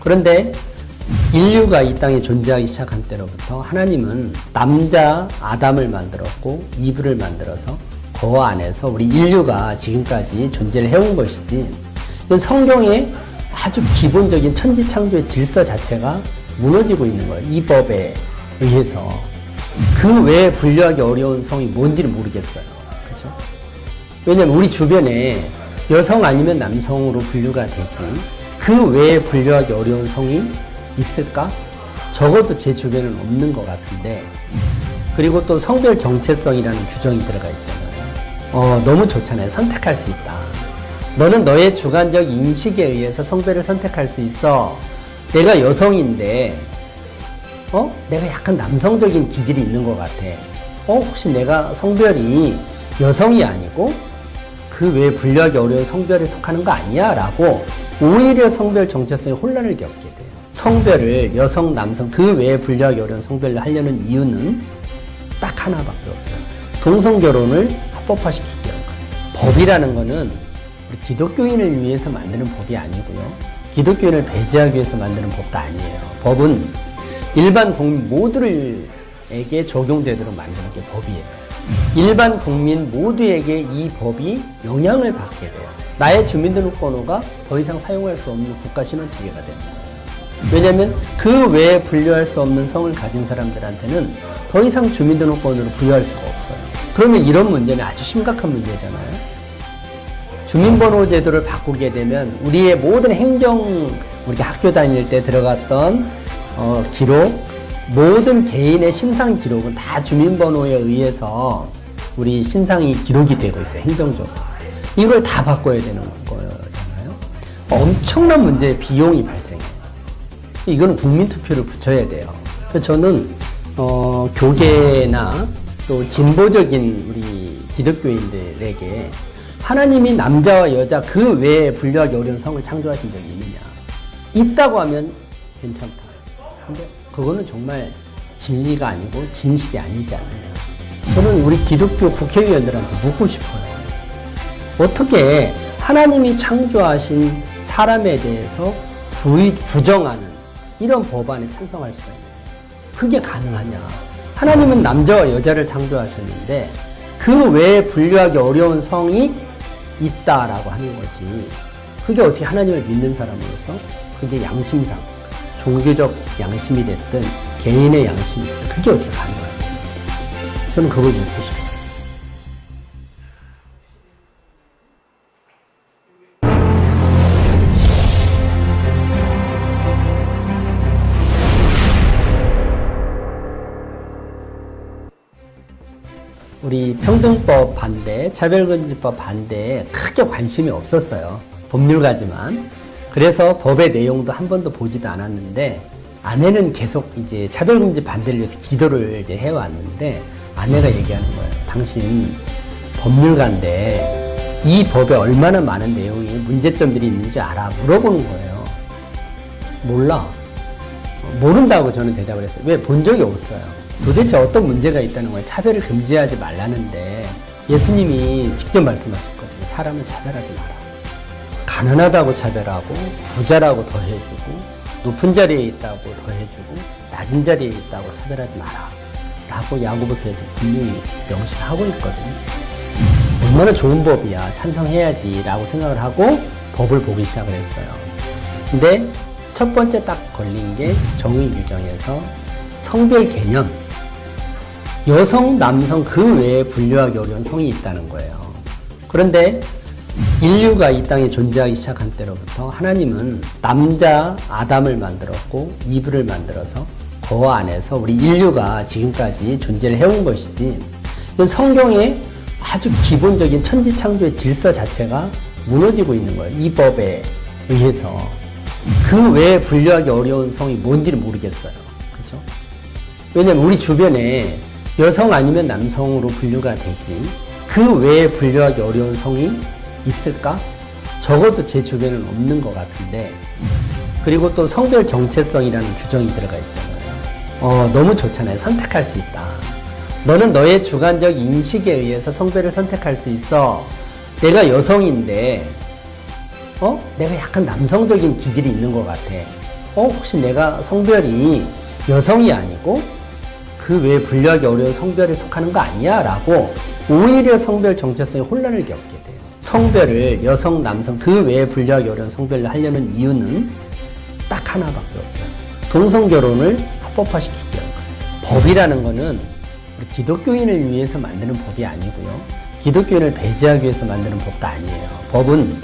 그런데 인류가 이 땅에 존재하기 시작한 때로부터 하나님은 남자 아담을 만들었고 이브를 만들어서 그 안에서 우리 인류가 지금까지 존재를 해온 것이지, 이건 성경의 아주 기본적인 천지창조의 질서 자체가 무너지고 있는 거예요. 이 법에 의해서. 그 외에 분류하기 어려운 성이 뭔지를 모르겠어요. 그렇죠? 왜냐면 우리 주변에 여성 아니면 남성으로 분류가 되지, 그 외에 분류하기 어려운 성이 있을까? 적어도 제 주변에는 없는 것 같은데, 그리고 또 성별 정체성이라는 규정이 들어가 있잖아요. 너무 좋잖아요. 선택할 수 있다. 너는 너의 주관적 인식에 의해서 성별을 선택할 수 있어. 내가 여성인데, 내가 약간 남성적인 기질이 있는 것 같아. 혹시 내가 성별이 여성이 아니고 그 외에 분류하기 어려운 성별에 속하는 거 아니야? 라고 오히려 성별 정체성에 혼란을 겪게 돼요. 성별을 여성, 남성 그 외에 분류하기 어려운 성별로 하려는 이유는 딱 하나밖에 없어요. 동성결혼을 합법화시키기 위한 거예요. 법이라는 거는 우리 기독교인을 위해서 만드는 법이 아니고요. 기독교인을 배제하기 위해서 만드는 법도 아니에요. 법은 일반 국민 모두에게 적용되도록 만드는 게 법이에요. 일반 국민 모두에게 이 법이 영향을 받게 돼요. 나의 주민등록번호가 더 이상 사용할 수 없는 국가신원체계가 됩니다. 왜냐하면 그 외에 분류할 수 없는 성을 가진 사람들한테는 더 이상 주민등록번호를 부여할 수가 없어요. 그러면 이런 문제는 아주 심각한 문제잖아요. 주민번호 제도를 바꾸게 되면 우리의 모든 우리가 학교 다닐 때 들어갔던 기록, 모든 개인의 신상 기록은 다 주민번호에 의해서 우리 신상이 기록이 되고 있어요. 행정적으로. 이걸 다 바꿔야 되는 거잖아요. 엄청난 문제의 비용이 발생해요. 이거는 국민투표를 붙여야 돼요. 그래서 저는 교계나 또 진보적인 우리 기독교인들에게 하나님이 남자와 여자 그 외에 분류하기 어려운 성을 창조하신 적이 있느냐? 있다고 하면 괜찮다. 근데 그거는 정말 진리가 아니고 진실이 아니잖아요. 저는 우리 기독교 국회의원들한테 묻고 싶어요. 어떻게 하나님이 창조하신 사람에 대해서 부정하는 이런 법안에 찬성할 수가 있나요? 그게 가능하냐? 하나님은 남자와 여자를 창조하셨는데 그 외에 분류하기 어려운 성이 있다라고 하는 것이, 그게 어떻게 하나님을 믿는 사람으로서 그게 양심상 종교적 양심이 됐든 개인의 양심이 됐든 그게 어떻게 가능할까요? 저는 그걸 묻고 싶어요. 우리 평등법 반대, 차별금지법 반대에 크게 관심이 없었어요. 법률가지만. 그래서 법의 내용도 한 번도 보지도 않았는데, 아내는 계속 이제 차별금지 반대를 위해서 기도를 이제 해왔는데, 아내가 얘기하는 거예요. 당신 법률가인데 이 법에 얼마나 많은 내용이 문제점들이 있는지 알아? 물어보는 거예요. 몰라. 모른다고 저는 대답을 했어요. 왜? 본 적이 없어요. 도대체 어떤 문제가 있다는 거예요. 차별을 금지하지 말라는데 예수님이 직접 말씀하셨거든요. 사람을 차별하지 마라. 가난하다고 차별하고 부자라고 더 해주고 높은 자리에 있다고 더 해주고 낮은 자리에 있다고 차별하지 마라 라고 야고보서에서 분명히 명시하고 있거든요. 얼마나 좋은 법이야, 찬성해야지 라고 생각을 하고 법을 보기 시작을 했어요. 근데 첫 번째 딱 걸린 게 정의 규정에서 성별 개념, 여성, 남성 그 외에 분류하기 어려운 성이 있다는 거예요. 그런데 인류가 이 땅에 존재하기 시작한 때로부터 하나님은 남자 아담을 만들었고 이브를 만들어서 그 안에서 우리 인류가 지금까지 존재를 해온 것이지, 이건 성경의 아주 기본적인 천지창조의 질서 자체가 무너지고 있는 거예요. 이 법에 의해서. 그 외에 분류하기 어려운 성이 뭔지를 모르겠어요. 그렇죠? 왜냐면 우리 주변에 여성 아니면 남성으로 분류가 되지, 그 외에 분류하기 어려운 성이 있을까? 적어도 제 주변에는 없는 것 같은데, 그리고 또 성별 정체성이라는 규정이 들어가 있잖아요. 너무 좋잖아요. 선택할 수 있다. 너는 너의 주관적 인식에 의해서 성별을 선택할 수 있어. 내가 여성인데 내가 약간 남성적인 기질이 있는 것 같아. 혹시 내가 성별이 여성이 아니고 그 외에 분류하기 어려운 성별에 속하는 거 아니야? 라고 오히려 성별 정체성에 혼란을 겪게 돼요. 성별을 여성, 남성 그 외에 분류하기 어려운 성별로 하려는 이유는 딱 하나밖에 없어요. 동성결혼을 합법화시키기 위한 거예요. 법이라는 거는 우리 기독교인을 위해서 만드는 법이 아니고요. 기독교인을 배제하기 위해서 만드는 법도 아니에요. 법은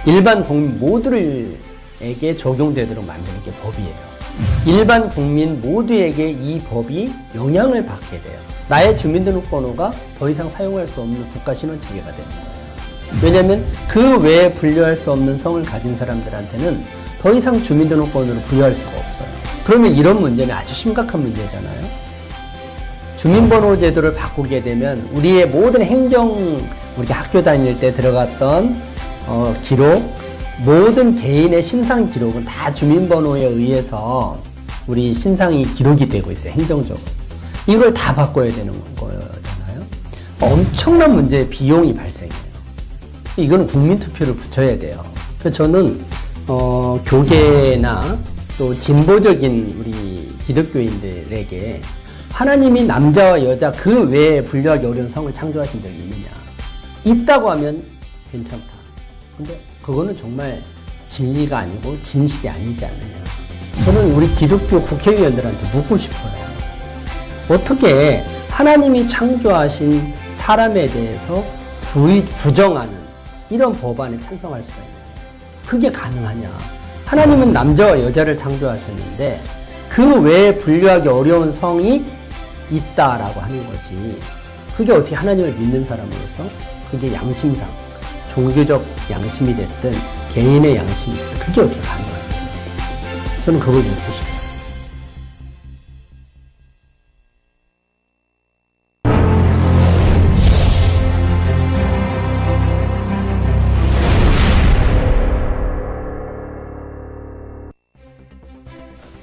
일반 국민 모두에게 적용되도록 만드는 게 법이에요. 일반 국민 모두에게 이 법이 영향을 받게 돼요. 나의 주민등록번호가 더 이상 사용할 수 없는 국가신원체계가 되는 거예요. 왜냐하면 그 외에 분류할 수 없는 성을 가진 사람들한테는 더 이상 주민등록번호를 부여할 수가 없어요. 그러면 이런 문제는 아주 심각한 문제잖아요. 주민번호 제도를 바꾸게 되면 우리의 모든 우리가 학교 다닐 때 들어갔던 기록, 모든 개인의 신상 기록은 다 주민번호에 의해서 우리 신상이 기록이 되고 있어요. 행정적으로. 이걸 다 바꿔야 되는 거잖아요. 엄청난 문제의 비용이 발생해요. 이건 국민투표를 붙여야 돼요. 그래서 저는 교계나 또 진보적인 우리 기독교인들에게 하나님이 남자와 여자 그 외에 분류하기 어려운 성을 창조하신 적이 있느냐? 있다고 하면 괜찮다. 근데 그거는 정말 진리가 아니고 진실이 아니지 않느냐. 저는 우리 기독교 국회의원들한테 묻고 싶어요. 어떻게 하나님이 창조하신 사람에 대해서 부정하는 이런 법안에 찬성할 수가 있냐. 그게 가능하냐. 하나님은 남자와 여자를 창조하셨는데 그 외에 분류하기 어려운 성이 있다라고 하는 것이 그게 어떻게 하나님을 믿는 사람으로서 그게 양심상 종교적 양심이 됐든 개인의 양심이 됐든 그게 어떻게 가능할까요? 저는 그걸 묻고 싶어요.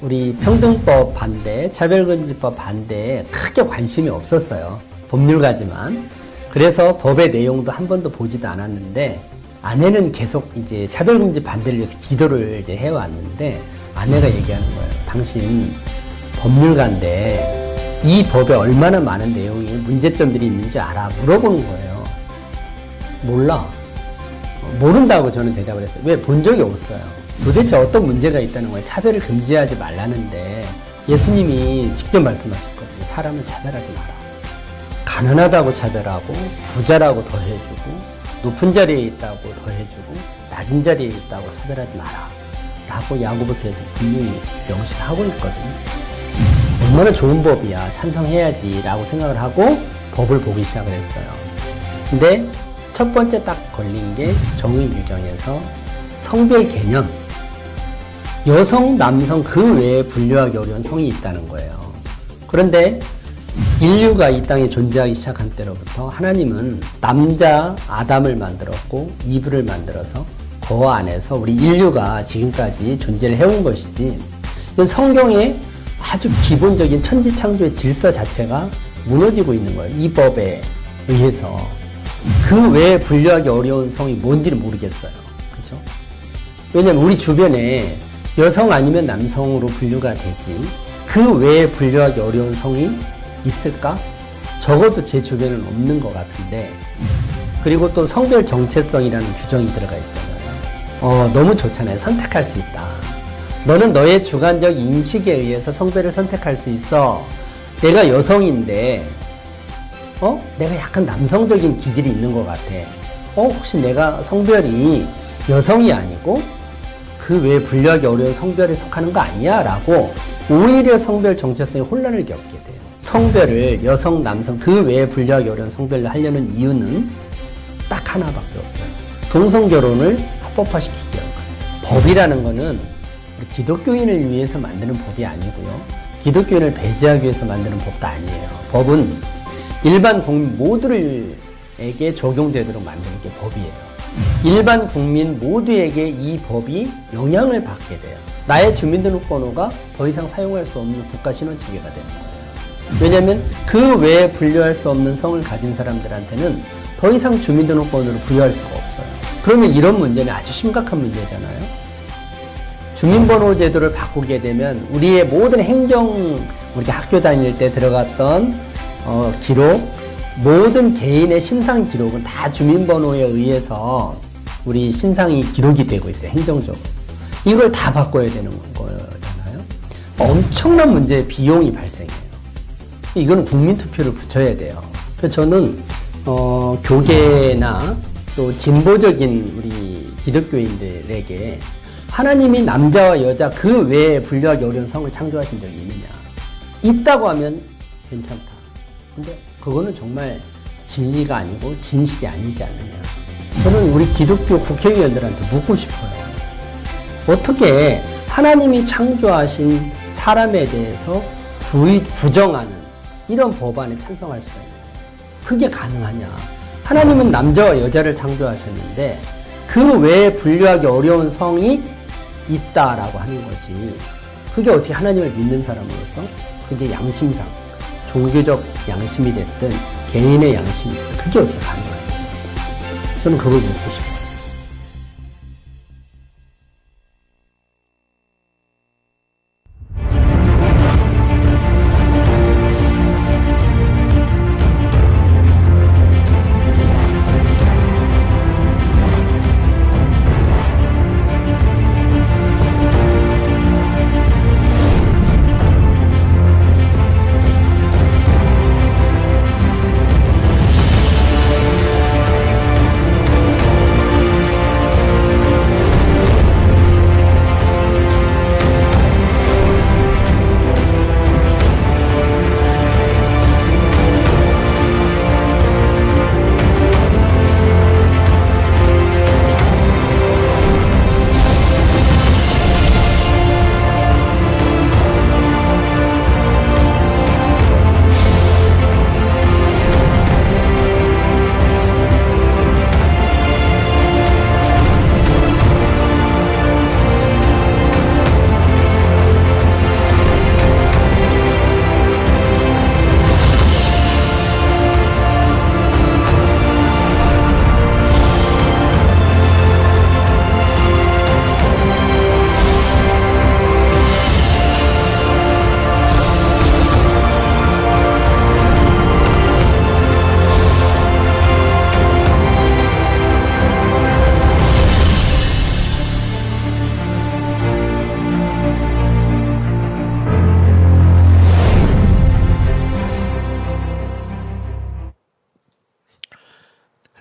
우리 평등법 반대, 차별금지법 반대에 크게 관심이 없었어요. 법률가지만. 그래서 법의 내용도 한 번도 보지도 않았는데, 아내는 계속 이제 차별금지 반대를 위해서 기도를 이제 해왔는데, 아내가 얘기하는 거예요. 당신 법률가인데, 이 법에 얼마나 많은 내용이 문제점들이 있는지 알아? 물어보는 거예요. 몰라. 모른다고 저는 대답을 했어요. 왜? 본 적이 없어요. 도대체 어떤 문제가 있다는 거예요. 차별을 금지하지 말라는데 예수님이 직접 말씀하셨거든요. 사람을 차별하지 마라. 가난하다고 차별하고 부자라고 더 해주고 높은 자리에 있다고 더 해주고 낮은 자리에 있다고 차별하지 마라 라고 야고보서에서 분명히 명시하고 있거든요. 얼마나 좋은 법이야. 찬성해야지 라고 생각을 하고 법을 보기 시작을 했어요. 근데 첫 번째 딱 걸린 게 정의 규정에서 성별 개념, 여성, 남성 그 외에 분류하기 어려운 성이 있다는 거예요. 그런데 인류가 이 땅에 존재하기 시작한 때로부터 하나님은 남자 아담을 만들었고 이브를 만들어서 그 안에서 우리 인류가 지금까지 존재를 해온 것이지, 이건 성경의 아주 기본적인 천지창조의 질서 자체가 무너지고 있는 거예요. 이 법에 의해서. 그 외에 분류하기 어려운 성이 뭔지를 모르겠어요. 그렇죠? 왜냐면 우리 주변에 여성 아니면 남성으로 분류가 되지 그 외에 분류하기 어려운 성이 있을까? 적어도 제 주변에는 없는 것 같은데, 그리고 또 성별 정체성이라는 규정이 들어가 있잖아요. 너무 좋잖아요. 선택할 수 있다. 너는 너의 주관적 인식에 의해서 성별을 선택할 수 있어. 내가 여성인데 내가 약간 남성적인 기질이 있는 것 같아. 혹시 내가 성별이 여성이 아니고 그 외에 분류하기 어려운 성별에 속하는 거 아니야? 라고 오히려 성별 정체성에 혼란을 겪게 돼요. 성별을 여성, 남성 그 외에 분류하기 어려운 성별로 하려는 이유는 딱 하나밖에 없어요. 동성결혼을 합법화시키기 위한 거예요. 법이라는 거는 우리 기독교인을 위해서 만드는 법이 아니고요. 기독교인을 배제하기 위해서 만드는 법도 아니에요. 법은 일반 국민 모두에게 적용되도록 만드는 게 법이에요. 일반 국민 모두에게 이 법이 영향을 받게 돼요. 나의 주민등록번호가 더 이상 사용할 수 없는 국가신원체계가 되는 거예요. 왜냐하면 그 외에 분류할 수 없는 성을 가진 사람들한테는 더 이상 주민등록번호를 부여할 수가 없어요. 그러면 이런 문제는 아주 심각한 문제잖아요. 주민번호 제도를 바꾸게 되면 우리의 모든 행정, 우리가 학교 다닐 때 들어갔던 기록, 모든 개인의 신상 기록은 다 주민번호에 의해서 우리 신상이 기록이 되고 있어요. 행정적으로. 이걸 다 바꿔야 되는 거잖아요. 엄청난 문제의 비용이 발생해요. 이건 국민투표를 붙여야 돼요. 그래서 저는 교계나 또 진보적인 우리 기독교인들에게 하나님이 남자와 여자 그 외에 분류하기 어려운 성을 창조하신 적이 있느냐? 있다고 하면 괜찮다. 근데 그거는 정말 진리가 아니고 진실이 아니지 않느냐. 저는 우리 기독교 국회의원들한테 묻고 싶어요. 어떻게 하나님이 창조하신 사람에 대해서 부정하는 이런 법안에 찬성할 수가 있느냐. 그게 가능하냐. 하나님은 남자와 여자를 창조하셨는데 그 외에 분류하기 어려운 성이 있다라고 하는 것이 그게 어떻게 하나님을 믿는 사람으로서 그게 양심상 종교적 양심이 됐든 개인의 양심이 됐든 그게 어떻게 가능하냐. 저는 그걸 묻고 싶어요.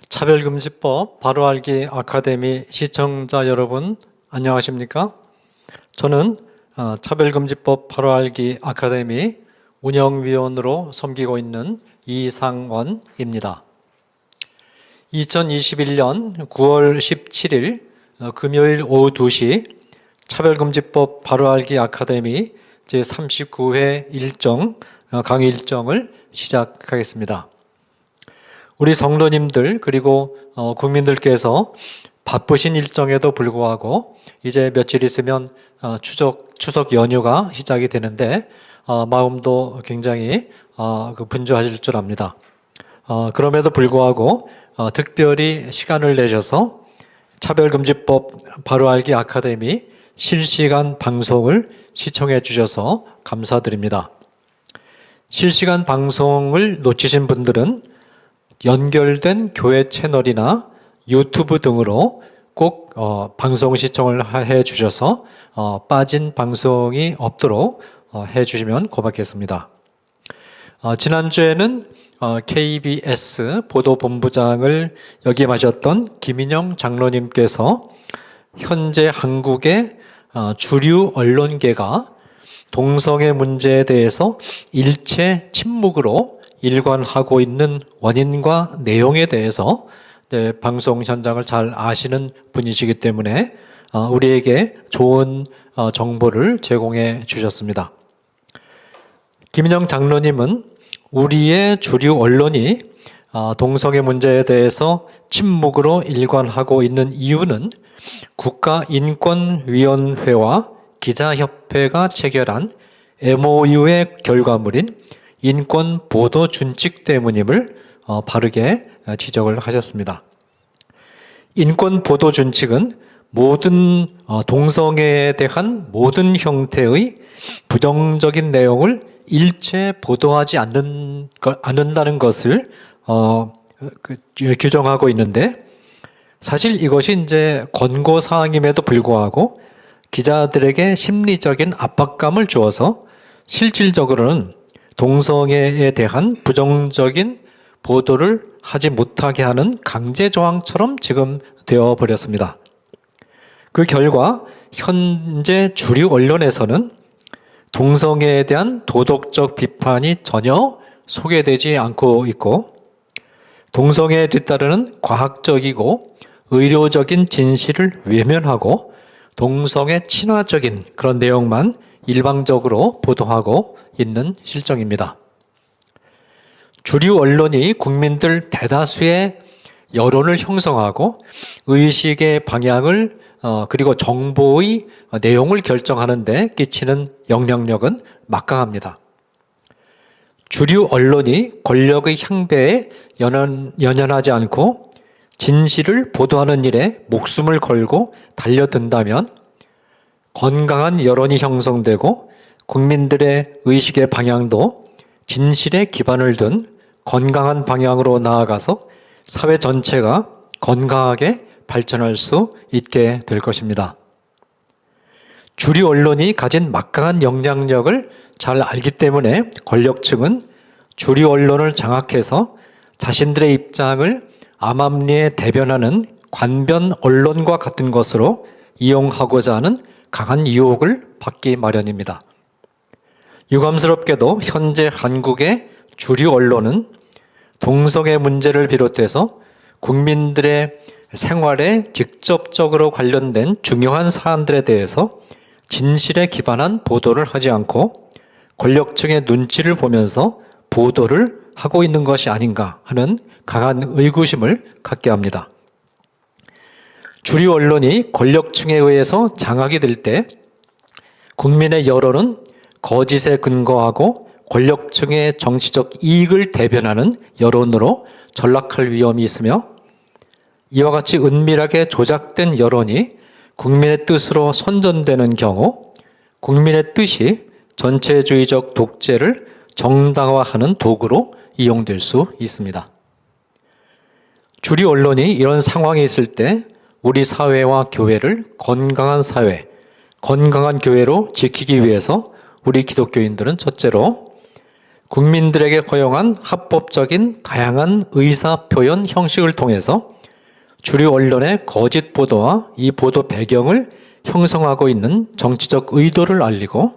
차별금지법 바로알기 아카데미 시청자 여러분 안녕하십니까? 저는 차별금지법 바로알기 아카데미 운영위원으로 섬기고 있는 이상원입니다. 2021년 9월 17일 금요일 오후 2시 차별금지법 바로알기 아카데미 제39회 강의 일정을 시작하겠습니다. 우리 성도님들 그리고 국민들께서 바쁘신 일정에도 불구하고 이제 며칠 있으면 추석 연휴가 시작이 되는데 마음도 굉장히 분주하실 줄 압니다. 그럼에도 불구하고 특별히 시간을 내셔서 차별금지법 바로알기 아카데미 실시간 방송을 시청해 주셔서 감사드립니다. 실시간 방송을 놓치신 분들은 연결된 교회 채널이나 유튜브 등으로 꼭 방송 시청을 해 주셔서 빠진 방송이 없도록 해 주시면 고맙겠습니다. 지난주에는 KBS 보도본부장을 역임하셨던 김인영 장로님께서 현재 한국의 주류 언론계가 동성애 문제에 대해서 일체 침묵으로 일관하고 있는 원인과 내용에 대해서 방송 현장을 잘 아시는 분이시기 때문에 우리에게 좋은 정보를 제공해 주셨습니다. 김인영 장로님은 우리의 주류 언론이 동성애 문제에 대해서 침묵으로 일관하고 있는 이유는 국가인권위원회와 기자협회가 체결한 MOU의 결과물인 인권보도준칙 때문임을 바르게 지적을 하셨습니다. 인권보도준칙은 모든 동성애에 대한 모든 형태의 부정적인 내용을 일체 보도하지 않는다는 것을 규정하고 있는데, 사실 이것이 이제 권고 사항임에도 불구하고 기자들에게 심리적인 압박감을 주어서 실질적으로는 동성애에 대한 부정적인 보도를 하지 못하게 하는 강제 조항처럼 지금 되어 버렸습니다. 그 결과 현재 주류 언론에서는 동성애에 대한 도덕적 비판이 전혀 소개되지 않고 있고, 동성애에 뒤따르는 과학적이고 의료적인 진실을 외면하고 동성애 친화적인 그런 내용만 일방적으로 보도하고 있는 실정입니다. 주류 언론이 국민들 대다수의 여론을 형성하고 의식의 방향을 그리고 정보의 내용을 결정하는 데 끼치는 영향력은 막강합니다. 주류 언론이 권력의 향배에 연연하지 않고 진실을 보도하는 일에 목숨을 걸고 달려든다면 건강한 여론이 형성되고 국민들의 의식의 방향도 진실에 기반을 둔 건강한 방향으로 나아가서 사회 전체가 건강하게 발전할 수 있게 될 것입니다. 주류 언론이 가진 막강한 영향력을 잘 알기 때문에 권력층은 주류 언론을 장악해서 자신들의 입장을 암암리에 대변하는 관변 언론과 같은 것으로 이용하고자 하는 강한 유혹을 받기 마련입니다. 유감스럽게도 현재 한국의 주류 언론은 동성애 문제를 비롯해서 국민들의 생활에 직접적으로 관련된 중요한 사안들에 대해서 진실에 기반한 보도를 하지 않고 권력층의 눈치를 보면서 보도를 하고 있는 것이 아닌가 하는 강한 의구심을 갖게 합니다. 주류 언론이 권력층에 의해서 장악이 될 때 국민의 여론은 거짓에 근거하고 권력층의 정치적 이익을 대변하는 여론으로 전락할 위험이 있으며, 이와 같이 은밀하게 조작된 여론이 국민의 뜻으로 선전되는 경우 국민의 뜻이 전체주의적 독재를 정당화하는 도구로 이용될 수 있습니다. 주류 언론이 이런 상황에 있을 때 우리 사회와 교회를 건강한 사회, 건강한 교회로 지키기 위해서 우리 기독교인들은 첫째로 국민들에게 허용한 합법적인 다양한 의사 표현 형식을 통해서 주류 언론의 거짓 보도와 이 보도 배경을 형성하고 있는 정치적 의도를 알리고,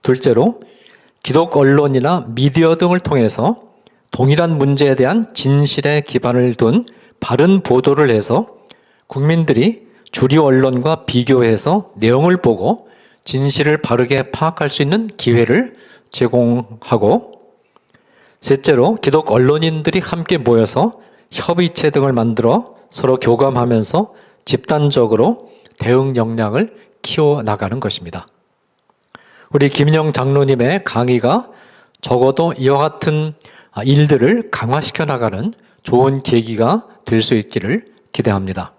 둘째로 기독 언론이나 미디어 등을 통해서 동일한 문제에 대한 진실에 기반을 둔 바른 보도를 해서 국민들이 주류 언론과 비교해서 내용을 보고 진실을 바르게 파악할 수 있는 기회를 제공하고, 셋째로 기독 언론인들이 함께 모여서 협의체 등을 만들어 서로 교감하면서 집단적으로 대응 역량을 키워나가는 것입니다. 우리 김인영 장로님의 강의가 적어도 이와 같은 일들을 강화시켜 나가는 좋은 계기가 될 수 있기를 기대합니다.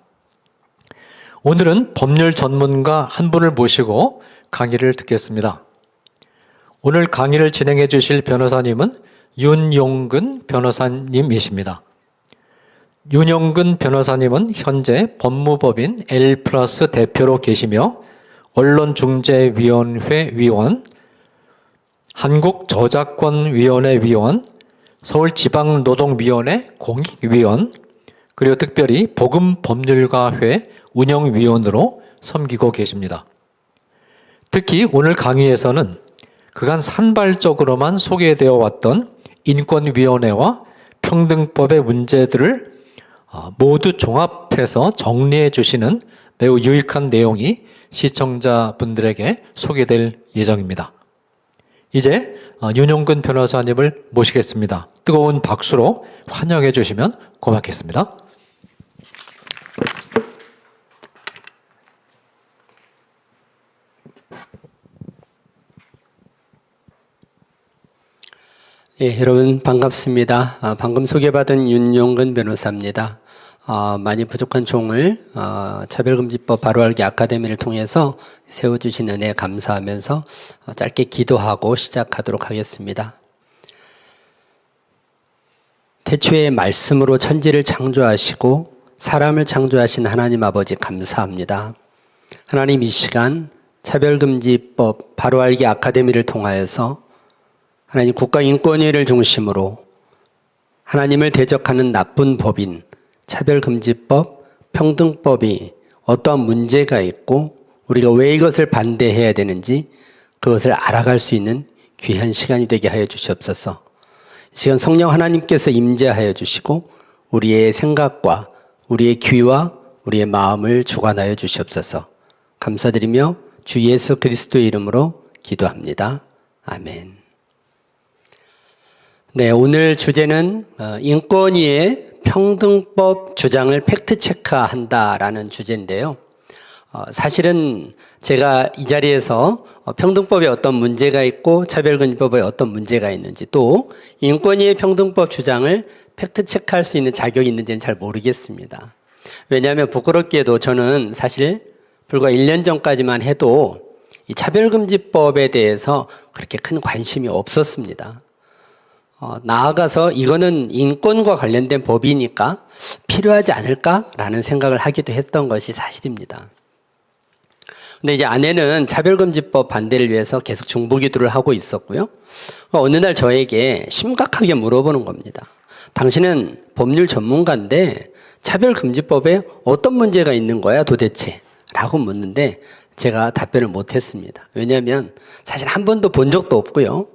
오늘은 법률 전문가 한 분을 모시고 강의를 듣겠습니다. 오늘 강의를 진행해 주실 변호사님은 윤용근 변호사님이십니다. 윤용근 변호사님은 현재 법무법인 L+ 대표로 계시며 언론중재위원회 위원, 한국저작권위원회 위원, 서울지방노동위원회 공익위원, 그리고 특별히 복음법률가회 운영위원으로 섬기고 계십니다. 특히 오늘 강의에서는 그간 산발적으로만 소개되어 왔던 인권위원회와 평등법의 문제들을 모두 종합해서 정리해 주시는 매우 유익한 내용이 시청자분들에게 소개될 예정입니다. 이제 윤용근 변호사님을 모시겠습니다. 뜨거운 박수로 환영해 주시면 고맙겠습니다. 예, 여러분 반갑습니다. 방금 소개받은 윤용근 변호사입니다. 많이 부족한 종을 차별금지법 바로알기 아카데미를 통해서 세워주신 은혜에 감사하면서 짧게 기도하고 시작하도록 하겠습니다. 태초에 말씀으로 천지를 창조하시고 사람을 창조하신 하나님 아버지 감사합니다. 하나님, 이 시간 차별금지법 바로알기 아카데미를 통하여서 하나님 국가인권위를 중심으로 하나님을 대적하는 나쁜 법인 차별금지법, 평등법이 어떠한 문제가 있고 우리가 왜 이것을 반대해야 되는지 그것을 알아갈 수 있는 귀한 시간이 되게 하여 주시옵소서. 이 시간 성령 하나님께서 임재하여 주시고 우리의 생각과 우리의 귀와 우리의 마음을 주관하여 주시옵소서. 감사드리며 주 예수 그리스도의 이름으로 기도합니다. 아멘. 네, 오늘 주제는 인권위의 평등법 주장을 팩트체크한다라는 주제인데요. 사실은 제가 이 자리에서 평등법에 어떤 문제가 있고 차별금지법에 어떤 문제가 있는지 또 인권위의 평등법 주장을 팩트체크할 수 있는 자격이 있는지는 잘 모르겠습니다. 왜냐하면 부끄럽게도 저는 사실 불과 1년 전까지만 해도 이 차별금지법에 대해서 그렇게 큰 관심이 없었습니다. 나아가서 이거는 인권과 관련된 법이니까 필요하지 않을까라는 생각을 하기도 했던 것이 사실입니다. 근데 이제 아내는 차별금지법 반대를 위해서 계속 중보기도를 하고 있었고요. 어느 날 저에게 심각하게 물어보는 겁니다. 당신은 법률 전문가인데 차별금지법에 어떤 문제가 있는 거야 도대체? 라고 묻는데 제가 답변을 못했습니다. 왜냐하면 사실 한 번도 본 적도 없고요.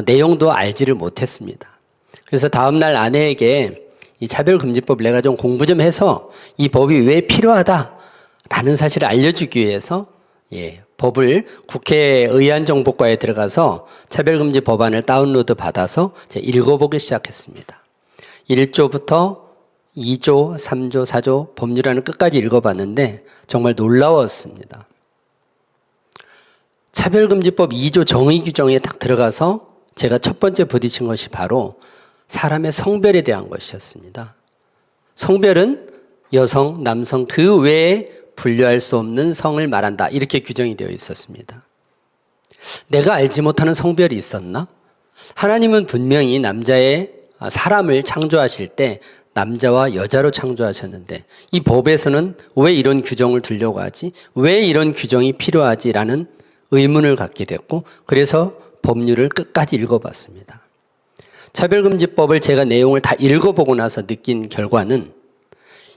내용도 알지를 못했습니다. 그래서 다음날 아내에게 이 차별금지법 내가 좀 공부 좀 해서 이 법이 왜 필요하다라는 사실을 알려주기 위해서 법을 국회 의안정보과에 들어가서 차별금지 법안을 다운로드 받아서 읽어보기 시작했습니다. 1조부터 2조, 3조, 4조 법률안을 끝까지 읽어봤는데 정말 놀라웠습니다. 차별금지법 2조 정의 규정에 딱 들어가서 제가 첫 번째 부딪힌 것이 바로 사람의 성별에 대한 것이었습니다. 성별은 여성, 남성 그 외에 분류할 수 없는 성을 말한다. 이렇게 규정이 되어 있었습니다. 내가 알지 못하는 성별이 있었나? 하나님은 분명히 사람을 창조하실 때 남자와 여자로 창조하셨는데 이 법에서는 왜 이런 규정을 두려고 하지? 왜 이런 규정이 필요하지라는 의문을 갖게 됐고 그래서 법률을 끝까지 읽어봤습니다. 차별금지법을 제가 내용을 다 읽어보고 나서 느낀 결과는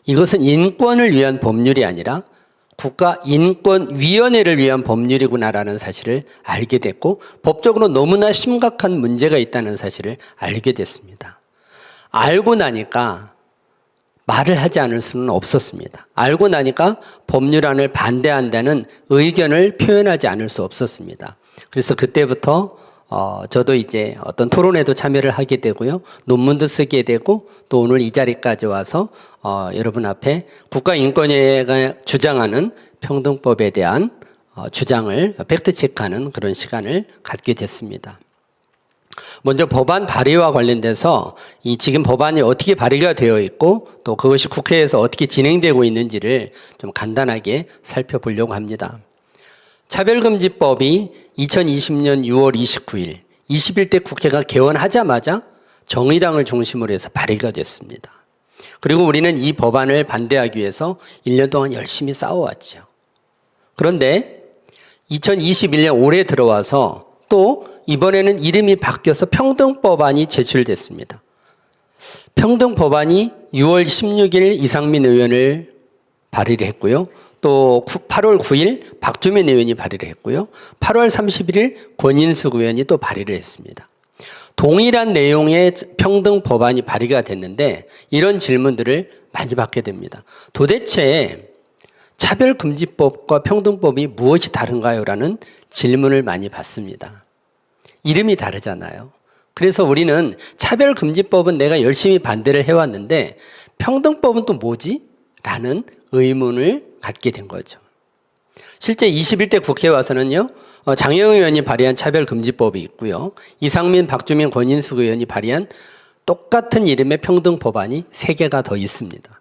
이것은 인권을 위한 법률이 아니라 국가인권위원회를 위한 법률이구나라는 사실을 알게 됐고 법적으로 너무나 심각한 문제가 있다는 사실을 알게 됐습니다. 알고 나니까 말을 하지 않을 수는 없었습니다. 알고 나니까 법률안을 반대한다는 의견을 표현하지 않을 수 없었습니다. 그래서 그때부터 저도 이제 어떤 토론에도 참여를 하게 되고요. 논문도 쓰게 되고 또 오늘 이 자리까지 와서 여러분 앞에 국가인권위가 주장하는 평등법에 대한 주장을 팩트체크하는 그런 시간을 갖게 됐습니다. 먼저 법안 발의와 관련돼서 이 지금 법안이 어떻게 발의가 되어 있고 또 그것이 국회에서 어떻게 진행되고 있는지를 좀 간단하게 살펴보려고 합니다. 차별금지법이 2020년 6월 29일 21대 국회가 개원하자마자 정의당을 중심으로 해서 발의가 됐습니다. 그리고 우리는 이 법안을 반대하기 위해서 1년 동안 열심히 싸워왔죠. 그런데 2021년 올해 들어와서 또 이번에는 이름이 바뀌어서 평등법안이 제출됐습니다. 평등법안이 6월 16일 이상민 의원을 발의를 했고요. 또 8월 9일 박주민 의원이 발의를 했고요. 8월 31일 권인숙 의원이 또 발의를 했습니다. 동일한 내용의 평등 법안이 발의가 됐는데 이런 질문들을 많이 받게 됩니다. 도대체 차별금지법과 평등법이 무엇이 다른가요? 라는 질문을 많이 받습니다. 이름이 다르잖아요. 그래서 우리는 차별금지법은 내가 열심히 반대를 해왔는데 평등법은 또 뭐지? 라는 의문을 갖게 된 거죠. 실제 21대 국회에 와서는요, 장혜영 의원이 발의한 차별금지법이 있고요. 이상민, 박주민, 권인숙 의원이 발의한 똑같은 이름의 평등법안이 3개가 더 있습니다.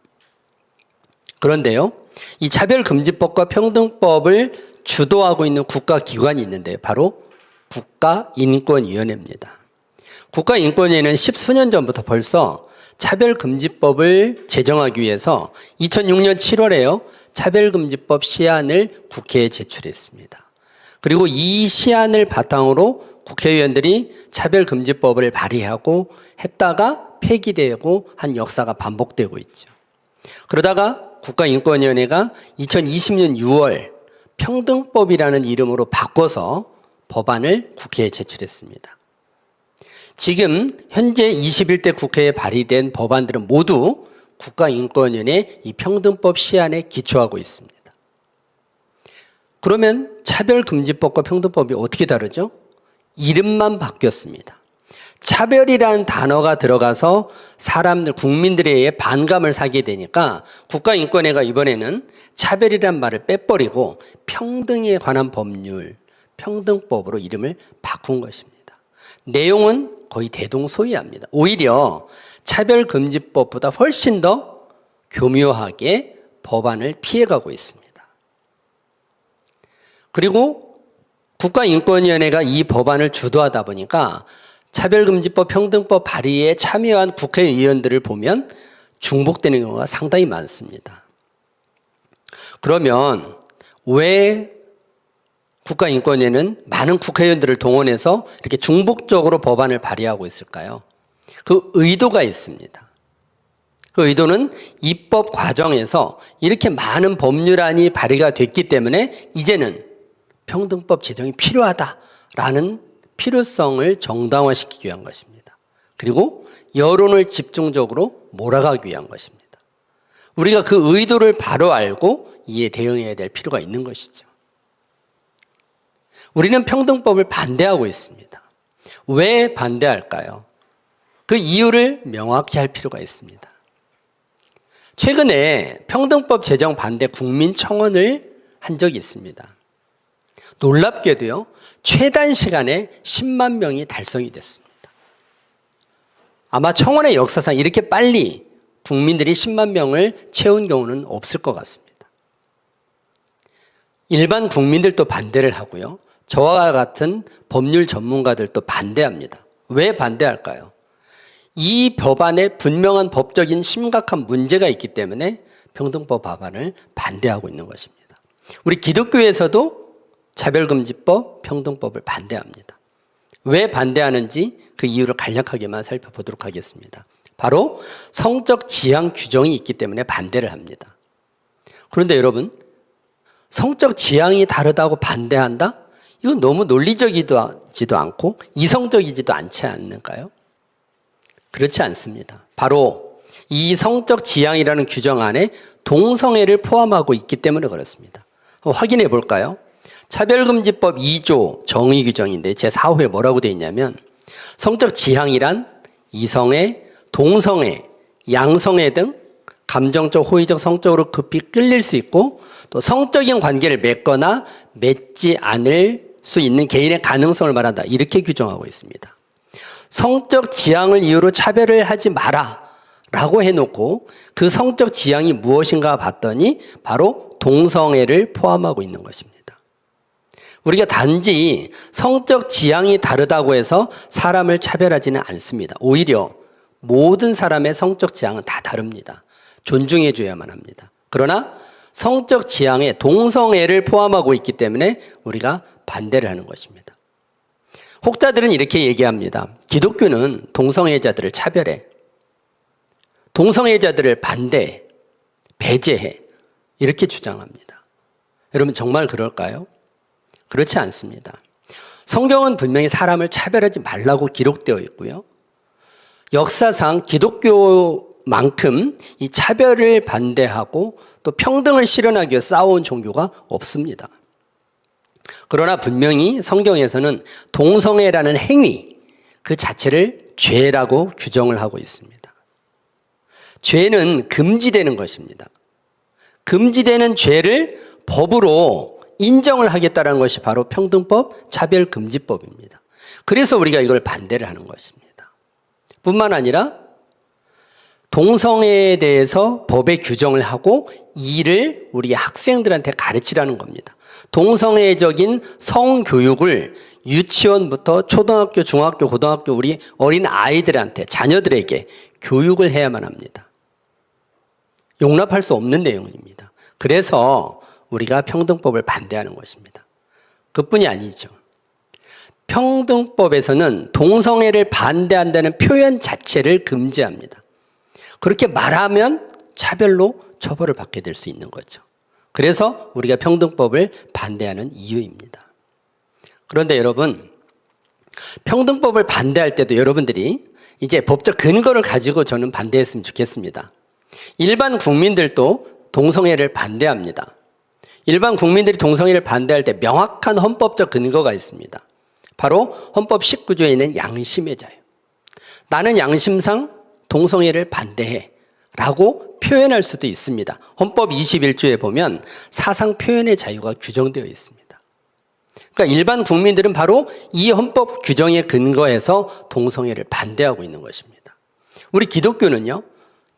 그런데요, 이 차별금지법과 평등법을 주도하고 있는 국가기관이 있는데요. 바로 국가인권위원회입니다. 국가인권위원회는 10수년 전부터 벌써 차별금지법을 제정하기 위해서 2006년 7월에요. 차별금지법 시안을 국회에 제출했습니다. 그리고 이 시안을 바탕으로 국회의원들이 차별금지법을 발의하고 했다가 폐기되고 한 역사가 반복되고 있죠. 그러다가 국가인권위원회가 2020년 6월 평등법이라는 이름으로 바꿔서 법안을 국회에 제출했습니다. 지금 현재 21대 국회에 발의된 법안들은 모두 국가인권위원회 이 평등법 시안에 기초하고 있습니다. 그러면 차별금지법과 평등법이 어떻게 다르죠? 이름만 바뀌었습니다. 차별이라는 단어가 들어가서 사람들, 국민들에 의해 반감을 사게 되니까 국가인권회가 이번에는 차별이란 말을 빼버리고 평등에 관한 법률, 평등법으로 이름을 바꾼 것입니다. 내용은 거의 대동소이합니다. 오히려 차별금지법보다 훨씬 더 교묘하게 법안을 피해가고 있습니다. 그리고 국가인권위원회가 이 법안을 주도하다 보니까 차별금지법, 평등법 발의에 참여한 국회의원들을 보면 중복되는 경우가 상당히 많습니다. 그러면 왜 국가인권위원회는 많은 국회의원들을 동원해서 이렇게 중복적으로 법안을 발의하고 있을까요? 그 의도가 있습니다. 그 의도는 입법 과정에서 이렇게 많은 법률안이 발의가 됐기 때문에 이제는 평등법 제정이 필요하다라는 필요성을 정당화시키기 위한 것입니다. 그리고 여론을 집중적으로 몰아가기 위한 것입니다. 우리가 그 의도를 바로 알고 이에 대응해야 될 필요가 있는 것이죠. 우리는 평등법을 반대하고 있습니다. 왜 반대할까요? 그 이유를 명확히 할 필요가 있습니다. 최근에 평등법 제정 반대 국민청원을 한 적이 있습니다. 놀랍게도요, 최단 시간에 10만 명이 달성이 됐습니다. 아마 청원의 역사상 이렇게 빨리 국민들이 10만 명을 채운 경우는 없을 것 같습니다. 일반 국민들도 반대를 하고요. 저와 같은 법률 전문가들도 반대합니다. 왜 반대할까요? 이 법안에 분명한 법적인 심각한 문제가 있기 때문에 평등법 법안을 반대하고 있는 것입니다. 우리 기독교에서도 차별금지법, 평등법을 반대합니다. 왜 반대하는지 그 이유를 간략하게만 살펴보도록 하겠습니다. 바로 성적 지향 규정이 있기 때문에 반대를 합니다. 그런데 여러분, 성적 지향이 다르다고 반대한다? 이건 너무 논리적이지도 않고 이성적이지도 않지 않을까요? 그렇지 않습니다. 바로 이 성적 지향이라는 규정 안에 동성애를 포함하고 있기 때문에 그렇습니다. 확인해 볼까요? 차별금지법 2조 정의 규정인데 제4호에 뭐라고 되어 있냐면 성적 지향이란 이성애, 동성애, 양성애 등 감정적, 호의적, 성적으로 급히 끌릴 수 있고 또 성적인 관계를 맺거나 맺지 않을 수 있는 개인의 가능성을 말한다. 이렇게 규정하고 있습니다. 성적 지향을 이유로 차별을 하지 마라 라고 해놓고 그 성적 지향이 무엇인가 봤더니 바로 동성애를 포함하고 있는 것입니다. 우리가 단지 성적 지향이 다르다고 해서 사람을 차별하지는 않습니다. 오히려 모든 사람의 성적 지향은 다 다릅니다. 존중해 줘야만 합니다. 그러나 성적 지향에 동성애를 포함하고 있기 때문에 우리가 반대를 하는 것입니다. 혹자들은 이렇게 얘기합니다. 기독교는 동성애자들을 차별해. 동성애자들을 반대해. 배제해. 이렇게 주장합니다. 여러분 정말 그럴까요? 그렇지 않습니다. 성경은 분명히 사람을 차별하지 말라고 기록되어 있고요. 역사상 기독교만큼 이 차별을 반대하고 또 평등을 실현하기 위해 싸워온 종교가 없습니다. 그러나 분명히 성경에서는 동성애라는 행위 그 자체를 죄라고 규정을 하고 있습니다. 죄는 금지되는 것입니다. 금지되는 죄를 법으로 인정을 하겠다는 것이 바로 평등법, 차별금지법입니다. 그래서 우리가 이걸 반대를 하는 것입니다. 뿐만 아니라 동성애에 대해서 법에 규정을 하고 이를 우리 학생들한테 가르치라는 겁니다. 동성애적인 성교육을 유치원부터 초등학교, 중학교, 고등학교 우리 어린 아이들한테, 자녀들에게 교육을 해야만 합니다. 용납할 수 없는 내용입니다. 그래서 우리가 평등법을 반대하는 것입니다. 그뿐이 아니죠. 평등법에서는 동성애를 반대한다는 표현 자체를 금지합니다. 그렇게 말하면 차별로 처벌을 받게 될 수 있는 거죠. 그래서 우리가 평등법을 반대하는 이유입니다. 그런데 여러분, 평등법을 반대할 때도 여러분들이 이제 법적 근거를 가지고 저는 반대했으면 좋겠습니다. 일반 국민들도 동성애를 반대합니다. 일반 국민들이 동성애를 반대할 때 명확한 헌법적 근거가 있습니다. 바로 헌법 19조에 있는 양심의 자유. 나는 양심상 동성애를 반대해 라고 표현할 수도 있습니다. 헌법 21조에 보면 사상 표현의 자유가 규정되어 있습니다. 그러니까 일반 국민들은 바로 이 헌법 규정에 근거해서 동성애를 반대하고 있는 것입니다. 우리 기독교는요,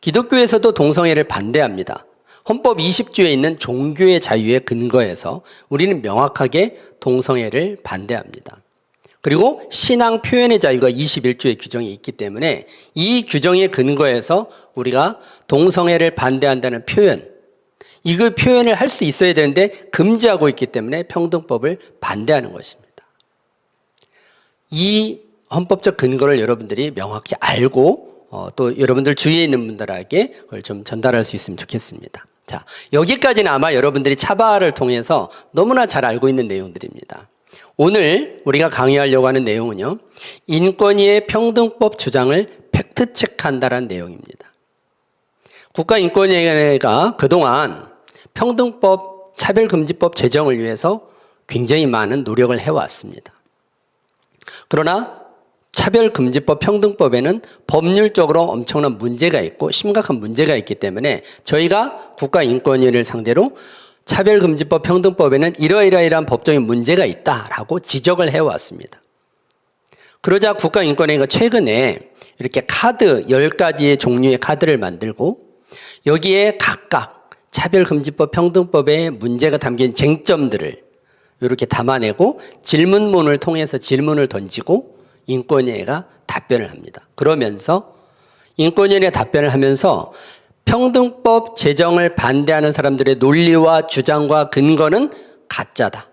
기독교에서도 동성애를 반대합니다. 헌법 20조에 있는 종교의 자유에 근거해서 우리는 명확하게 동성애를 반대합니다. 그리고 신앙 표현의 자유가 21조의 규정이 있기 때문에 이 규정에 근거해서 우리가 동성애를 반대한다는 표현, 이거 표현을 할 수 있어야 되는데 금지하고 있기 때문에 평등법을 반대하는 것입니다. 이 헌법적 근거를 여러분들이 명확히 알고 또 여러분들 주위에 있는 분들에게 그걸 좀 전달할 수 있으면 좋겠습니다. 자, 여기까지는 아마 여러분들이 차바를 통해서 너무나 잘 알고 있는 내용들입니다. 오늘 우리가 강의하려고 하는 내용은요, 인권위의 평등법 주장을 팩트체크한다는 내용입니다. 국가인권위원회가 그동안 평등법, 차별금지법 제정을 위해서 굉장히 많은 노력을 해왔습니다. 그러나 차별금지법, 평등법에는 법률적으로 엄청난 문제가 있고 심각한 문제가 있기 때문에 저희가 국가인권위를 상대로 차별금지법, 평등법에는 이러이러이러한 법적인 문제가 있다라고 지적을 해왔습니다. 그러자 국가인권위가 최근에 이렇게 카드 10가지의 종류의 카드를 만들고 여기에 각각 차별금지법, 평등법에 문제가 담긴 쟁점들을 이렇게 담아내고 질문문을 통해서 질문을 던지고 인권위가 답변을 합니다. 그러면서 인권위가 답변을 하면서 평등법 제정을 반대하는 사람들의 논리와 주장과 근거는 가짜다,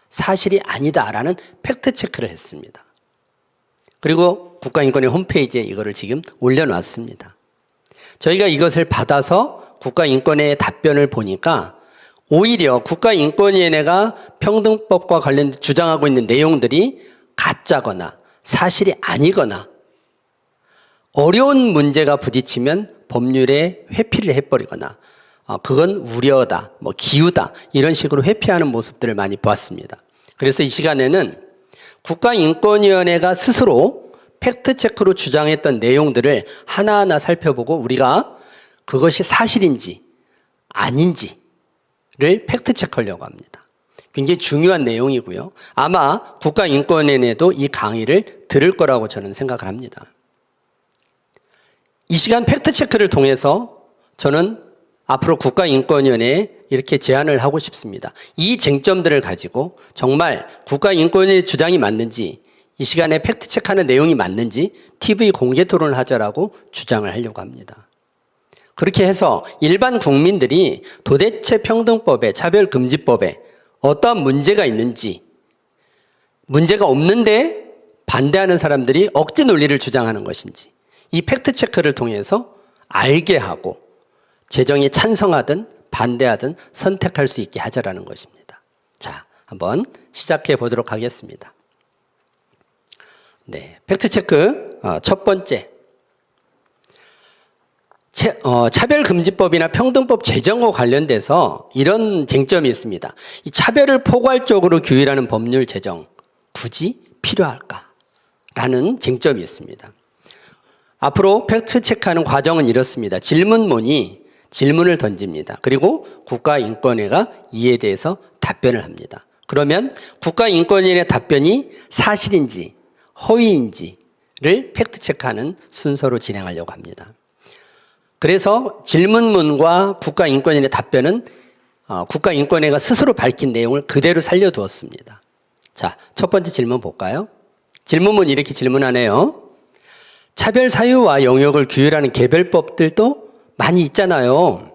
사실이 아니다라는 팩트체크를 했습니다. 그리고 국가인권위 홈페이지에 이거를 지금 올려놨습니다. 저희가 이것을 받아서 국가인권위의 답변을 보니까 오히려 국가인권위원회가 평등법과 관련된 주장하고 있는 내용들이 가짜거나 사실이 아니거나 어려운 문제가 부딪히면 법률에 회피를 해버리거나 그건 우려다, 기우다 이런 식으로 회피하는 모습들을 많이 보았습니다. 그래서 이 시간에는 국가인권위원회가 스스로 팩트체크로 주장했던 내용들을 하나하나 살펴보고 우리가 그것이 사실인지 아닌지를 팩트체크하려고 합니다. 굉장히 중요한 내용이고요. 아마 국가인권위원회도 이 강의를 들을 거라고 저는 생각을 합니다. 이 시간 팩트체크를 통해서 저는 앞으로 국가인권위원회에 이렇게 제안을 하고 싶습니다. 이 쟁점들을 가지고 정말 국가인권위의 주장이 맞는지, 이 시간에 팩트체크하는 내용이 맞는지 TV 공개 토론을 하자라고 주장을 하려고 합니다. 그렇게 해서 일반 국민들이 도대체 평등법에, 차별금지법에 어떠한 문제가 있는지, 문제가 없는데 반대하는 사람들이 억지 논리를 주장하는 것인지 이 팩트체크를 통해서 알게 하고 제정에 찬성하든 반대하든 선택할 수 있게 하자라는 것입니다. 자, 한번 시작해 보도록 하겠습니다. 네, 팩트체크 첫 번째. 차별금지법이나 평등법 제정과 관련돼서 이런 쟁점이 있습니다. 이 차별을 포괄적으로 규율하는 법률 제정 굳이 필요할까라는 쟁점이 있습니다. 앞으로 팩트체크하는 과정은 이렇습니다. 질문문이 질문을 던집니다. 그리고 국가인권위가 이에 대해서 답변을 합니다. 그러면 국가인권위의 답변이 사실인지 허위인지를 팩트체크하는 순서로 진행하려고 합니다. 그래서 질문문과 국가인권위원회 답변은 국가인권위가 스스로 밝힌 내용을 그대로 살려두었습니다. 자, 첫 번째 질문 볼까요? 질문문 이렇게 질문하네요. 차별 사유와 영역을 규율하는 개별법들도 많이 있잖아요.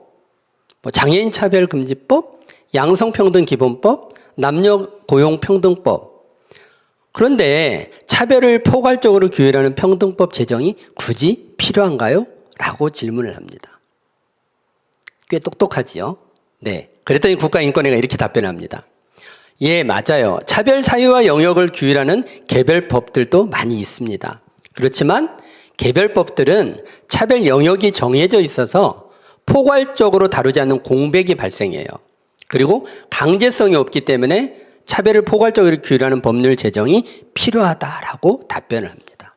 장애인 차별금지법, 양성평등기본법, 남녀고용평등법. 그런데 차별을 포괄적으로 규율하는 평등법 제정이 굳이 필요한가요? 라고 질문을 합니다. 꽤 똑똑하지요? 네. 그랬더니 국가인권위가 이렇게 답변합니다. 예, 맞아요. 차별 사유와 영역을 규율하는 개별법들도 많이 있습니다. 그렇지만 개별법들은 차별 영역이 정해져 있어서 포괄적으로 다루지 않는 공백이 발생해요. 그리고 강제성이 없기 때문에 차별을 포괄적으로 규율하는 법률 제정이 필요하다라고 답변을 합니다.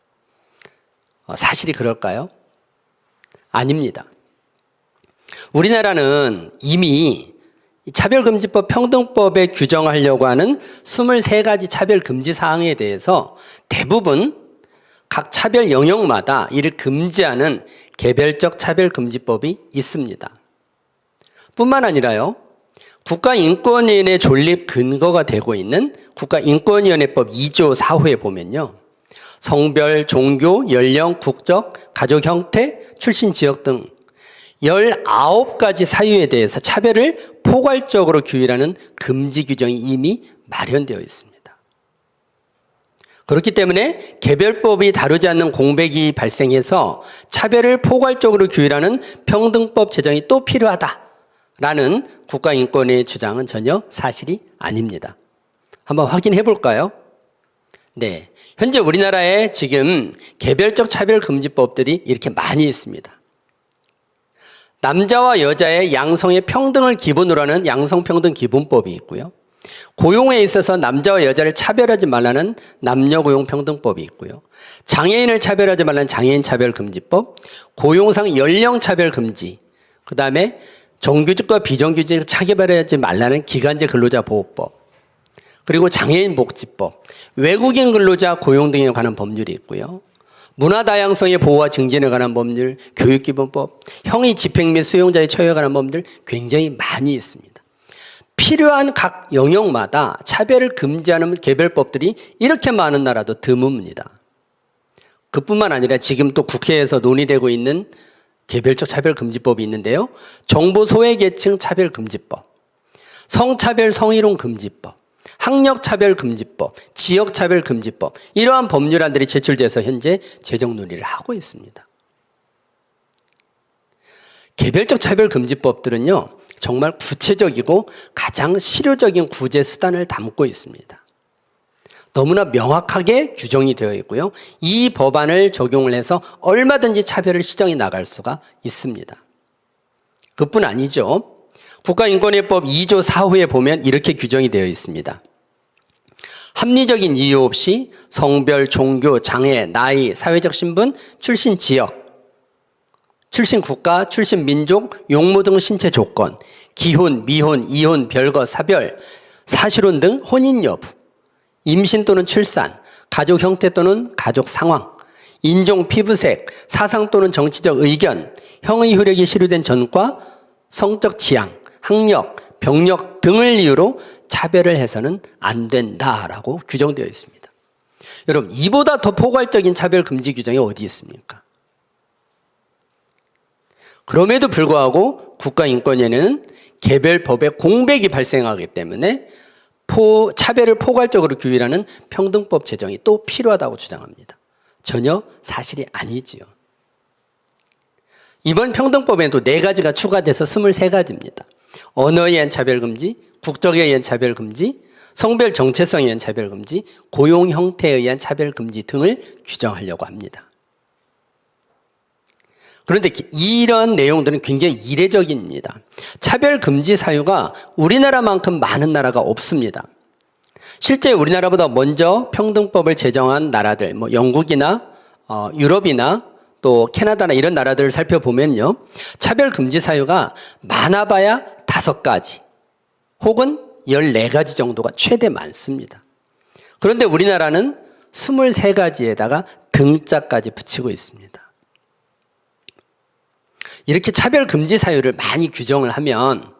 사실이 그럴까요? 아닙니다. 우리나라는 이미 차별금지법 평등법에 규정하려고 하는 23가지 차별금지 사항에 대해서 대부분 각 차별 영역마다 이를 금지하는 개별적 차별금지법이 있습니다. 뿐만 아니라요, 국가인권위원회 존립 근거가 되고 있는 국가인권위원회법 2조 4호에 보면요, 성별, 종교, 연령, 국적, 가족 형태, 출신 지역 등 19가지 사유에 대해서 차별을 포괄적으로 규율하는 금지 규정이 이미 마련되어 있습니다. 그렇기 때문에 개별법이 다루지 않는 공백이 발생해서 차별을 포괄적으로 규율하는 평등법 제정이 또 필요하다라는 국가인권위의 주장은 전혀 사실이 아닙니다. 한번 확인해 볼까요? 네, 현재 우리나라에 지금 개별적 차별금지법들이 이렇게 많이 있습니다. 남자와 여자의 양성의 평등을 기본으로 하는 양성평등기본법이 있고요. 고용에 있어서 남자와 여자를 차별하지 말라는 남녀고용평등법이 있고요. 장애인을 차별하지 말라는 장애인차별금지법, 고용상 연령차별금지, 그 다음에 정규직과 비정규직을 차별하지 말라는 기간제 근로자보호법, 그리고 장애인복지법, 외국인 근로자 고용 등에 관한 법률이 있고요. 문화다양성의 보호와 증진에 관한 법률, 교육기본법, 형의 집행 및 수용자의 처우에 관한 법률 굉장히 많이 있습니다. 필요한 각 영역마다 차별을 금지하는 개별법들이 이렇게 많은 나라도 드뭅니다. 그뿐만 아니라 지금 또 국회에서 논의되고 있는 개별적 차별금지법이 있는데요. 정보 소외계층 차별금지법, 성차별 성희롱금지법, 학력차별금지법, 지역차별금지법, 이러한 법률안들이 제출돼서 현재 제정 논의를 하고 있습니다. 개별적 차별금지법들은요, 정말 구체적이고 가장 실효적인 구제 수단을 담고 있습니다. 너무나 명확하게 규정이 되어 있고요. 이 법안을 적용을 해서 얼마든지 차별을 시정해 나갈 수가 있습니다. 그뿐 아니죠. 국가인권위법 2조 4호에 보면 이렇게 규정이 되어 있습니다. 합리적인 이유 없이 성별, 종교, 장애, 나이, 사회적 신분, 출신 지역, 출신 국가, 출신 민족, 용모 등 신체 조건, 기혼, 미혼, 이혼, 별거, 사별, 사실혼 등 혼인 여부, 임신 또는 출산, 가족 형태 또는 가족 상황, 인종, 피부색, 사상 또는 정치적 의견, 형의 효력이 시효된 전과, 성적 지향, 학력, 병력 등을 이유로 차별을 해서는 안 된다라고 규정되어 있습니다. 여러분, 이보다 더 포괄적인 차별 금지 규정이 어디 있습니까? 그럼에도 불구하고 국가인권위원회는 개별법에 공백이 발생하기 때문에 차별을 포괄적으로 규율하는 평등법 제정이 또 필요하다고 주장합니다. 전혀 사실이 아니지요. 이번 평등법에는 또 4가지가 추가돼서 23가지입니다. 언어에 의한 차별금지, 국적에 의한 차별금지, 성별 정체성에 의한 차별금지, 고용 형태에 의한 차별금지 등을 규정하려고 합니다. 그런데 이런 내용들은 굉장히 이례적입니다. 차별금지 사유가 우리나라만큼 많은 나라가 없습니다. 실제 우리나라보다 먼저 평등법을 제정한 나라들, 영국이나 유럽이나 또 캐나다나 이런 나라들을 살펴보면요, 차별금지 사유가 많아봐야 5가지 혹은 14가지 정도가 최대 많습니다. 그런데 우리나라는 23가지에다가 등자까지 붙이고 있습니다. 이렇게 차별 금지 사유를 많이 규정을 하면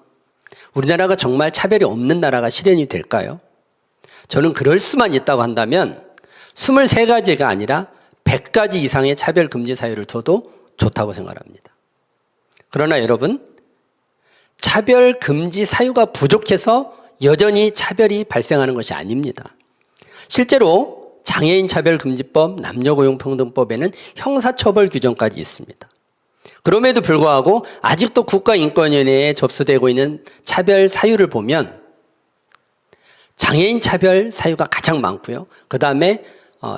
우리나라가 정말 차별이 없는 나라가 실현이 될까요? 저는 그럴 수만 있다고 한다면 23가지가 아니라 100가지 이상의 차별 금지 사유를 둬도 좋다고 생각합니다. 그러나 여러분, 차별 금지 사유가 부족해서 여전히 차별이 발생하는 것이 아닙니다. 실제로 장애인 차별금지법, 남녀고용평등법에는 형사처벌 규정까지 있습니다. 그럼에도 불구하고 아직도 국가인권위원회에 접수되고 있는 차별 사유를 보면 장애인 차별 사유가 가장 많고요. 그 다음에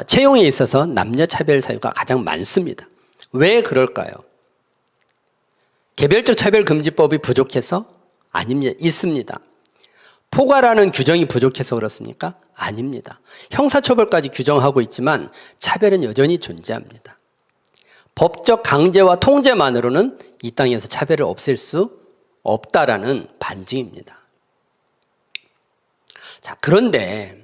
채용에 있어서 남녀 차별 사유가 가장 많습니다. 왜 그럴까요? 개별적 차별금지법이 부족해서? 아닙니다. 있습니다. 포괄하는 규정이 부족해서 그렇습니까? 아닙니다. 형사처벌까지 규정하고 있지만 차별은 여전히 존재합니다. 법적 강제와 통제만으로는 이 땅에서 차별을 없앨 수 없다라는 반증입니다. 자, 그런데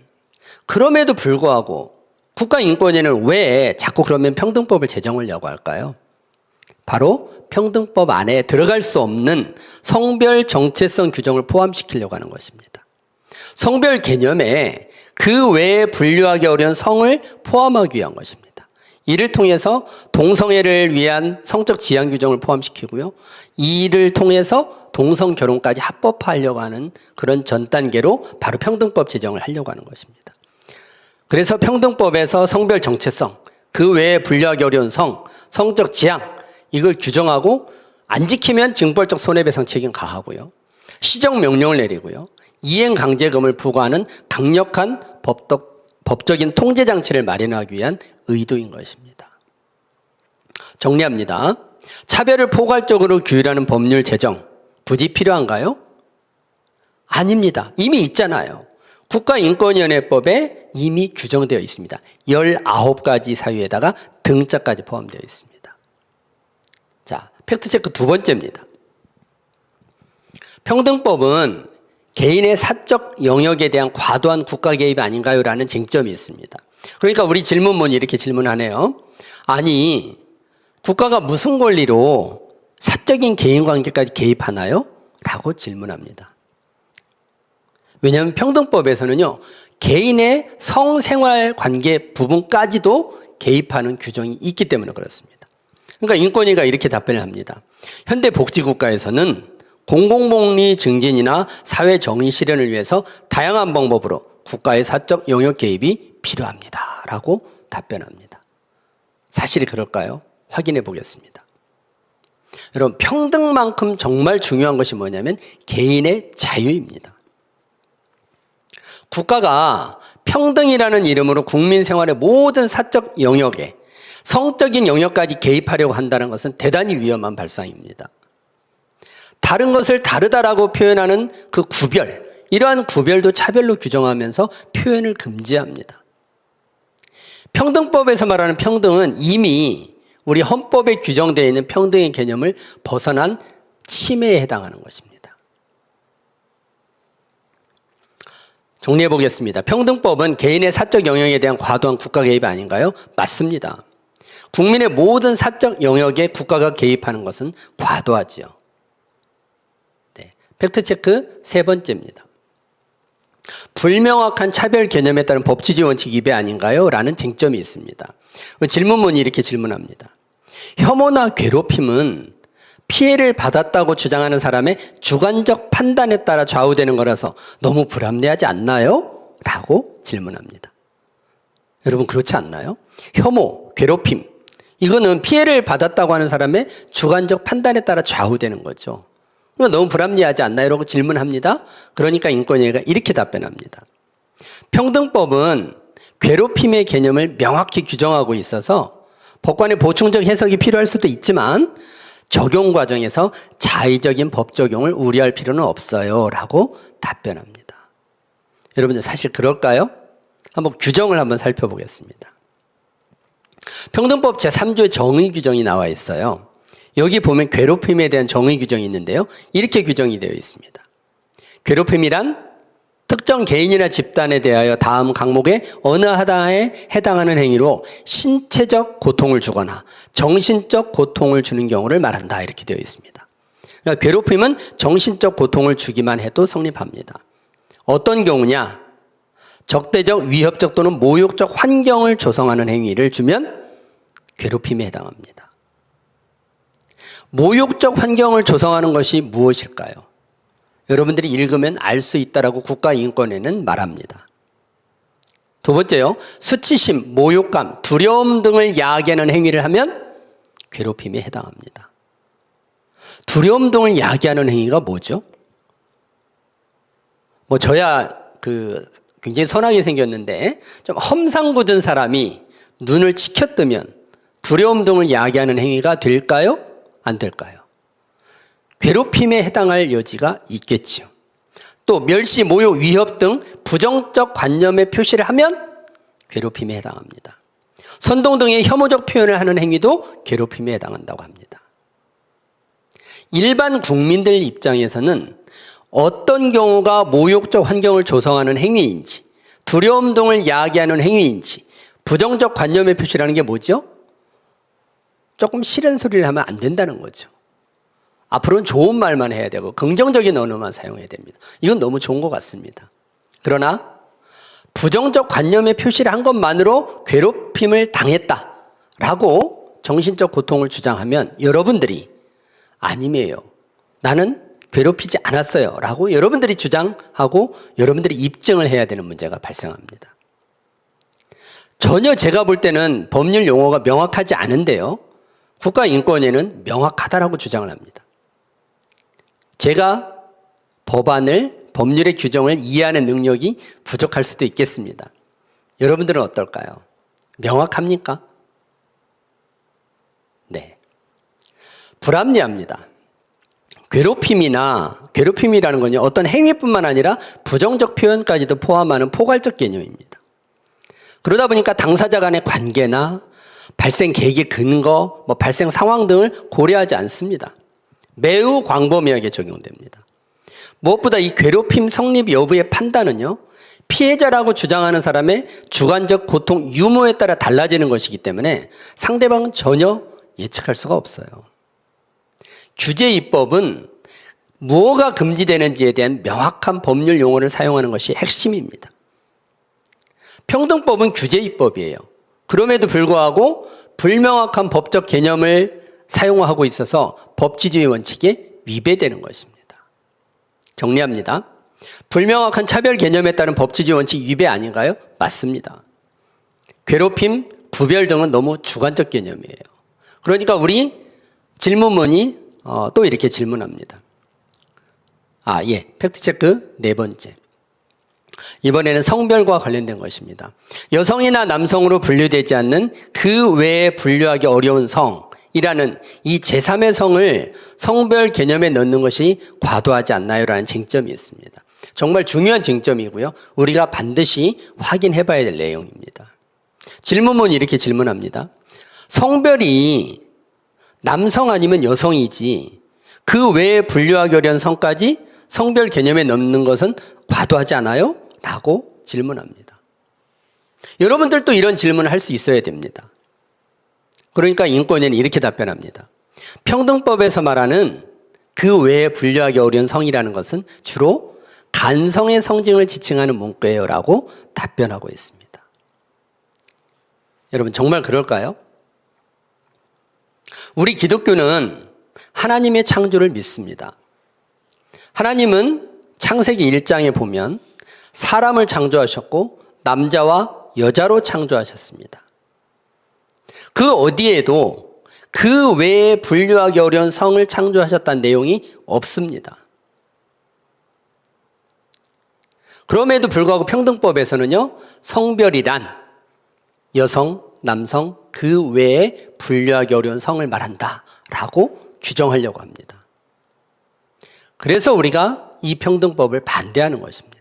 그럼에도 불구하고 국가인권위는 왜 자꾸 그러면 평등법을 제정하려고 할까요? 바로 평등법 안에 들어갈 수 없는 성별 정체성 규정을 포함시키려고 하는 것입니다. 성별 개념에 그 외에 분류하기 어려운 성을 포함하기 위한 것입니다. 이를 통해서 동성애를 위한 성적 지향 규정을 포함시키고요. 이를 통해서 동성 결혼까지 합법화하려고 하는 그런 전 단계로 바로 평등법 제정을 하려고 하는 것입니다. 그래서 평등법에서 성별 정체성, 그 외에 분류하기 어려운 성적 지향, 이걸 규정하고 안 지키면 징벌적 손해배상 책임 가하고요. 시정 명령을 내리고요. 이행 강제금을 부과하는 강력한 법적인 통제 장치를 마련하기 위한 의도인 것입니다. 정리합니다. 차별을 포괄적으로 규율하는 법률 제정 굳이 필요한가요? 아닙니다. 이미 있잖아요. 국가인권위원회법에 이미 규정되어 있습니다. 19가지 사유에다가 등자까지 포함되어 있습니다. 자, 팩트체크 두 번째입니다. 평등법은 개인의 사적 영역에 대한 과도한 국가 개입이 아닌가요? 라는 쟁점이 있습니다. 그러니까 우리 질문문이 이렇게 질문하네요. 아니, 국가가 무슨 권리로 사적인 개인 관계까지 개입하나요? 라고 질문합니다. 왜냐하면 평등법에서는요, 개인의 성생활 관계 부분까지도 개입하는 규정이 있기 때문에 그렇습니다. 그러니까 인권위가 이렇게 답변을 합니다. 현대 복지국가에서는 공공복리 증진이나 사회정의 실현을 위해서 다양한 방법으로 국가의 사적 영역 개입이 필요합니다. 라고 답변합니다. 사실이 그럴까요? 확인해 보겠습니다. 여러분, 평등만큼 정말 중요한 것이 뭐냐면 개인의 자유입니다. 국가가 평등이라는 이름으로 국민 생활의 모든 사적 영역에 성적인 영역까지 개입하려고 한다는 것은 대단히 위험한 발상입니다. 다른 것을 다르다라고 표현하는 그 구별, 이러한 구별도 차별로 규정하면서 표현을 금지합니다. 평등법에서 말하는 평등은 이미 우리 헌법에 규정되어 있는 평등의 개념을 벗어난 침해에 해당하는 것입니다. 정리해 보겠습니다. 평등법은 개인의 사적 영역에 대한 과도한 국가 개입이 아닌가요? 맞습니다. 국민의 모든 사적 영역에 국가가 개입하는 것은 과도하지요. 네, 팩트체크 세 번째입니다. 불명확한 차별 개념에 따른 법치주의 원칙 위배 아닌가요? 라는 쟁점이 있습니다. 질문문이 이렇게 질문합니다. 혐오나 괴롭힘은 피해를 받았다고 주장하는 사람의 주관적 판단에 따라 좌우되는 거라서 너무 불합리하지 않나요? 라고 질문합니다. 여러분, 그렇지 않나요? 혐오, 괴롭힘, 이거는 피해를 받았다고 하는 사람의 주관적 판단에 따라 좌우되는 거죠. 너무 불합리하지 않나요? 라고 질문합니다. 그러니까 인권위가 이렇게 답변합니다. 평등법은 괴롭힘의 개념을 명확히 규정하고 있어서 법관의 보충적 해석이 필요할 수도 있지만 적용 과정에서 자의적인 법 적용을 우려할 필요는 없어요. 라고 답변합니다. 여러분들 사실 그럴까요? 한번 규정을 한번 살펴보겠습니다. 평등법 제3조의 정의 규정이 나와 있어요. 여기 보면 괴롭힘에 대한 정의 규정이 있는데요. 이렇게 규정이 되어 있습니다. 괴롭힘이란 특정 개인이나 집단에 대하여 다음 강목의 어느 하나에 해당하는 행위로 신체적 고통을 주거나 정신적 고통을 주는 경우를 말한다. 이렇게 되어 있습니다. 그러니까 괴롭힘은 정신적 고통을 주기만 해도 성립합니다. 어떤 경우냐? 적대적, 위협적 또는 모욕적 환경을 조성하는 행위를 주면 괴롭힘에 해당합니다. 모욕적 환경을 조성하는 것이 무엇일까요? 여러분들이 읽으면 알 수 있다라고 국가인권에는 말합니다. 두 번째요. 수치심, 모욕감, 두려움 등을 야기하는 행위를 하면 괴롭힘에 해당합니다. 두려움 등을 야기하는 행위가 뭐죠? 저야 굉장히 선하게 생겼는데 좀 험상궂은 사람이 눈을 치켜뜨면 두려움 등을 야기하는 행위가 될까요? 안 될까요? 괴롭힘에 해당할 여지가 있겠지요. 또 멸시, 모욕, 위협 등 부정적 관념의 표시를 하면 괴롭힘에 해당합니다. 선동 등의 혐오적 표현을 하는 행위도 괴롭힘에 해당한다고 합니다. 일반 국민들 입장에서는 어떤 경우가 모욕적 환경을 조성하는 행위인지, 두려움 등을 야기하는 행위인지, 부정적 관념의 표시라는 게 뭐죠? 조금 싫은 소리를 하면 안 된다는 거죠. 앞으로는 좋은 말만 해야 되고 긍정적인 언어만 사용해야 됩니다. 이건 너무 좋은 것 같습니다. 그러나 부정적 관념의 표시를 한 것만으로 괴롭힘을 당했다라고 정신적 고통을 주장하면 여러분들이 아니에요. 나는 괴롭히지 않았어요. 라고 여러분들이 주장하고 여러분들이 입증을 해야 되는 문제가 발생합니다. 전혀 제가 볼 때는 법률 용어가 명확하지 않은데요. 국가인권위는 명확하다라고 주장을 합니다. 제가 법안을, 법률의 규정을 이해하는 능력이 부족할 수도 있겠습니다. 여러분들은 어떨까요? 명확합니까? 네. 불합리합니다. 괴롭힘이라는 건요, 어떤 행위뿐만 아니라 부정적 표현까지도 포함하는 포괄적 개념입니다. 그러다 보니까 당사자 간의 관계나 발생 계기 근거, 발생 상황 등을 고려하지 않습니다. 매우 광범위하게 적용됩니다. 무엇보다 이 괴롭힘 성립 여부의 판단은요, 피해자라고 주장하는 사람의 주관적 고통 유무에 따라 달라지는 것이기 때문에 상대방은 전혀 예측할 수가 없어요. 규제 입법은 무엇가 금지되는지에 대한 명확한 법률 용어를 사용하는 것이 핵심입니다. 평등법은 규제 입법이에요. 그럼에도 불구하고 불명확한 법적 개념을 사용하고 있어서 법치주의 원칙에 위배되는 것입니다. 정리합니다. 불명확한 차별 개념에 따른 법치주의 원칙 위배 아닌가요? 맞습니다. 괴롭힘, 구별 등은 너무 주관적 개념이에요. 그러니까 우리 질문문이 또 이렇게 질문합니다. 팩트체크 네 번째. 이번에는 성별과 관련된 것입니다. 여성이나 남성으로 분류되지 않는 그 외에 분류하기 어려운 성이라는 이 제3의 성을 성별 개념에 넣는 것이 과도하지 않나요? 라는 쟁점이 있습니다. 정말 중요한 쟁점이고요. 우리가 반드시 확인해 봐야 될 내용입니다. 질문문이 이렇게 질문합니다. 성별이 남성 아니면 여성이지 그 외에 분류하기 어려운 성까지 성별 개념에 넣는 것은 과도하지 않아요? 라고 질문합니다. 여러분들도 이런 질문을 할 수 있어야 됩니다. 그러니까 인권위는 이렇게 답변합니다. 평등법에서 말하는 그 외에 분류하기 어려운 성이라는 것은 주로 간성의 성징을 지칭하는 문구예요 라고 답변하고 있습니다. 여러분 정말 그럴까요? 우리 기독교는 하나님의 창조를 믿습니다. 하나님은 창세기 1장에 보면 사람을 창조하셨고 남자와 여자로 창조하셨습니다. 그 어디에도 그 외에 분류하기 어려운 성을 창조하셨다는 내용이 없습니다. 그럼에도 불구하고 평등법에서는요, 성별이란 여성, 남성 그 외에 분류하기 어려운 성을 말한다라고 규정하려고 합니다. 그래서 우리가 이 평등법을 반대하는 것입니다.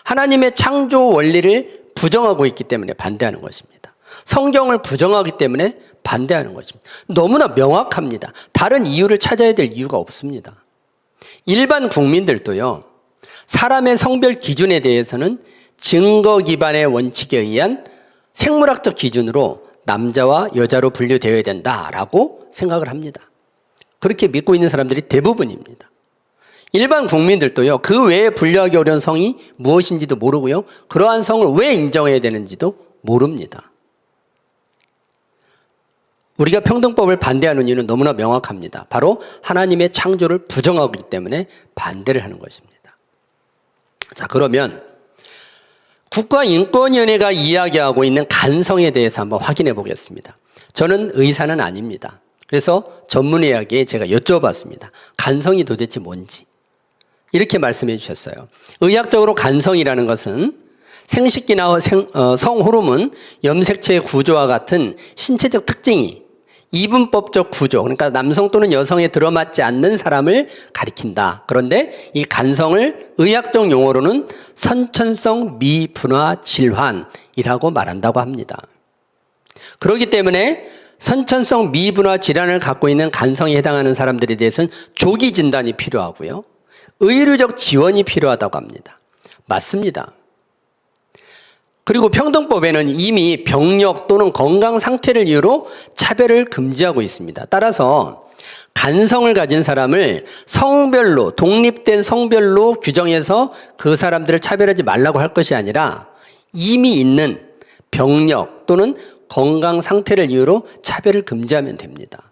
하나님의 창조 원리를 부정하고 있기 때문에 반대하는 것입니다. 성경을 부정하기 때문에 반대하는 것입니다. 너무나 명확합니다. 다른 이유를 찾아야 될 이유가 없습니다. 일반 국민들도요, 사람의 성별 기준에 대해서는 증거 기반의 원칙에 의한 생물학적 기준으로 남자와 여자로 분류되어야 된다라고 생각을 합니다. 그렇게 믿고 있는 사람들이 대부분입니다. 일반 국민들도요, 그 외에 분류하기 어려운 성이 무엇인지도 모르고요, 그러한 성을 왜 인정해야 되는지도 모릅니다. 우리가 평등법을 반대하는 이유는 너무나 명확합니다. 바로 하나님의 창조를 부정하기 때문에 반대를 하는 것입니다. 자, 그러면 국가인권위원회가 이야기하고 있는 간성에 대해서 한번 확인해 보겠습니다. 저는 의사는 아닙니다. 그래서 전문의학에 제가 여쭤봤습니다. 간성이 도대체 뭔지. 이렇게 말씀해 주셨어요. 의학적으로 간성이라는 것은 생식기나 성호르몬, 염색체의 구조와 같은 신체적 특징이 이분법적 구조, 그러니까 남성 또는 여성에 들어맞지 않는 사람을 가리킨다. 그런데 이 간성을 의학적 용어로는 선천성 미분화 질환이라고 말한다고 합니다. 그렇기 때문에 선천성 미분화 질환을 갖고 있는 간성에 해당하는 사람들에 대해서는 조기 진단이 필요하고요, 의료적 지원이 필요하다고 합니다. 맞습니다. 그리고 평등법에는 이미 병력 또는 건강 상태를 이유로 차별을 금지하고 있습니다. 따라서 간성을 가진 사람을 성별로, 독립된 성별로 규정해서 그 사람들을 차별하지 말라고 할 것이 아니라 이미 있는 병력 또는 건강 상태를 이유로 차별을 금지하면 됩니다.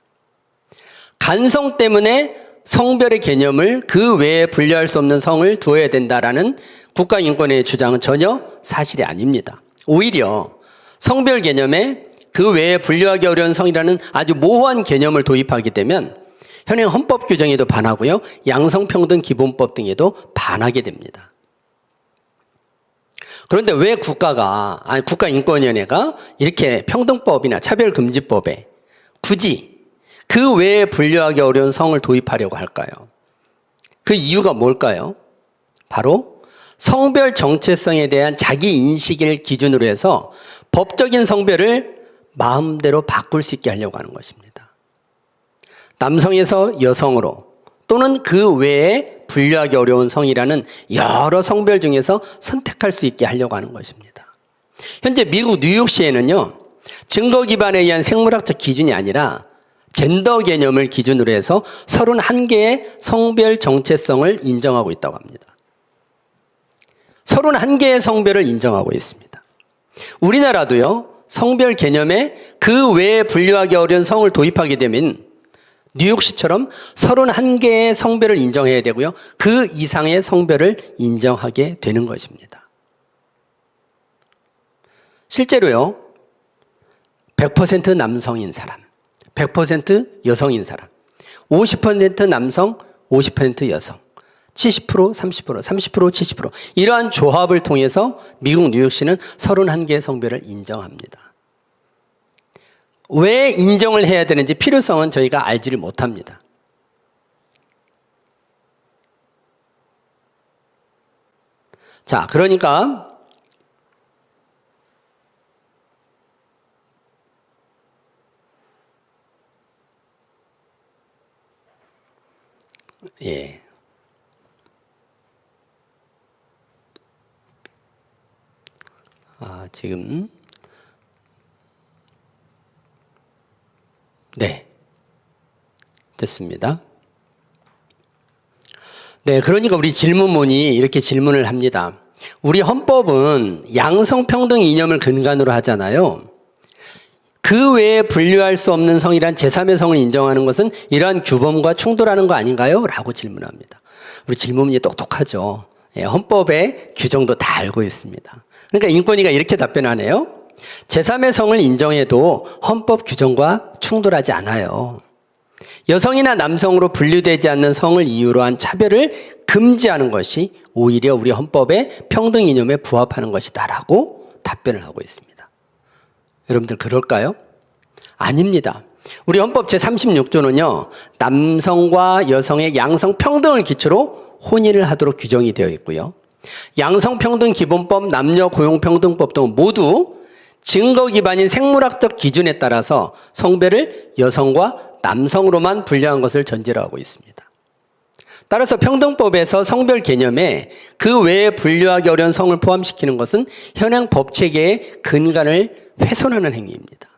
간성 때문에 성별의 개념을 그 외에 분류할 수 없는 성을 두어야 된다라는 국가인권위의 주장은 전혀 사실이 아닙니다. 오히려 성별 개념에 그 외에 분류하기 어려운 성이라는 아주 모호한 개념을 도입하게 되면 현행 헌법 규정에도 반하고요, 양성평등 기본법 등에도 반하게 됩니다. 그런데 왜 국가인권위원회가 이렇게 평등법이나 차별금지법에 굳이 그 외에 분류하기 어려운 성을 도입하려고 할까요? 그 이유가 뭘까요? 바로 성별 정체성에 대한 자기 인식을 기준으로 해서 법적인 성별을 마음대로 바꿀 수 있게 하려고 하는 것입니다. 남성에서 여성으로 또는 그 외에 분류하기 어려운 성이라는 여러 성별 중에서 선택할 수 있게 하려고 하는 것입니다. 현재 미국 뉴욕시에는요, 증거 기반에 의한 생물학적 기준이 아니라 젠더 개념을 기준으로 해서 31개의 성별 정체성을 인정하고 있다고 합니다. 31개의 성별을 인정하고 있습니다. 우리나라도요, 성별 개념에 그 외에 분류하기 어려운 성을 도입하게 되면 뉴욕시처럼 31개의 성별을 인정해야 되고요, 그 이상의 성별을 인정하게 되는 것입니다. 실제로요, 100% 남성인 사람, 100% 여성인 사람, 50% 남성, 50% 여성, 70%, 30%, 30%, 70% 이러한 조합을 통해서 미국 뉴욕시는 31개의 성별을 인정합니다. 왜 인정을 해야 되는지 필요성은 저희가 알지를 못합니다. 자, 그러니까 예. 지금 네, 됐습니다. 네, 그러니까 우리 질문문이 이렇게 질문을 합니다. 우리 헌법은 양성평등 이념을 근간으로 하잖아요. 그 외에 분류할 수 없는 성이란 제3의 성을 인정하는 것은 이러한 규범과 충돌하는 거 아닌가요? 라고 질문합니다. 우리 질문문이 똑똑하죠. 예, 헌법의 규정도 다 알고 있습니다. 그러니까 인권위가 이렇게 답변하네요. 제3의 성을 인정해도 헌법 규정과 충돌하지 않아요. 여성이나 남성으로 분류되지 않는 성을 이유로 한 차별을 금지하는 것이 오히려 우리 헌법의 평등 이념에 부합하는 것이다라고 답변을 하고 있습니다. 여러분들 그럴까요? 아닙니다. 우리 헌법 제36조는요, 남성과 여성의 양성평등을 기초로 혼인을 하도록 규정이 되어 있고요, 양성평등기본법, 남녀고용평등법 등은 모두 증거 기반인 생물학적 기준에 따라서 성별을 여성과 남성으로만 분류한 것을 전제로 하고 있습니다. 따라서 평등법에서 성별 개념에 그 외에 분류하기 어려운 성을 포함시키는 것은 현행 법체계의 근간을 훼손하는 행위입니다.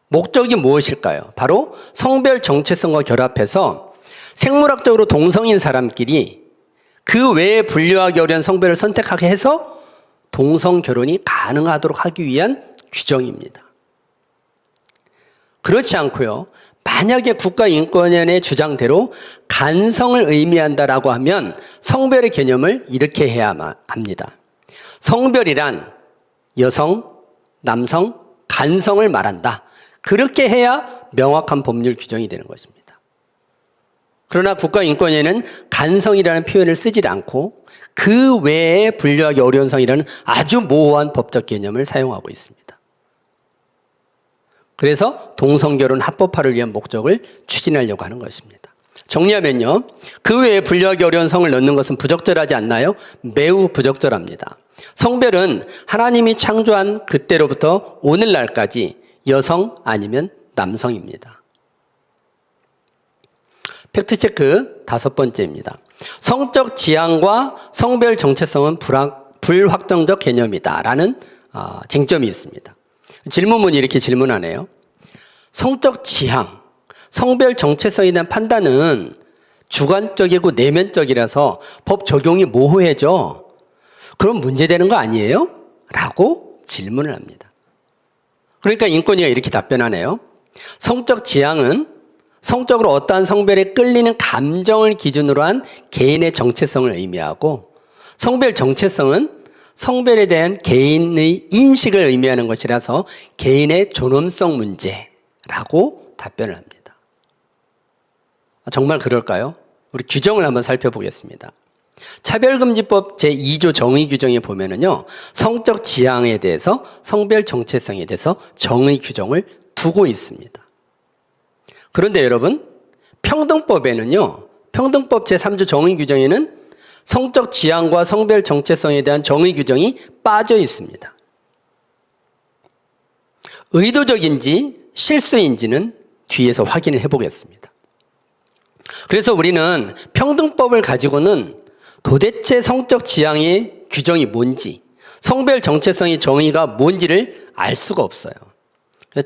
목적이 무엇일까요? 바로 성별 정체성과 결합해서 생물학적으로 동성인 사람끼리 그 외에 분류하기 어려운 성별을 선택하게 해서 동성 결혼이 가능하도록 하기 위한 규정입니다. 그렇지 않고요. 만약에 국가인권위원회의 주장대로 간성을 의미한다라고 하면 성별의 개념을 이렇게 해야 합니다. 성별이란 여성, 남성, 간성을 말한다. 그렇게 해야 명확한 법률 규정이 되는 것입니다. 그러나 국가인권위원회는 간성이라는 표현을 쓰지 않고 그 외에 분류하기 어려운 성이라는 아주 모호한 법적 개념을 사용하고 있습니다. 그래서 동성결혼 합법화를 위한 목적을 추진하려고 하는 것입니다. 정리하면요. 그 외에 분류하기 어려운 성을 넣는 것은 부적절하지 않나요? 매우 부적절합니다. 성별은 하나님이 창조한 그때로부터 오늘날까지 여성 아니면 남성입니다. 팩트체크 5번째입니다. 성적 지향과 성별 정체성은 불확정적 개념이다 라는 쟁점이 있습니다. 질문문이 이렇게 질문하네요. 성적 지향, 성별 정체성에 대한 판단은 주관적이고 내면적이라서 법 적용이 모호해져. 그럼 문제되는 거 아니에요? 라고 질문을 합니다. 그러니까 인권위가 이렇게 답변하네요. 성적 지향은 성적으로 어떠한 성별에 끌리는 감정을 기준으로 한 개인의 정체성을 의미하고 성별 정체성은 성별에 대한 개인의 인식을 의미하는 것이라서 개인의 존엄성 문제라고 답변을 합니다. 정말 그럴까요? 우리 규정을 한번 살펴보겠습니다. 차별금지법 제2조 정의 규정에 보면은요, 성적 지향에 대해서 성별 정체성에 대해서 정의 규정을 두고 있습니다. 그런데 여러분, 평등법에는요, 평등법 제3조 정의 규정에는 성적 지향과 성별 정체성에 대한 정의 규정이 빠져 있습니다. 의도적인지 실수인지는 뒤에서 확인을 해보겠습니다. 그래서 우리는 평등법을 가지고는 도대체 성적 지향의 규정이 뭔지, 성별 정체성의 정의가 뭔지를 알 수가 없어요.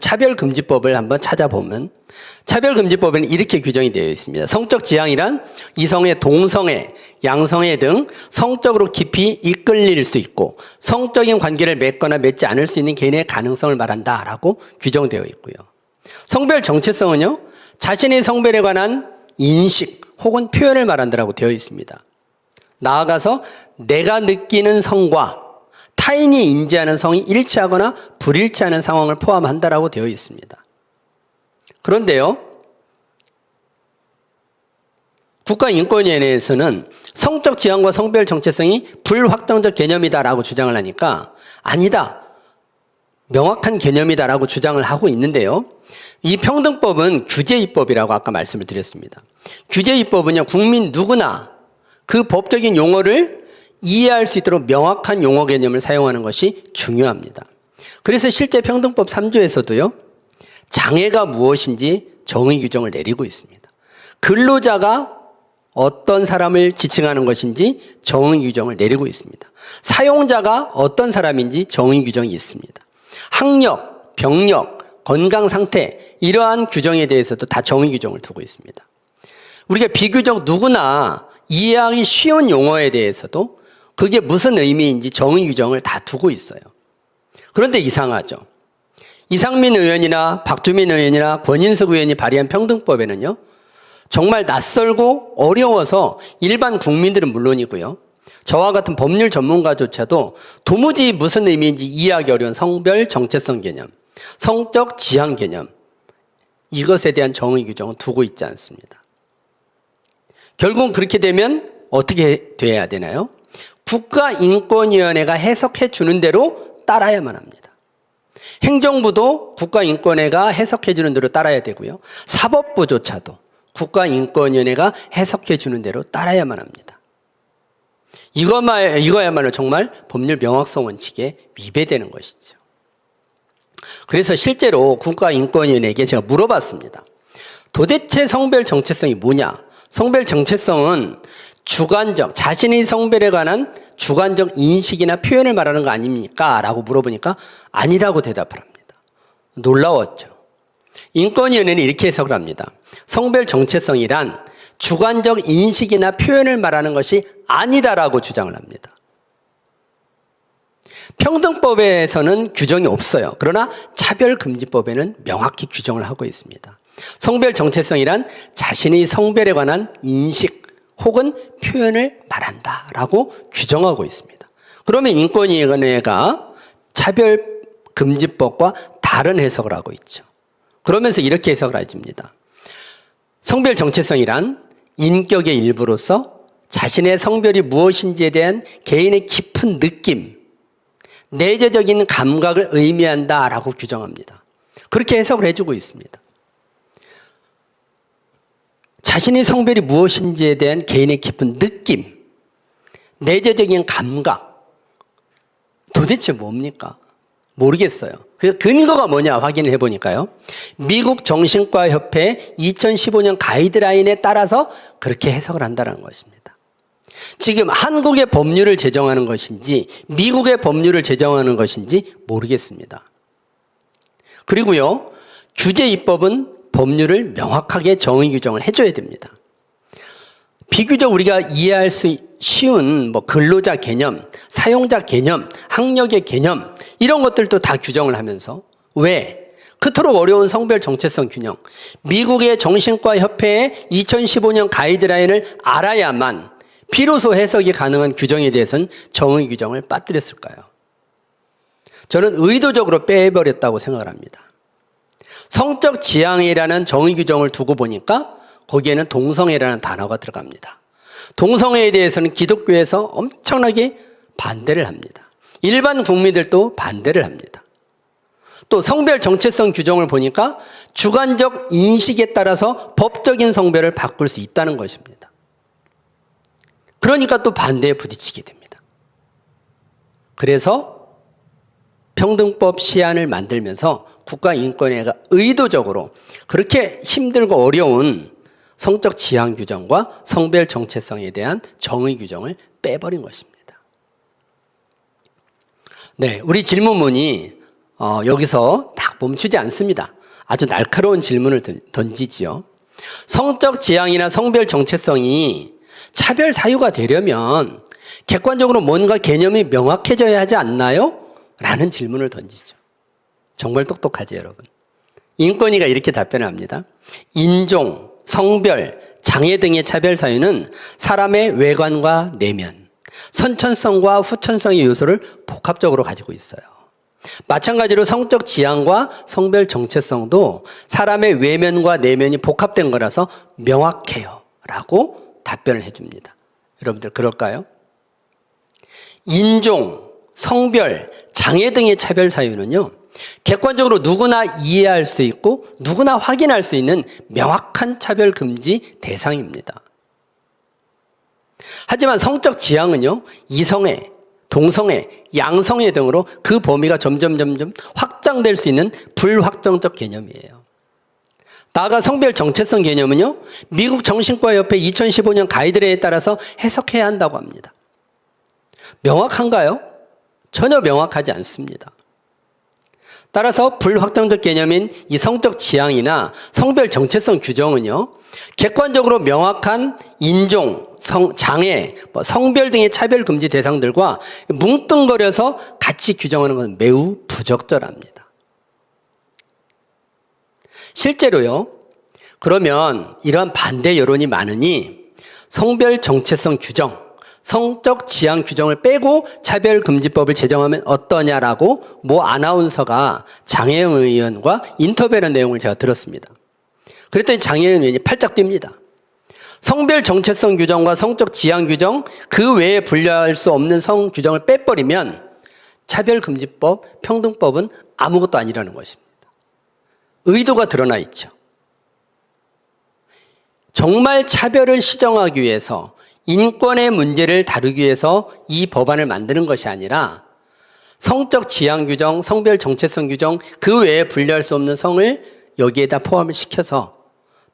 차별금지법을 한번 찾아보면 차별금지법에는 이렇게 규정이 되어 있습니다. 성적 지향이란 이성애, 동성애, 양성애 등 성적으로 깊이 이끌릴 수 있고 성적인 관계를 맺거나 맺지 않을 수 있는 개인의 가능성을 말한다라고 규정되어 있고요. 성별 정체성은요, 자신의 성별에 관한 인식 혹은 표현을 말한다라고 되어 있습니다. 나아가서 내가 느끼는 성과 타인이 인지하는 성이 일치하거나 불일치하는 상황을 포함한다라고 되어 있습니다. 그런데요, 국가인권위원회에서는 성적 지향과 성별 정체성이 불확정적 개념이다라고 주장을 하니까 아니다, 명확한 개념이다라고 주장을 하고 있는데요. 이 평등법은 규제입법이라고 아까 말씀을 드렸습니다. 규제입법은요, 국민 누구나 그 법적인 용어를 이해할 수 있도록 명확한 용어 개념을 사용하는 것이 중요합니다. 그래서 실제 평등법 3조에서도요, 장애가 무엇인지 정의 규정을 내리고 있습니다. 근로자가 어떤 사람을 지칭하는 것인지 정의 규정을 내리고 있습니다. 사용자가 어떤 사람인지 정의 규정이 있습니다. 학력, 병력, 건강 상태 이러한 규정에 대해서도 다 정의 규정을 두고 있습니다. 우리가 비교적 누구나 이해하기 쉬운 용어에 대해서도 그게 무슨 의미인지 정의 규정을 다 두고 있어요. 그런데 이상하죠. 이상민 의원이나 박주민 의원이나 권인숙 의원이 발의한 평등법에는요, 정말 낯설고 어려워서 일반 국민들은 물론이고요, 저와 같은 법률 전문가조차도 도무지 무슨 의미인지 이해하기 어려운 성별 정체성 개념, 성적 지향 개념, 이것에 대한 정의 규정은 두고 있지 않습니다. 결국은 그렇게 되면 어떻게 돼야 되나요? 국가인권위원회가 해석해 주는 대로 따라야만 합니다. 행정부도 국가인권위가 해석해 주는 대로 따라야 되고요. 사법부조차도 국가인권위원회가 해석해 주는 대로 따라야만 합니다. 이거야말로 정말 법률 명확성 원칙에 위배되는 것이죠. 그래서 실제로 국가인권위원회에게 제가 물어봤습니다. 도대체 성별 정체성이 뭐냐? 성별 정체성은 주관적, 자신의 성별에 관한 주관적 인식이나 표현을 말하는 거 아닙니까? 라고 물어보니까 아니라고 대답을 합니다. 놀라웠죠. 인권위원회는 이렇게 해석을 합니다. 성별 정체성이란 주관적 인식이나 표현을 말하는 것이 아니다라고 주장을 합니다. 평등법에서는 규정이 없어요. 그러나 차별금지법에는 명확히 규정을 하고 있습니다. 성별 정체성이란 자신의 성별에 관한 인식 혹은 표현을 말한다라고 규정하고 있습니다. 그러면 인권위원회가 차별금지법과 다른 해석을 하고 있죠. 그러면서 이렇게 해석을 해줍니다. 성별 정체성이란 인격의 일부로서 자신의 성별이 무엇인지에 대한 개인의 깊은 느낌, 내재적인 감각을 의미한다라고 규정합니다. 그렇게 해석을 해주고 있습니다. 자신의 성별이 무엇인지에 대한 개인의 깊은 느낌, 내재적인 감각, 도대체 뭡니까? 모르겠어요. 그래서 근거가 뭐냐 확인을 해보니까요. 미국 정신과협회 2015년 가이드라인에 따라서 그렇게 해석을 한다는 것입니다. 지금 한국의 법률을 제정하는 것인지 미국의 법률을 제정하는 것인지 모르겠습니다. 그리고요, 규제 입법은 법률을 명확하게 정의 규정을 해줘야 됩니다. 비교적 우리가 이해할 수 쉬운 근로자 개념, 사용자 개념, 학력의 개념 이런 것들도 다 규정을 하면서 왜? 그토록 어려운 성별 정체성 균형, 미국의 정신과 협회의 2015년 가이드라인을 알아야만 비로소 해석이 가능한 규정에 대해서는 정의 규정을 빠뜨렸을까요? 저는 의도적으로 빼버렸다고 생각을 합니다. 성적 지향이라는 정의 규정을 두고 보니까 거기에는 동성애라는 단어가 들어갑니다. 동성애에 대해서는 기독교에서 엄청나게 반대를 합니다. 일반 국민들도 반대를 합니다. 또 성별 정체성 규정을 보니까 주관적 인식에 따라서 법적인 성별을 바꿀 수 있다는 것입니다. 그러니까 또 반대에 부딪히게 됩니다. 그래서 평등법 시안을 만들면서 국가인권위가 의도적으로 그렇게 힘들고 어려운 성적 지향 규정과 성별 정체성에 대한 정의 규정을 빼버린 것입니다. 네, 우리 질문문이 여기서 딱 멈추지 않습니다. 아주 날카로운 질문을 던지지요. 성적 지향이나 성별 정체성이 차별 사유가 되려면 객관적으로 뭔가 개념이 명확해져야 하지 않나요? 라는 질문을 던지죠. 정말 똑똑하지 여러분. 인권위가 이렇게 답변을 합니다. 인종, 성별, 장애 등의 차별 사유는 사람의 외관과 내면, 선천성과 후천성의 요소를 복합적으로 가지고 있어요. 마찬가지로 성적 지향과 성별 정체성도 사람의 외면과 내면이 복합된 거라서 명확해요. 라고 답변을 해줍니다. 여러분들 그럴까요? 인종, 성별, 장애 등의 차별 사유는요, 객관적으로 누구나 이해할 수 있고 누구나 확인할 수 있는 명확한 차별 금지 대상입니다. 하지만 성적 지향은요, 이성애, 동성애, 양성애 등으로 그 범위가 점점 확장될 수 있는 불확정적 개념이에요. 나아가 성별 정체성 개념은요, 미국 정신과협회 2015년 가이드라인에 따라서 해석해야 한다고 합니다. 명확한가요? 전혀 명확하지 않습니다. 따라서 불확정적 개념인 이 성적 지향이나 성별 정체성 규정은요, 객관적으로 명확한 인종, 장애, 성별 등의 차별 금지 대상들과 뭉뚱거려서 같이 규정하는 것은 매우 부적절합니다. 실제로요, 그러면 이러한 반대 여론이 많으니 성별 정체성 규정, 성적 지향 규정을 빼고 차별금지법을 제정하면 어떠냐라고 모 아나운서가 장혜영 의원과 인터뷰하는 내용을 제가 들었습니다. 그랬더니 장혜영 의원이 팔짝 뜁니다. 성별 정체성 규정과 성적 지향 규정 그 외에 분류할 수 없는 성 규정을 빼버리면 차별금지법, 평등법은 아무것도 아니라는 것입니다. 의도가 드러나 있죠. 정말 차별을 시정하기 위해서 인권의 문제를 다루기 위해서 이 법안을 만드는 것이 아니라 성적 지향 규정, 성별 정체성 규정 그 외에 분류할 수 없는 성을 여기에다 포함을 시켜서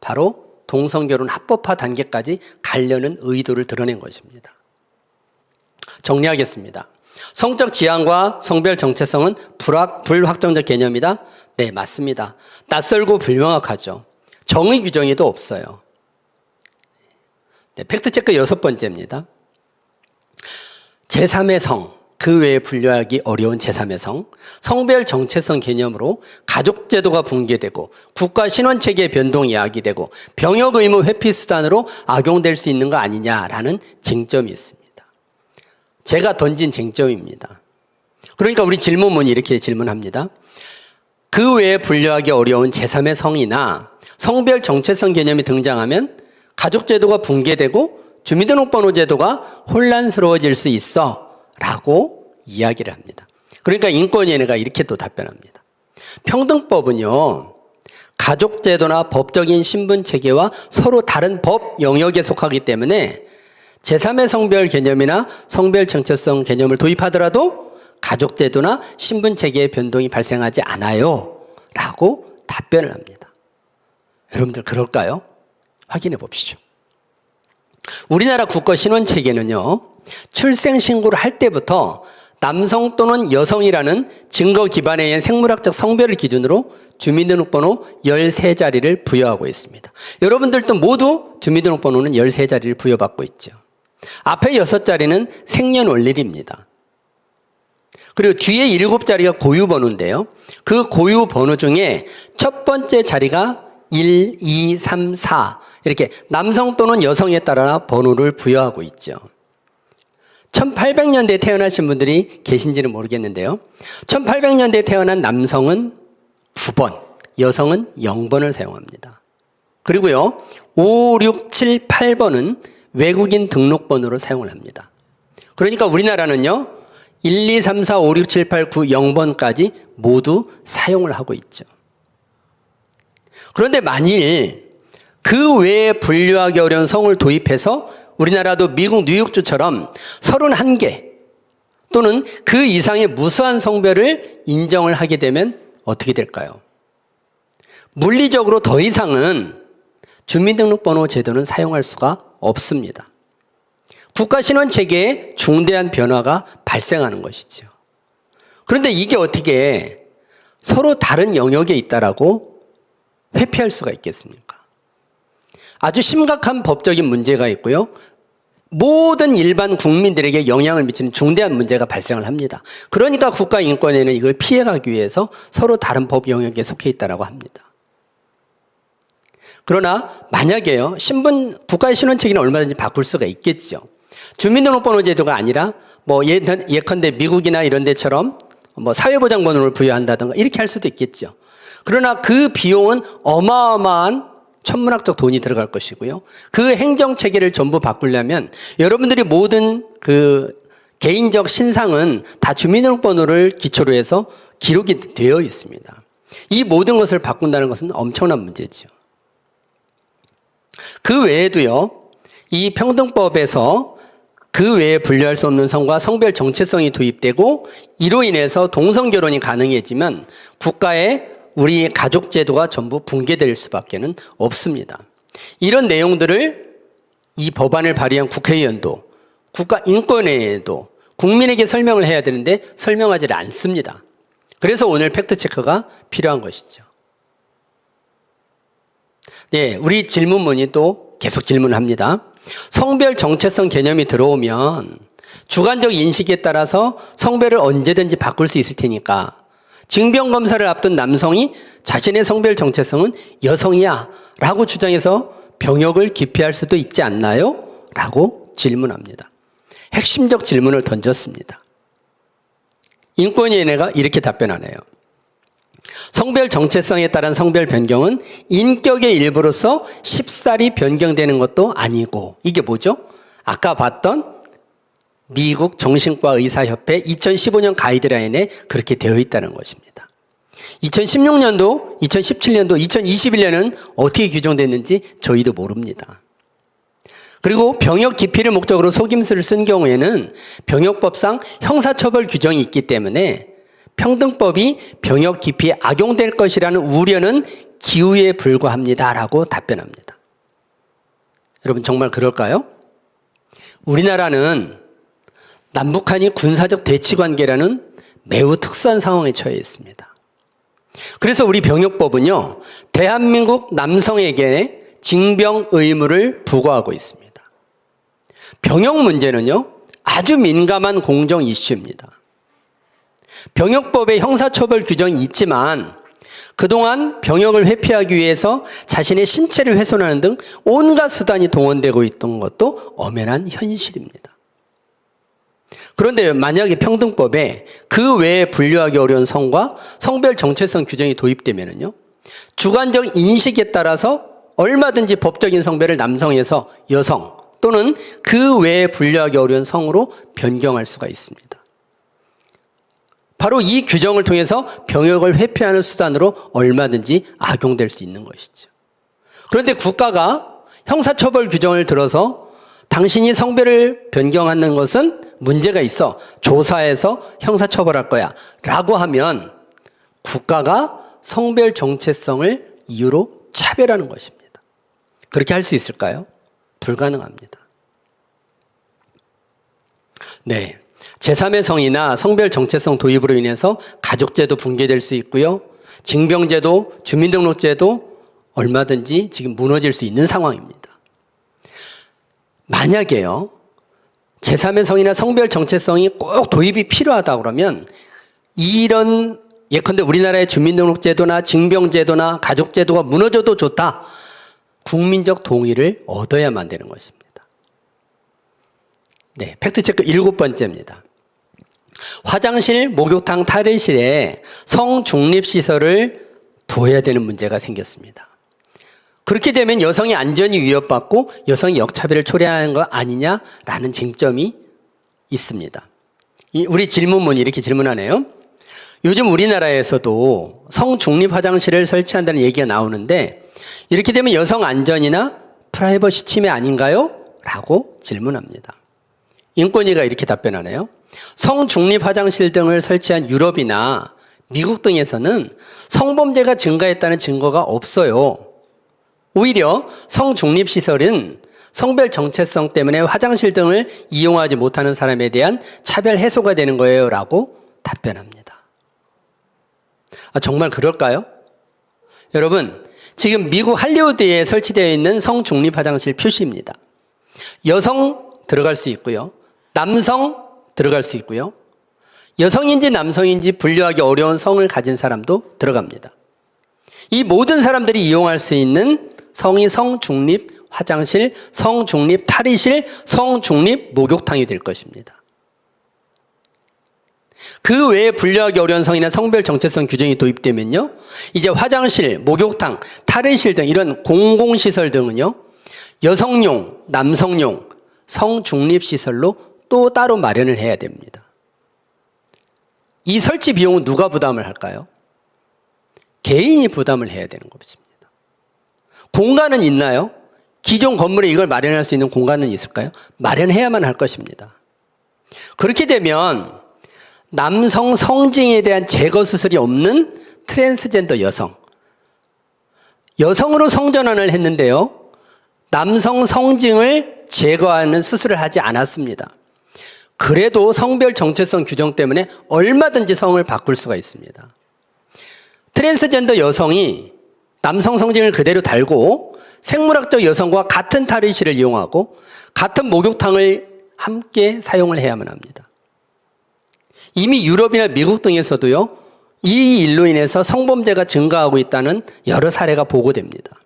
바로 동성결혼 합법화 단계까지 가려는 의도를 드러낸 것입니다. 정리하겠습니다. 성적 지향과 성별 정체성은 불확정적 개념이다? 네, 맞습니다. 낯설고 불명확하죠. 정의 규정에도 없어요. 네, 팩트체크 6번째입니다. 제3의 성, 그 외에 분류하기 어려운 제3의 성, 성별 정체성 개념으로 가족제도가 붕괴되고 국가 신원체계의 변동이 야기되고 병역 의무 회피 수단으로 악용될 수 있는 거 아니냐라는 쟁점이 있습니다. 제가 던진 쟁점입니다. 그러니까 우리 질문문이 이렇게 질문합니다. 그 외에 분류하기 어려운 제3의 성이나 성별 정체성 개념이 등장하면 가족제도가 붕괴되고 주민등록번호 제도가 혼란스러워질 수 있어 라고 이야기를 합니다. 그러니까 인권위원회가 이렇게 또 답변합니다. 평등법은요, 가족제도나 법적인 신분체계와 서로 다른 법 영역에 속하기 때문에 제3의 성별 개념이나 성별 정체성 개념을 도입하더라도 가족제도나 신분체계의 변동이 발생하지 않아요 라고 답변을 합니다. 여러분들 그럴까요? 확인해 봅시죠. 우리나라 국가 신원체계는요, 출생신고를 할 때부터 남성 또는 여성이라는 증거 기반에 의한 생물학적 성별을 기준으로 주민등록번호 13자리를 부여하고 있습니다. 여러분들도 모두 주민등록번호는 13자리를 부여받고 있죠. 앞에 6자리는 생년월일입니다. 그리고 뒤에 7자리가 고유번호인데요. 그 고유번호 중에 첫 번째 자리가 1, 2, 3, 4 이렇게 남성 또는 여성에 따라 번호를 부여하고 있죠. 1800년대에 태어나신 분들이 계신지는 모르겠는데요. 1800년대에 태어난 남성은 9번, 여성은 0번을 사용합니다. 그리고요, 5, 6, 7, 8번은 외국인 등록번호로 사용을 합니다. 그러니까 우리나라는요, 1, 2, 3, 4, 5, 6, 7, 8, 9, 0번까지 모두 사용을 하고 있죠. 그런데 만일 그 외에 분류하기 어려운 성을 도입해서 우리나라도 미국 뉴욕주처럼 31개 또는 그 이상의 무수한 성별을 인정을 하게 되면 어떻게 될까요? 물리적으로 더 이상은 주민등록번호 제도는 사용할 수가 없습니다. 국가 신원체계에 중대한 변화가 발생하는 것이죠. 그런데 이게 어떻게 서로 다른 영역에 있다라고 회피할 수가 있겠습니까? 아주 심각한 법적인 문제가 있고요. 모든 일반 국민들에게 영향을 미치는 중대한 문제가 발생을 합니다. 그러니까 국가인권위는 이걸 피해가기 위해서 서로 다른 법 영역에 속해 있다라고 합니다. 그러나 만약에요, 국가의 신원체계는 얼마든지 바꿀 수가 있겠죠. 주민등록번호 제도가 아니라 예컨대 미국이나 이런 데처럼 사회보장번호를 부여한다든가 이렇게 할 수도 있겠죠. 그러나 그 비용은 어마어마한 천문학적 돈이 들어갈 것이고요. 그 행정체계를 전부 바꾸려면 여러분들이 모든 그 개인적 신상은 다 주민등록번호를 기초로 해서 기록이 되어 있습니다. 이 모든 것을 바꾼다는 것은 엄청난 문제죠. 그 외에도요, 이 평등법에서 그 외에 분류할 수 없는 성과 성별 정체성이 도입되고 이로 인해서 동성결혼이 가능해지면 국가의 우리 가족제도가 전부 붕괴될 수밖에는 없습니다. 이런 내용들을 이 법안을 발의한 국회의원도 국가인권위에도 국민에게 설명을 해야 되는데 설명하지 않습니다. 그래서 오늘 팩트체크가 필요한 것이죠. 네, 우리 질문문이 또 계속 질문합니다. 성별 정체성 개념이 들어오면 주관적 인식에 따라서 성별을 언제든지 바꿀 수 있을 테니까 징병검사를 앞둔 남성이 자신의 성별 정체성은 여성이야 라고 주장해서 병역을 기피할 수도 있지 않나요? 라고 질문합니다. 핵심적 질문을 던졌습니다. 인권위원회가 이렇게 답변하네요. 성별 정체성에 따른 성별 변경은 인격의 일부로서 쉽사리 변경되는 것도 아니고, 이게 뭐죠? 아까 봤던 미국 정신과 의사협회 2015년 가이드라인에 그렇게 되어 있다는 것입니다. 2016년도, 2017년도, 2021년은 어떻게 규정됐는지 저희도 모릅니다. 그리고 병역 기피를 목적으로 속임수를 쓴 경우에는 병역법상 형사처벌 규정이 있기 때문에 평등법이 병역 기피에 악용될 것이라는 우려는 기우에 불과합니다라고 답변합니다. 여러분 정말 그럴까요? 우리나라는 남북한이 군사적 대치관계라는 매우 특수한 상황에 처해 있습니다. 그래서 우리 병역법은요, 대한민국 남성에게 징병 의무를 부과하고 있습니다. 병역 문제는요, 아주 민감한 공정 이슈입니다. 병역법에 형사처벌 규정이 있지만 그동안 병역을 회피하기 위해서 자신의 신체를 훼손하는 등 온갖 수단이 동원되고 있던 것도 엄연한 현실입니다. 그런데 만약에 평등법에 그 외에 분류하기 어려운 성과 성별 정체성 규정이 도입되면요, 주관적 인식에 따라서 얼마든지 법적인 성별을 남성에서 여성 또는 그 외에 분류하기 어려운 성으로 변경할 수가 있습니다. 바로 이 규정을 통해서 병역을 회피하는 수단으로 얼마든지 악용될 수 있는 것이죠. 그런데 국가가 형사처벌 규정을 들어서 당신이 성별을 변경하는 것은 문제가 있어 조사해서 형사처벌할 거야 라고 하면 국가가 성별 정체성을 이유로 차별하는 것입니다. 그렇게 할 수 있을까요? 불가능합니다. 네. 제3의 성이나 성별 정체성 도입으로 인해서 가족제도 붕괴될 수 있고요. 징병제도, 주민등록제도 얼마든지 지금 무너질 수 있는 상황입니다. 만약에요, 제3의 성이나 성별 정체성이 꼭 도입이 필요하다 그러면 이런 예컨대 우리나라의 주민등록제도나 징병제도나 가족제도가 무너져도 좋다. 국민적 동의를 얻어야만 되는 것입니다. 네, 팩트체크 7번째입니다. 화장실, 목욕탕, 탈의실에 성중립시설을 둬야 되는 문제가 생겼습니다. 그렇게 되면 여성의 안전이 위협받고 여성의 역차별을 초래하는 거 아니냐라는 쟁점이 있습니다. 우리 질문문이 이렇게 질문하네요. 요즘 우리나라에서도 성중립 화장실을 설치한다는 얘기가 나오는데 이렇게 되면 여성 안전이나 프라이버시 침해 아닌가요? 라고 질문합니다. 인권위가 이렇게 답변하네요. 성중립 화장실 등을 설치한 유럽이나 미국 등에서는 성범죄가 증가했다는 증거가 없어요. 오히려 성중립시설은 성별 정체성 때문에 화장실 등을 이용하지 못하는 사람에 대한 차별 해소가 되는 거예요 라고 답변합니다. 정말 그럴까요? 여러분, 지금 미국 할리우드에 설치되어 있는 성중립 화장실 표시입니다. 여성 들어갈 수 있고요. 남성 들어갈 수 있고요. 여성인지 남성인지 분류하기 어려운 성을 가진 사람도 들어갑니다. 이 모든 사람들이 이용할 수 있는 성이 성중립 화장실, 성중립 탈의실, 성중립 목욕탕이 될 것입니다. 그 외에 분류하기 어려운 성이나 성별 정체성 규정이 도입되면요, 이제 화장실, 목욕탕, 탈의실 등 이런 공공시설 등은요, 여성용, 남성용, 성중립시설로 또 따로 마련을 해야 됩니다. 이 설치 비용은 누가 부담을 할까요? 개인이 부담을 해야 되는 것입니다. 공간은 있나요? 기존 건물에 이걸 마련할 수 있는 공간은 있을까요? 마련해야만 할 것입니다. 그렇게 되면 남성 성징에 대한 제거 수술이 없는 트랜스젠더 여성으로 성전환을 했는데요, 남성 성징을 제거하는 수술을 하지 않았습니다. 그래도 성별 정체성 규정 때문에 얼마든지 성을 바꿀 수가 있습니다. 트랜스젠더 여성이 남성 성징을 그대로 달고 생물학적 여성과 같은 탈의실을 이용하고 같은 목욕탕을 함께 사용을 해야만 합니다. 이미 유럽이나 미국 등에서도요, 이 일로 인해서 성범죄가 증가하고 있다는 여러 사례가 보고됩니다.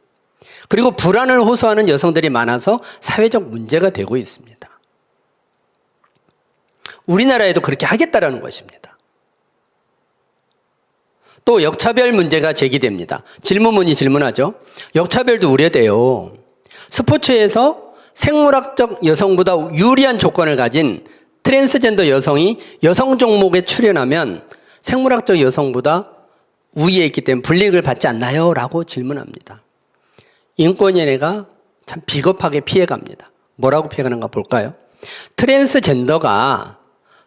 그리고 불안을 호소하는 여성들이 많아서 사회적 문제가 되고 있습니다. 우리나라에도 그렇게 하겠다라는 것입니다. 또 역차별 문제가 제기됩니다. 질문문이 질문하죠. 역차별도 우려돼요. 스포츠에서 생물학적 여성보다 유리한 조건을 가진 트랜스젠더 여성이 여성 종목에 출연하면 생물학적 여성보다 우위에 있기 때문에 불이익을 받지 않나요? 라고 질문합니다. 인권위원회가 참 비겁하게 피해갑니다. 뭐라고 피해가는가 볼까요? 트랜스젠더가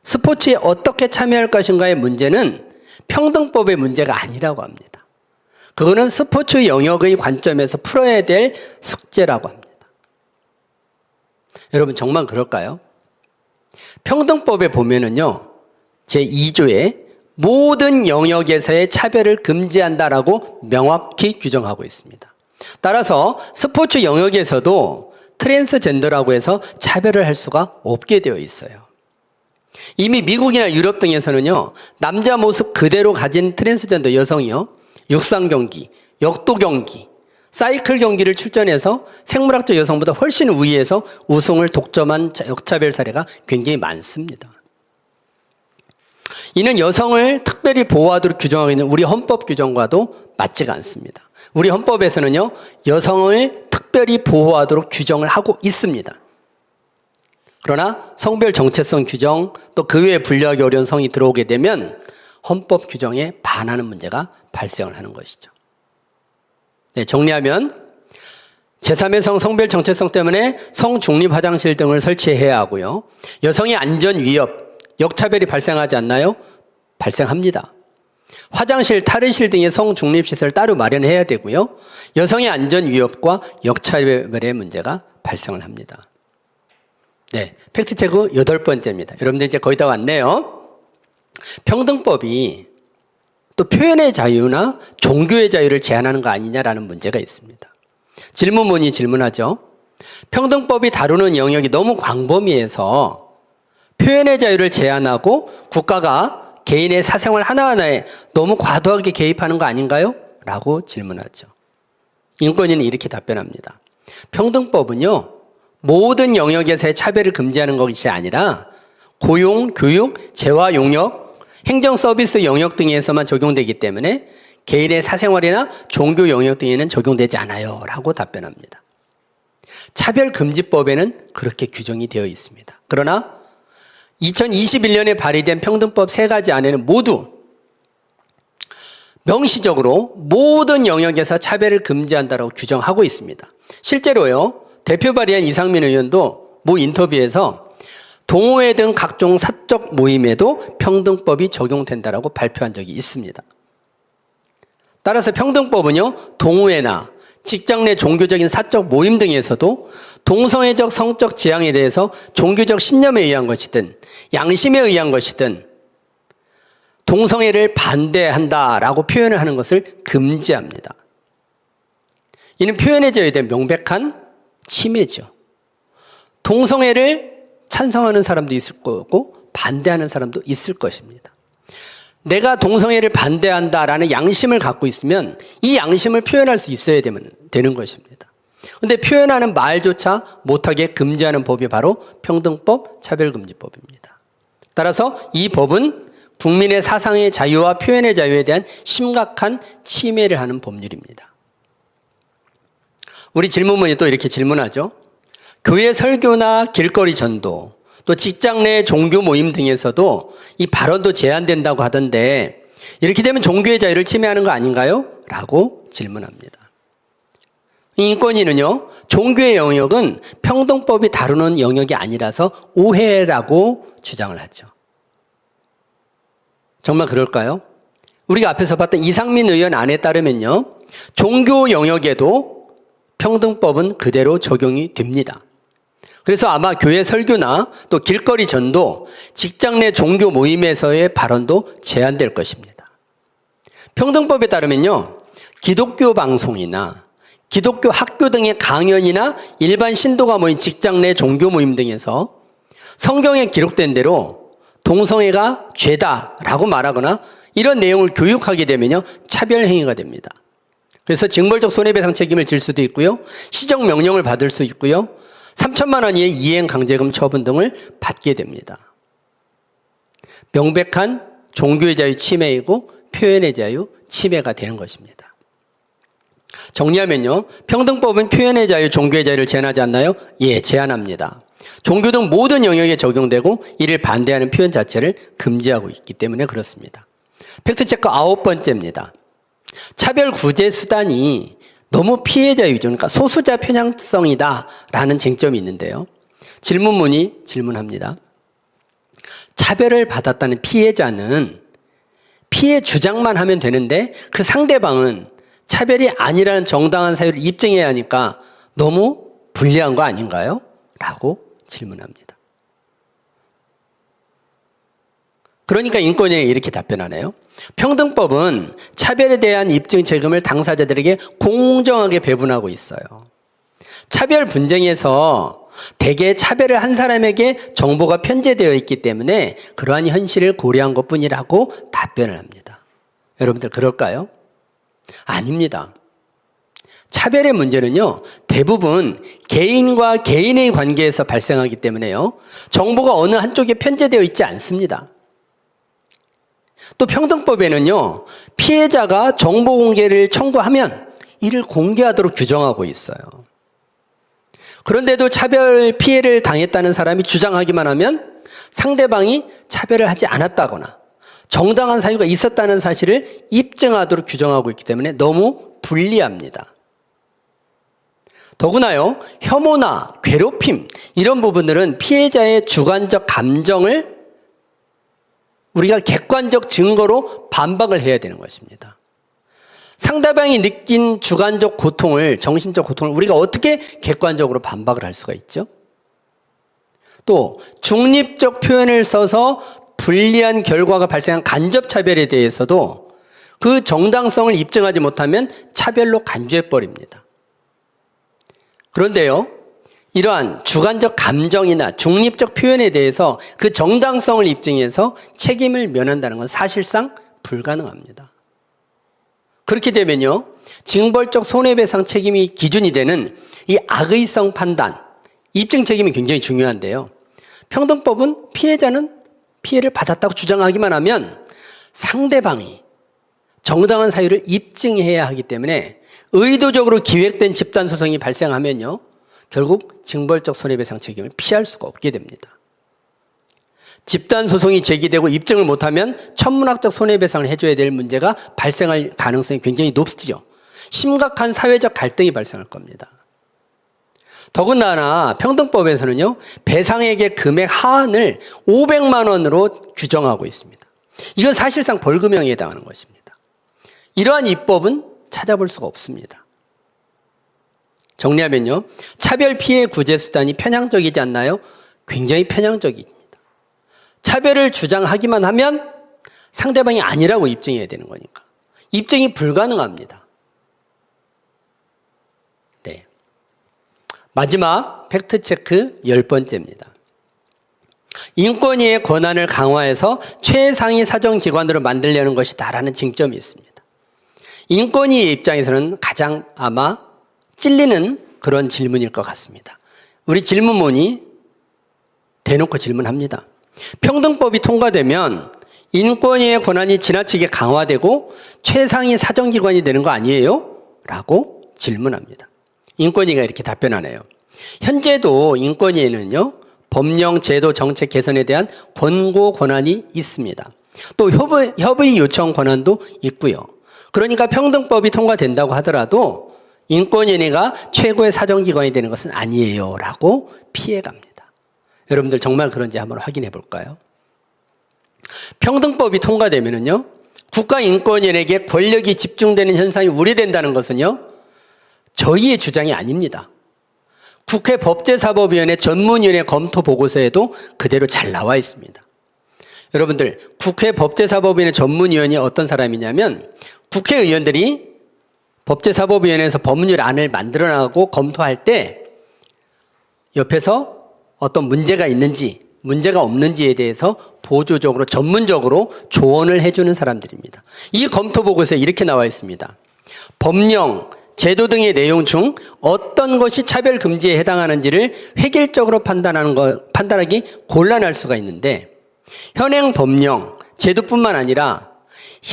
스포츠에 어떻게 참여할 것인가의 문제는 평등법의 문제가 아니라고 합니다. 그거는 스포츠 영역의 관점에서 풀어야 될 숙제라고 합니다. 여러분 정말 그럴까요? 평등법에 보면은요, 제2조에 모든 영역에서의 차별을 금지한다라고 명확히 규정하고 있습니다. 따라서 스포츠 영역에서도 트랜스젠더라고 해서 차별을 할 수가 없게 되어 있어요. 이미 미국이나 유럽 등에서는요, 남자 모습 그대로 가진 트랜스젠더 여성이요, 육상 경기, 역도 경기, 사이클 경기를 출전해서 생물학적 여성보다 훨씬 우위에서 우승을 독점한 역차별 사례가 굉장히 많습니다. 이는 여성을 특별히 보호하도록 규정하고 있는 우리 헌법 규정과도 맞지가 않습니다. 우리 헌법에서는요, 여성을 특별히 보호하도록 규정을 하고 있습니다. 그러나 성별 정체성 규정, 또 그 외에 분류하기 어려운 성이 들어오게 되면 헌법 규정에 반하는 문제가 발생을 하는 것이죠. 네, 정리하면 제3의 성별 정체성 때문에 성중립 화장실 등을 설치해야 하고요. 여성의 안전 위협, 역차별이 발생하지 않나요? 발생합니다. 화장실, 탈의실 등의 성중립시설을 따로 마련해야 되고요. 여성의 안전 위협과 역차별의 문제가 발생을 합니다. 네, 팩트체크 8번째입니다. 여러분들 이제 거의 다 왔네요. 평등법이 또 표현의 자유나 종교의 자유를 제한하는 거 아니냐라는 문제가 있습니다. 질문문이 질문하죠. 평등법이 다루는 영역이 너무 광범위해서 표현의 자유를 제한하고 국가가 개인의 사생활 하나하나에 너무 과도하게 개입하는 거 아닌가요? 라고 질문하죠. 인권위는 이렇게 답변합니다. 평등법은요, 모든 영역에서의 차별을 금지하는 것이 아니라 고용, 교육, 재화 용역, 행정 서비스 영역 등에서만 적용되기 때문에 개인의 사생활이나 종교 영역 등에는 적용되지 않아요 라고 답변합니다. 차별금지법에는 그렇게 규정이 되어 있습니다. 그러나 2021년에 발의된 평등법 3가지 안에는 모두 명시적으로 모든 영역에서 차별을 금지한다고 규정하고 있습니다. 실제로요, 대표 발의한 이상민 의원도 모 인터뷰에서 동호회 등 각종 사적 모임에도 평등법이 적용된다라고 발표한 적이 있습니다. 따라서 평등법은요, 동호회나 직장 내 종교적인 사적 모임 등에서도 동성애적 성적 지향에 대해서 종교적 신념에 의한 것이든 양심에 의한 것이든 동성애를 반대한다라고 표현을 하는 것을 금지합니다. 이는 표현의 자유에 대한 명백한 침해죠. 동성애를 찬성하는 사람도 있을 거고 반대하는 사람도 있을 것입니다. 내가 동성애를 반대한다라는 양심을 갖고 있으면 이 양심을 표현할 수 있어야 되는 것입니다. 그런데 표현하는 말조차 못하게 금지하는 법이 바로 평등법, 차별금지법입니다. 따라서 이 법은 국민의 사상의 자유와 표현의 자유에 대한 심각한 침해를 하는 법률입니다. 우리 질문문이 또 이렇게 질문하죠. 교회 설교나 길거리 전도, 또 직장 내 종교 모임 등에서도 이 발언도 제한된다고 하던데 이렇게 되면 종교의 자유를 침해하는 거 아닌가요? 라고 질문합니다. 인권위는요, 종교의 영역은 평등법이 다루는 영역이 아니라서 오해라고 주장을 하죠. 정말 그럴까요? 우리가 앞에서 봤던 이상민 의원 안에 따르면요, 종교 영역에도 평등법은 그대로 적용이 됩니다. 그래서 아마 교회 설교나 또 길거리 전도, 직장 내 종교 모임에서의 발언도 제한될 것입니다. 평등법에 따르면요, 기독교 방송이나 기독교 학교 등의 강연이나 일반 신도가 모인 직장 내 종교 모임 등에서 성경에 기록된 대로 동성애가 죄다라고 말하거나 이런 내용을 교육하게 되면요, 차별 행위가 됩니다. 그래서 징벌적 손해배상 책임을 질 수도 있고요, 시정명령을 받을 수 있고요, 3천만 원 이하의 이행 강제금 처분 등을 받게 됩니다. 명백한 종교의 자유 침해이고 표현의 자유 침해가 되는 것입니다. 정리하면요, 평등법은 표현의 자유, 종교의 자유를 제한하지 않나요? 예, 제한합니다. 종교 등 모든 영역에 적용되고 이를 반대하는 표현 자체를 금지하고 있기 때문에 그렇습니다. 팩트체크 9번째입니다. 차별 구제 수단이 너무 피해자 위주, 그러니까 소수자 편향성이다라는 쟁점이 있는데요. 질문문이 질문합니다. 차별을 받았다는 피해자는 피해 주장만 하면 되는데 그 상대방은 차별이 아니라는 정당한 사유를 입증해야 하니까 너무 불리한 거 아닌가요? 라고 질문합니다. 그러니까 인권위는 이렇게 답변하네요. 평등법은 차별에 대한 입증 책임을 당사자들에게 공정하게 배분하고 있어요. 차별 분쟁에서 대개 차별을 한 사람에게 정보가 편제되어 있기 때문에 그러한 현실을 고려한 것뿐이라고 답변을 합니다. 여러분들 그럴까요? 아닙니다. 차별의 문제는요, 대부분 개인과 개인의 관계에서 발생하기 때문에요, 정보가 어느 한쪽에 편제되어 있지 않습니다. 또 평등법에는요, 피해자가 정보 공개를 청구하면 이를 공개하도록 규정하고 있어요. 그런데도 차별 피해를 당했다는 사람이 주장하기만 하면 상대방이 차별을 하지 않았다거나 정당한 사유가 있었다는 사실을 입증하도록 규정하고 있기 때문에 너무 불리합니다. 더구나요, 혐오나 괴롭힘 이런 부분들은 피해자의 주관적 감정을 우리가 객관적 증거로 반박을 해야 되는 것입니다. 상대방이 느낀 주관적 고통을, 정신적 고통을 우리가 어떻게 객관적으로 반박을 할 수가 있죠? 또 중립적 표현을 써서 불리한 결과가 발생한 간접차별에 대해서도 그 정당성을 입증하지 못하면 차별로 간주해버립니다. 그런데요, 이러한 주관적 감정이나 중립적 표현에 대해서 그 정당성을 입증해서 책임을 면한다는 건 사실상 불가능합니다. 그렇게 되면요, 징벌적 손해배상 책임이 기준이 되는 이 악의성 판단, 입증 책임이 굉장히 중요한데요. 평등법은 피해자는 피해를 받았다고 주장하기만 하면 상대방이 정당한 사유를 입증해야 하기 때문에 의도적으로 기획된 집단소송이 발생하면요, 결국 징벌적 손해배상 책임을 피할 수가 없게 됩니다. 집단소송이 제기되고 입증을 못하면 천문학적 손해배상을 해줘야 될 문제가 발생할 가능성이 굉장히 높지요. 심각한 사회적 갈등이 발생할 겁니다. 더군다나 평등법에서는요, 배상액의 금액 하한을 500만 원으로 규정하고 있습니다. 이건 사실상 벌금형에 해당하는 것입니다. 이러한 입법은 찾아볼 수가 없습니다. 정리하면요, 차별 피해 구제 수단이 편향적이지 않나요? 굉장히 편향적입니다. 차별을 주장하기만 하면 상대방이 아니라고 입증해야 되는 거니까. 입증이 불가능합니다. 네. 마지막 팩트체크 10번째입니다. 인권위의 권한을 강화해서 최상위 사정기관으로 만들려는 것이다라는 쟁점이 있습니다. 인권위의 입장에서는 가장 아마 찔리는 그런 질문일 것 같습니다. 우리 질문문이 대놓고 질문합니다. 평등법이 통과되면 인권위의 권한이 지나치게 강화되고 최상위 사정기관이 되는 거 아니에요? 라고 질문합니다. 인권위가 이렇게 답변하네요. 현재도 인권위에는요, 법령, 제도, 정책 개선에 대한 권고 권한이 있습니다. 또 협의 요청 권한도 있고요. 그러니까 평등법이 통과된다고 하더라도 인권위가 최고의 사정기관이 되는 것은 아니에요 라고 피해갑니다. 여러분들 정말 그런지 한번 확인해 볼까요? 평등법이 통과되면은요, 국가인권위원회에게 권력이 집중되는 현상이 우려된다는 것은요, 저희의 주장이 아닙니다. 국회 법제사법위원회 전문위원회 검토 보고서에도 그대로 잘 나와 있습니다. 여러분들, 국회 법제사법위원회 전문위원이 어떤 사람이냐면 국회의원들이 법제사법위원회에서 법률안을 만들어나가고 검토할 때 옆에서 어떤 문제가 있는지 문제가 없는지에 대해서 보조적으로 전문적으로 조언을 해주는 사람들입니다. 이 검토 보고서에 이렇게 나와 있습니다. 법령, 제도 등의 내용 중 어떤 것이 차별 금지에 해당하는지를 획일적으로 판단하기 곤란할 수가 있는데 현행 법령, 제도뿐만 아니라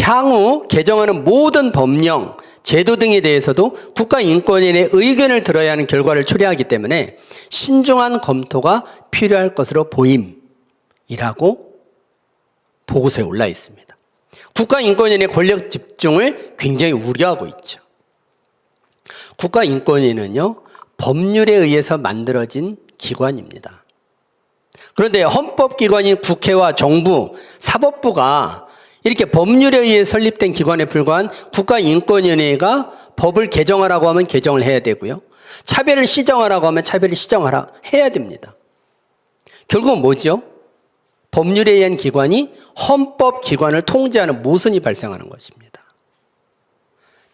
향후 개정하는 모든 법령, 제도 등에 대해서도 국가인권위원회의 의견을 들어야 하는 결과를 초래하기 때문에 신중한 검토가 필요할 것으로 보임이라고 보고서에 올라 있습니다. 국가인권위원회의 권력 집중을 굉장히 우려하고 있죠. 국가인권위원회는요, 법률에 의해서 만들어진 기관입니다. 그런데 헌법기관인 국회와 정부, 사법부가 이렇게 법률에 의해 설립된 기관에 불과한 국가인권위원회가 법을 개정하라고 하면 개정을 해야 되고요. 차별을 시정하라고 하면 차별을 시정하라 해야 됩니다. 결국은 뭐죠? 법률에 의한 기관이 헌법기관을 통제하는 모순이 발생하는 것입니다.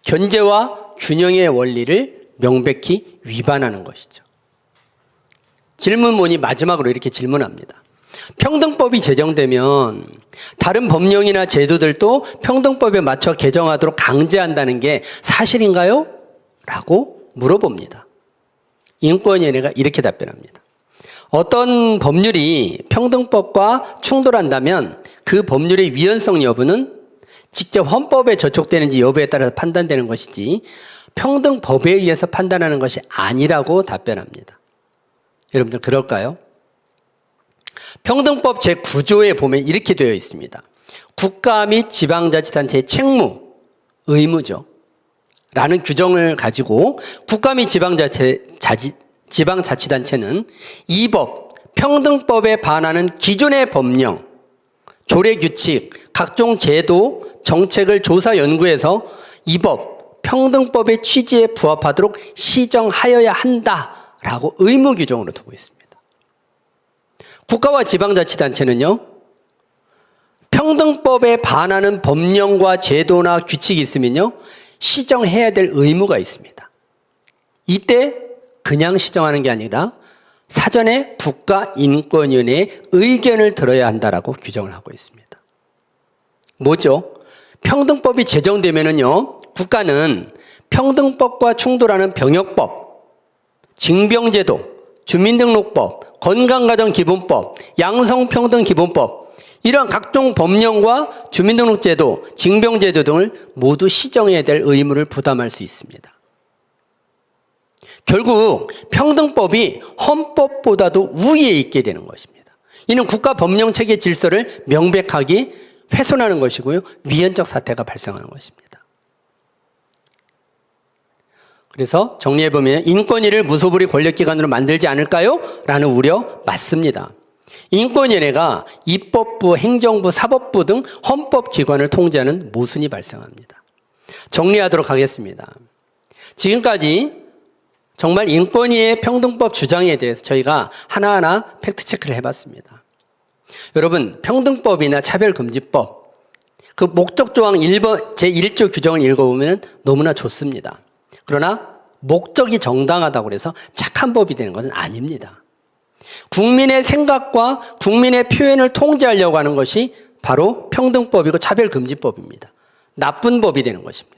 견제와 균형의 원리를 명백히 위반하는 것이죠. 질문문이 마지막으로 이렇게 질문합니다. 평등법이 제정되면 다른 법령이나 제도들도 평등법에 맞춰 개정하도록 강제한다는 게 사실인가요? 라고 물어봅니다. 인권위원회가 이렇게 답변합니다. 어떤 법률이 평등법과 충돌한다면 그 법률의 위헌성 여부는 직접 헌법에 저촉되는지 여부에 따라서 판단되는 것이지 평등법에 의해서 판단하는 것이 아니라고 답변합니다. 여러분들 그럴까요? 평등법 제9조에 보면 이렇게 되어 있습니다. 국가 및 지방자치단체의 책무, 의무죠. 라는 규정을 가지고 국가 및 지방자치단체는 이 법, 평등법에 반하는 기존의 법령, 조례규칙, 각종 제도, 정책을 조사 연구해서 이 법, 평등법의 취지에 부합하도록 시정하여야 한다라고 의무 규정으로 두고 있습니다. 국가와 지방자치단체는요, 평등법에 반하는 법령과 제도나 규칙이 있으면요, 시정해야 될 의무가 있습니다. 이때 그냥 시정하는 게 아니라 사전에 국가인권위원회의 의견을 들어야 한다라고 규정을 하고 있습니다. 뭐죠? 평등법이 제정되면은요, 국가는 평등법과 충돌하는 병역법, 징병제도, 주민등록법, 건강가정기본법, 양성평등기본법 이러한 각종 법령과 주민등록제도, 징병제도 등을 모두 시정해야 될 의무를 부담할 수 있습니다. 결국 평등법이 헌법보다도 우위에 있게 되는 것입니다. 이는 국가 법령체계 질서를 명백하게 훼손하는 것이고요. 위헌적 사태가 발생하는 것입니다. 그래서 정리해보면 인권위를 무소불위 권력기관으로 만들지 않을까요? 라는 우려 맞습니다. 인권위원회가 입법부, 행정부, 사법부 등 헌법기관을 통제하는 모순이 발생합니다. 정리하도록 하겠습니다. 지금까지 정말 인권위의 평등법 주장에 대해서 저희가 하나하나 팩트체크를 해봤습니다. 여러분, 평등법이나 차별금지법, 그 목적조항 1번, 제1조 규정을 읽어보면 너무나 좋습니다. 그러나 목적이 정당하다고 해서 착한 법이 되는 것은 아닙니다. 국민의 생각과 국민의 표현을 통제하려고 하는 것이 바로 평등법이고 차별금지법입니다. 나쁜 법이 되는 것입니다.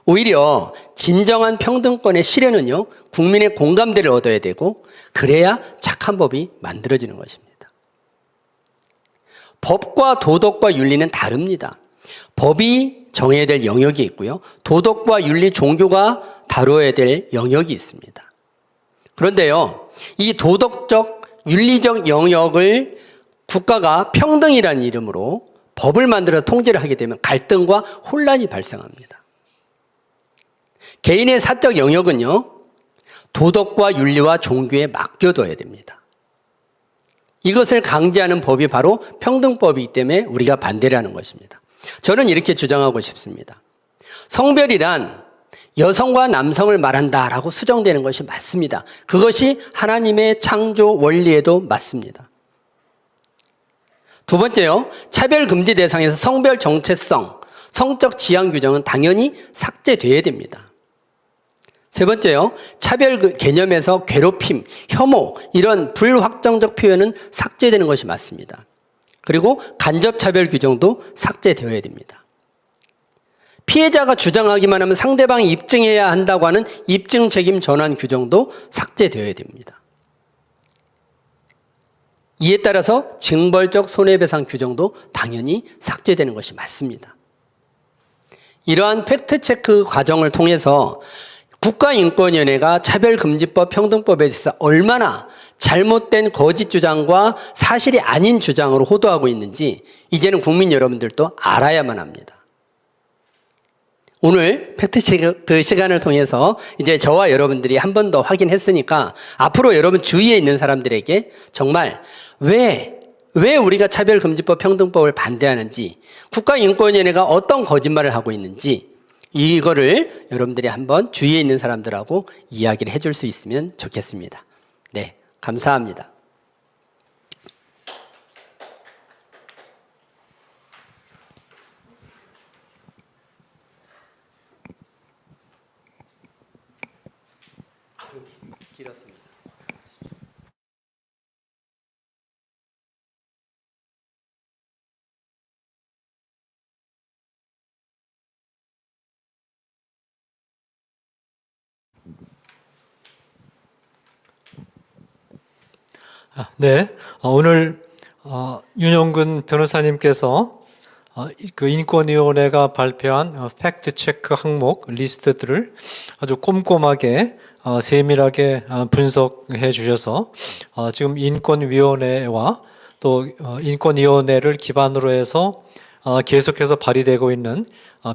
오히려 진정한 평등권의 실현은요, 국민의 공감대를 얻어야 되고 그래야 착한 법이 만들어지는 것입니다. 법과 도덕과 윤리는 다릅니다. 법이 정해야 될 영역이 있고요. 도덕과 윤리, 종교가 다뤄야 될 영역이 있습니다. 그런데요, 이 도덕적, 윤리적 영역을 국가가 평등이라는 이름으로 법을 만들어 통제를 하게 되면 갈등과 혼란이 발생합니다. 개인의 사적 영역은요, 도덕과 윤리와 종교에 맡겨둬야 됩니다. 이것을 강제하는 법이 바로 평등법이기 때문에 우리가 반대를 하는 것입니다. 저는 이렇게 주장하고 싶습니다. 성별이란 여성과 남성을 말한다라고 수정되는 것이 맞습니다. 그것이 하나님의 창조 원리에도 맞습니다. 두 번째요, 차별금지 대상에서 성별 정체성, 성적 지향 규정은 당연히 삭제돼야 됩니다. 세 번째요, 차별 개념에서 괴롭힘, 혐오 이런 불확정적 표현은 삭제되는 것이 맞습니다. 그리고 간접차별 규정도 삭제되어야 됩니다. 피해자가 주장하기만 하면 상대방이 입증해야 한다고 하는 입증 책임 전환 규정도 삭제되어야 됩니다. 이에 따라서 징벌적 손해배상 규정도 당연히 삭제되는 것이 맞습니다. 이러한 팩트체크 과정을 통해서 국가인권위원회가 차별금지법, 평등법에 대해서 얼마나 잘못된 거짓 주장과 사실이 아닌 주장으로 호도하고 있는지 이제는 국민 여러분들도 알아야만 합니다. 오늘 팩트체크 시간을 통해서 이제 저와 여러분들이 한 번 더 확인했으니까 앞으로 여러분 주위에 있는 사람들에게 정말 왜 왜 우리가 차별금지법, 평등법을 반대하는지, 국가인권위원회가 어떤 거짓말을 하고 있는지, 이거를 여러분들이 한번 주위에 있는 사람들하고 이야기를 해줄 수 있으면 좋겠습니다. 네, 감사합니다. 길었습니다. 네, 오늘 윤영근 변호사님께서 그 인권위원회가 발표한 팩트 체크 항목 리스트들을 아주 꼼꼼하게 세밀하게 분석해 주셔서 지금 인권위원회와 또 인권위원회를 기반으로 해서 계속해서 발의되고 있는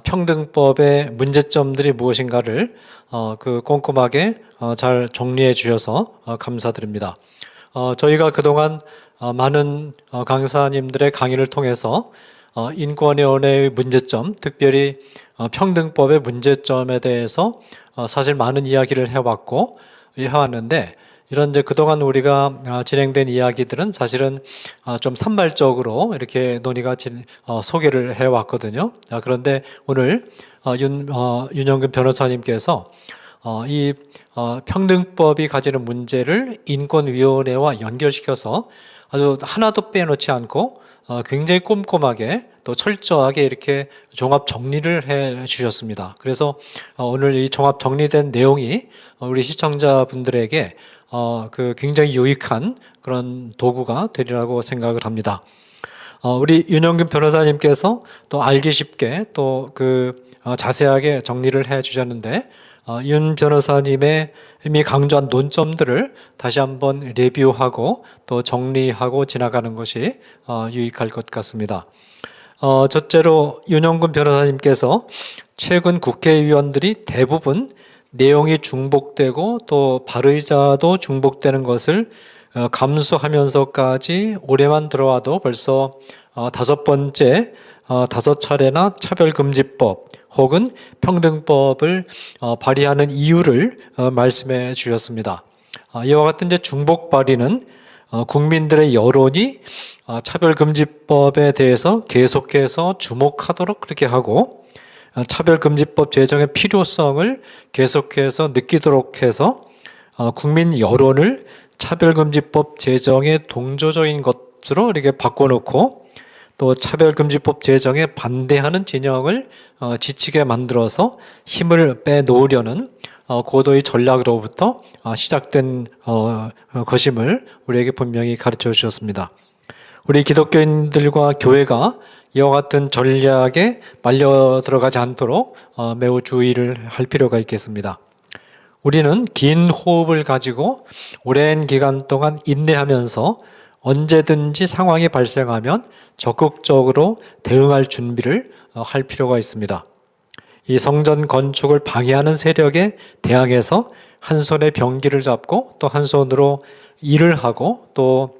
평등법의 문제점들이 무엇인가를 그 꼼꼼하게 잘 정리해 주셔서 감사드립니다. 저희가 그동안 많은 강사님들의 강의를 통해서 인권위원회의 문제점, 특별히 평등법의 문제점에 대해서 사실 많은 이야기를 해왔고 해왔는데, 이런 이제 그동안 우리가 진행된 이야기들은 사실은 좀 산발적으로 이렇게 논의가 소개를 해왔거든요. 그런데 오늘 윤영근 변호사님께서 이 평등법이 가지는 문제를 인권위원회와 연결시켜서 아주 하나도 빼놓지 않고 굉장히 꼼꼼하게 또 철저하게 이렇게 종합 정리를 해 주셨습니다. 그래서 오늘 이 종합 정리된 내용이 우리 시청자분들에게 그 굉장히 유익한 그런 도구가 되리라고 생각을 합니다. 우리 윤영근 변호사님께서 또 알기 쉽게 또 그 자세하게 정리를 해 주셨는데, 윤 변호사님의 이미 강조한 논점들을 다시 한번 레뷰하고 또 정리하고 지나가는 것이 유익할 것 같습니다. 첫째로 윤영근 변호사님께서 최근 국회의원들이 대부분 내용이 중복되고 또 발의자도 중복되는 것을 감수하면서까지 올해만 들어와도 벌써 5번째 5차례나 차별금지법 혹은 평등법을 발의하는 이유를 말씀해 주셨습니다. 이와 같은 이제 중복 발의는 국민들의 여론이 차별금지법에 대해서 계속해서 주목하도록 그렇게 하고, 차별금지법 제정의 필요성을 계속해서 느끼도록 해서 국민 여론을 차별금지법 제정에 동조적인 것으로 이렇게 바꿔놓고, 또 차별금지법 제정에 반대하는 진영을 지치게 만들어서 힘을 빼놓으려는 고도의 전략으로부터 시작된 것임을 우리에게 분명히 가르쳐 주셨습니다. 우리 기독교인들과 교회가 이와 같은 전략에 말려 들어가지 않도록 매우 주의를 할 필요가 있겠습니다. 우리는 긴 호흡을 가지고 오랜 기간 동안 인내하면서 언제든지 상황이 발생하면 적극적으로 대응할 준비를 할 필요가 있습니다. 이 성전 건축을 방해하는 세력에 대항해서 한 손에 병기를 잡고 또 한 손으로 일을 하고, 또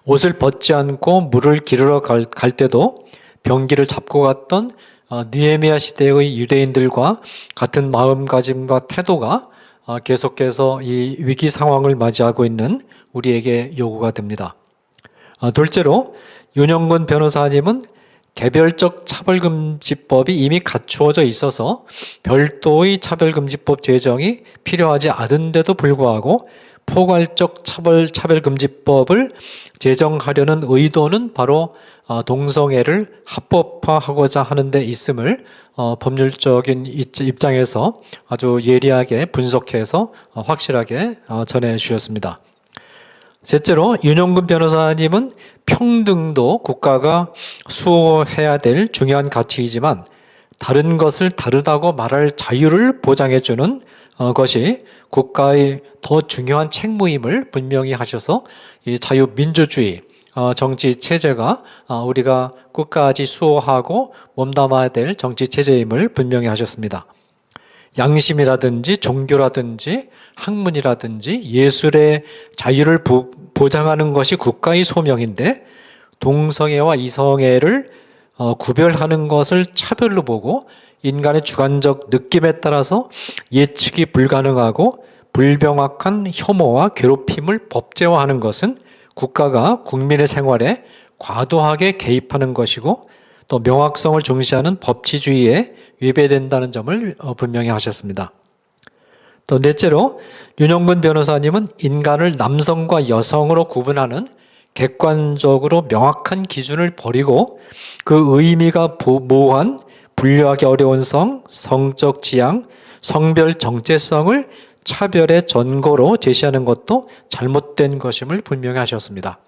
옷을 벗지 않고 물을 기르러 갈 때도 병기를 잡고 갔던 느헤미야 시대의 유대인들과 같은 마음가짐과 태도가 계속해서 이 위기 상황을 맞이하고 있는 우리에게 요구가 됩니다. 둘째로 윤영근 변호사님은 개별적 차별금지법이 이미 갖추어져 있어서 별도의 차별금지법 제정이 필요하지 않은데도 불구하고 포괄적 차별금지법을 제정하려는 의도는 바로 동성애를 합법화하고자 하는 데 있음을 법률적인 입장에서 아주 예리하게 분석해서 확실하게 전해 주셨습니다. 셋째로 윤영근 변호사님은 평등도 국가가 수호해야 될 중요한 가치이지만 다른 것을 다르다고 말할 자유를 보장해주는 것이 국가의 더 중요한 책무임을 분명히 하셔서 이 자유민주주의 정치 체제가 우리가 끝까지 수호하고 몸담아야 될 정치 체제임을 분명히 하셨습니다. 양심이라든지 종교라든지 학문이라든지 예술의 자유를 보장하는 것이 국가의 소명인데, 동성애와 이성애를 구별하는 것을 차별로 보고 인간의 주관적 느낌에 따라서 예측이 불가능하고 불명확한 혐오와 괴롭힘을 법제화하는 것은 국가가 국민의 생활에 과도하게 개입하는 것이고 또 명확성을 중시하는 법치주의에 위배된다는 점을 분명히 하셨습니다. 또 넷째로 윤영근 변호사님은 인간을 남성과 여성으로 구분하는 객관적으로 명확한 기준을 버리고 그 의미가 모호한 분류하기 어려운 성적 지향, 성별 정체성을 차별의 전거로 제시하는 것도 잘못된 것임을 분명히 하셨습니다.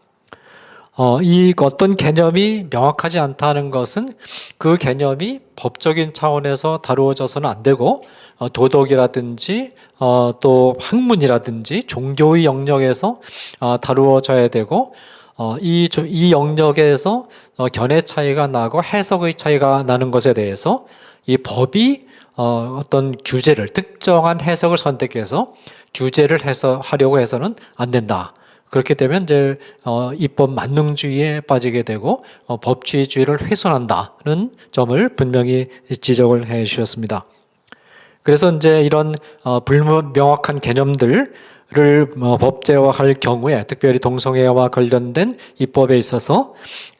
이 어떤 개념이 명확하지 않다는 것은 그 개념이 법적인 차원에서 다루어져서는 안 되고 도덕이라든지 또 학문이라든지 종교의 영역에서 다루어져야 되고 이 영역에서 견해 차이가 나고 해석의 차이가 나는 것에 대해서 이 법이 어떤 규제를 특정한 해석을 선택해서 규제를 하려고 해서는 안 된다. 그렇게 되면 이제 입법 만능주의에 빠지게 되고 법치주의를 훼손한다는 점을 분명히 지적을 해 주셨습니다. 그래서 이제 이런 불명확한 개념들을 법제화할 경우에 특별히 동성애와 관련된 입법에 있어서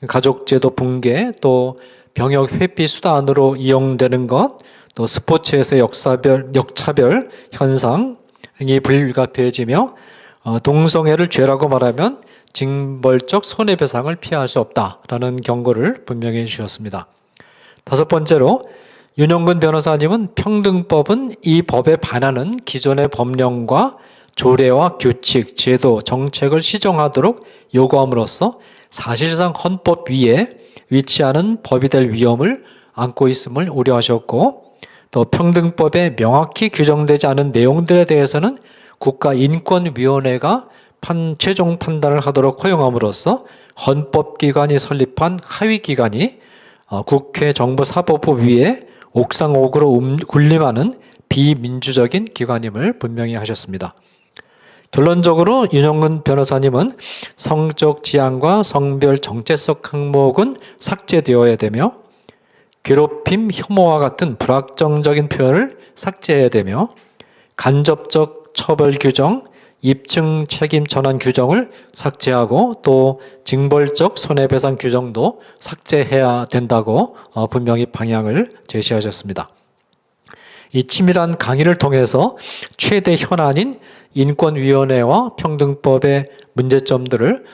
가족제도 붕괴 또 병역 회피 수단으로 이용되는 것 또 스포츠에서 역차별 현상이 불가피해지며 동성애를 죄라고 말하면 징벌적 손해배상을 피할 수 없다라는 경고를 분명히 주셨습니다. 다섯 번째로 윤영근 변호사님은 평등법은 이 법에 반하는 기존의 법령과 조례와 규칙, 제도, 정책을 시정하도록 요구함으로써 사실상 헌법 위에 위치하는 법이 될 위험을 안고 있음을 우려하셨고 또 평등법에 명확히 규정되지 않은 내용들에 대해서는 국가인권위원회가 최종 판단을 하도록 허용함으로써 헌법기관이 설립한 하위기관이 국회 정부사법부 위에 옥상옥으로 군림하는 비민주적인 기관임을 분명히 하셨습니다. 결론적으로 윤영근 변호사님은 성적 지향과 성별 정체성 항목은 삭제되어야 되며 괴롭힘, 혐오와 같은 불확정적인 표현을 삭제해야 되며 간접적 처벌 규정, 입증 책임 전환 규정을 삭제하고 또 징벌적 손해배상 규정도 삭제해야 된다고 분명히 방향을 제시하셨습니다. 이 치밀한 강의를 통해서 최대 현안인 인권위원회와 평등법의 문제점들을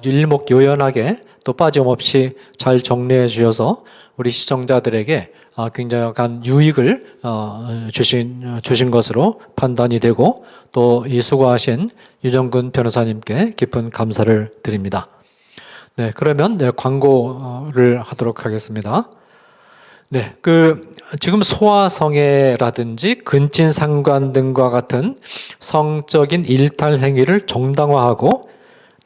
일목요연하게 또 빠짐없이 잘 정리해 주셔서 우리 시청자들에게 굉장한 유익을 주신 것으로 판단이 되고 또 이 수고하신 윤영근 변호사님께 깊은 감사를 드립니다. 네, 그러면 광고를 하도록 하겠습니다. 네, 지금 소아성애라든지 근친상간 등과 같은 성적인 일탈 행위를 정당화하고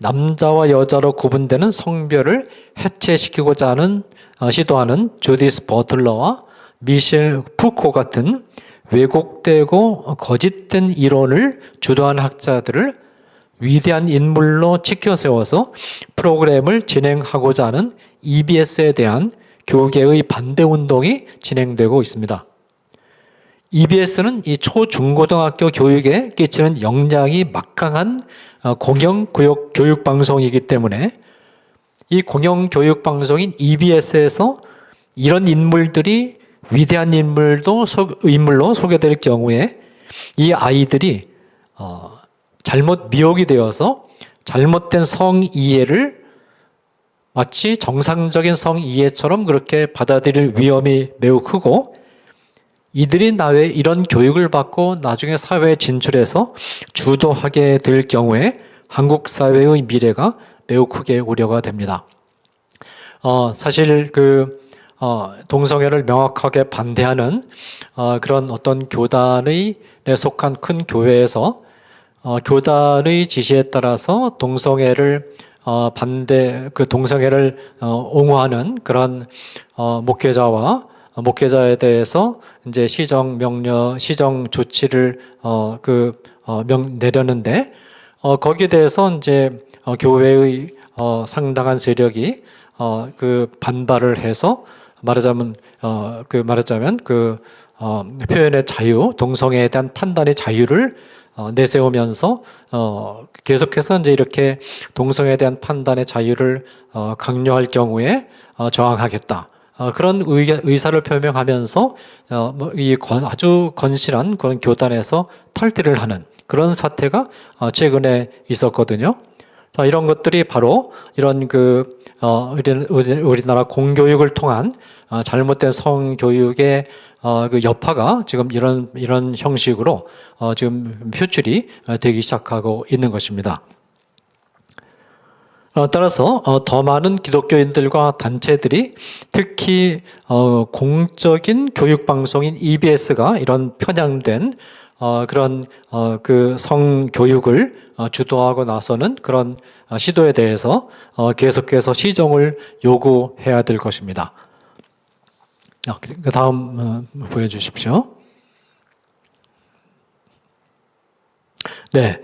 남자와 여자로 구분되는 성별을 해체시키고자 하는 시도하는 주디스 버틀러와 미셸 푸코 같은 왜곡되고 거짓된 이론을 주도한 학자들을 위대한 인물로 치켜세워서 프로그램을 진행하고자 하는 EBS에 대한 교계의 반대운동이 진행되고 있습니다. EBS는 이 초중고등학교 교육에 끼치는 영향이 막강한 공영교육방송이기 때문에 이 공영교육방송인 EBS에서 이런 인물들이 위대한 인물로 소개될 경우에 이 아이들이 잘못 미혹이 되어서 잘못된 성이해를 마치 정상적인 성이해처럼 그렇게 받아들일 위험이 매우 크고 이들이 나외 이런 교육을 받고 나중에 사회에 진출해서 주도하게 될 경우에 한국 사회의 미래가 매우 크게 우려가 됩니다. 사실 동성애를 명확하게 반대하는 그런 어떤 교단에 속한 큰 교회에서 교단의 지시에 따라서 동성애를 동성애를 옹호하는 그런 목회자에 대해서 이제 시정 조치를 내렸는데 거기에 대해서 이제 교회의 상당한 세력이 그 반발을 해서 말하자면 표현의 자유, 동성애에 대한 판단의 자유를 내세우면서 계속해서 이제 이렇게 동성애에 대한 판단의 자유를 강요할 경우에 저항하겠다. 그런 의사를 표명하면서 아주 건실한 그런 교단에서 탈퇴를 하는 그런 사태가 최근에 있었거든요. 자, 이런 것들이 바로 이런 우리나라 공교육을 통한 잘못된 성교육의 그 여파가 지금 이런 형식으로 지금 표출이 되기 시작하고 있는 것입니다. 따라서 더 많은 기독교인들과 단체들이 특히 공적인 교육 방송인 EBS가 이런 편향된 그런 그 성교육을 주도하고 나서는 그런 시도에 대해서 계속해서 시정을 요구해야 될 것입니다. 그 다음 보여주십시오. 네.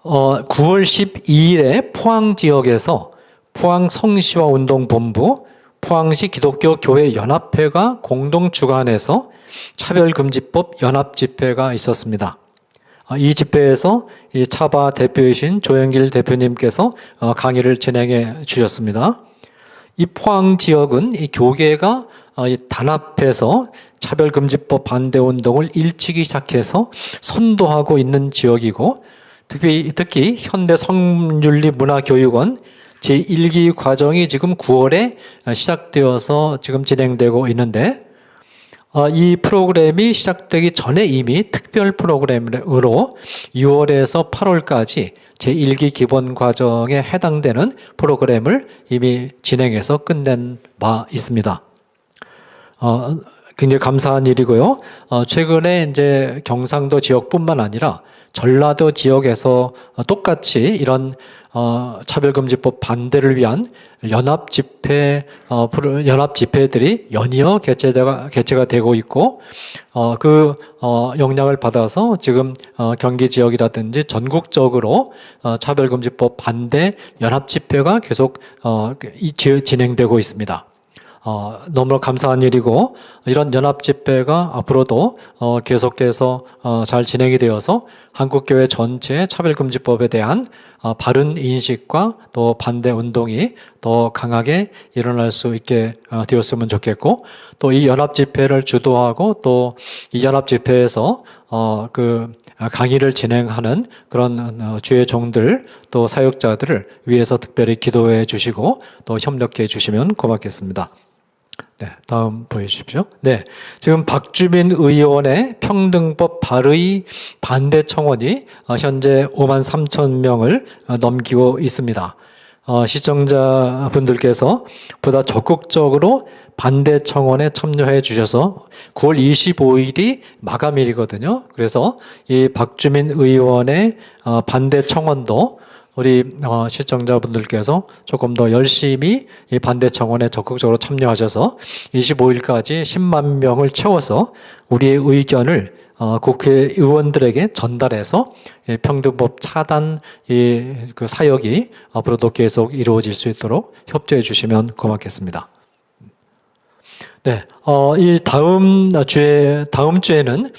9월 12일에 포항 지역에서 포항 성시화 운동본부, 포항시 기독교 교회 연합회가 공동 주관해서 차별금지법 연합 집회가 있었습니다. 이 집회에서 이 차바 대표이신 조영길 대표님께서 강의를 진행해 주셨습니다. 이 포항 지역은 이 교계가 단합해서 차별금지법 반대 운동을 일찍이 시작해서 선도하고 있는 지역이고, 특히 현대 성윤리문화교육원 제1기 과정이 지금 9월에 시작되어서 지금 진행되고 있는데, 이 프로그램이 시작되기 전에 이미 특별 프로그램으로 6월에서 8월까지 제1기 기본 과정에 해당되는 프로그램을 이미 진행해서 끝낸 바 있습니다. 굉장히 감사한 일이고요. 최근에 이제 경상도 지역뿐만 아니라 전라도 지역에서 똑같이 이런 차별금지법 반대를 위한 연합 집회들이 연이어 개최가 되고 있고, 그 영향을 받아서 지금 경기 지역이라든지 전국적으로 차별금지법 반대 연합 집회가 계속 진행되고 있습니다. 너무 감사한 일이고, 이런 연합 집회가 앞으로도 계속해서 잘 진행이 되어서 한국교회 전체의 차별금지법에 대한 바른 인식과 또 반대 운동이 더 강하게 일어날 수 있게 되었으면 좋겠고, 또 이 연합 집회를 주도하고 또 이 연합 집회에서 강의를 진행하는 그런 주의 종들 또 사역자들을 위해서 특별히 기도해 주시고 또 협력해 주시면 고맙겠습니다. 네, 다음 보여주십시오. 네, 지금 박주민 의원의 평등법 발의 반대 청원이 현재 5만 3천 명을 넘기고 있습니다. 시청자분들께서 보다 적극적으로 반대 청원에 참여해 주셔서 9월 25일이 마감일이거든요. 그래서 이 박주민 의원의 반대 청원도 우리 시청자분들께서 조금 더 열심히 이 반대 청원에 적극적으로 참여하셔서 25일까지 10만 명을 채워서 우리의 의견을 국회의원들에게 전달해서 평등법 차단 그 사역이 앞으로도 계속 이루어질 수 있도록 협조해 주시면 고맙겠습니다. 네, 이 다음 주에는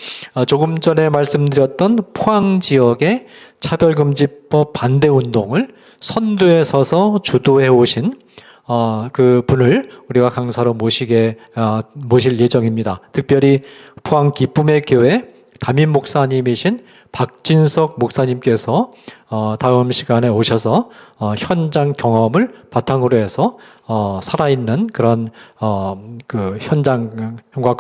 조금 전에 말씀드렸던 포항 지역의 차별금지법 반대 운동을 선두에 서서 주도해 오신 그 분을 우리가 강사로 모실 예정입니다. 특별히 포항 기쁨의 교회 담임 목사님이신 박진석 목사님께서 다음 시간에 오셔서 현장 경험을 바탕으로 해서 살아있는 그런 그 현장과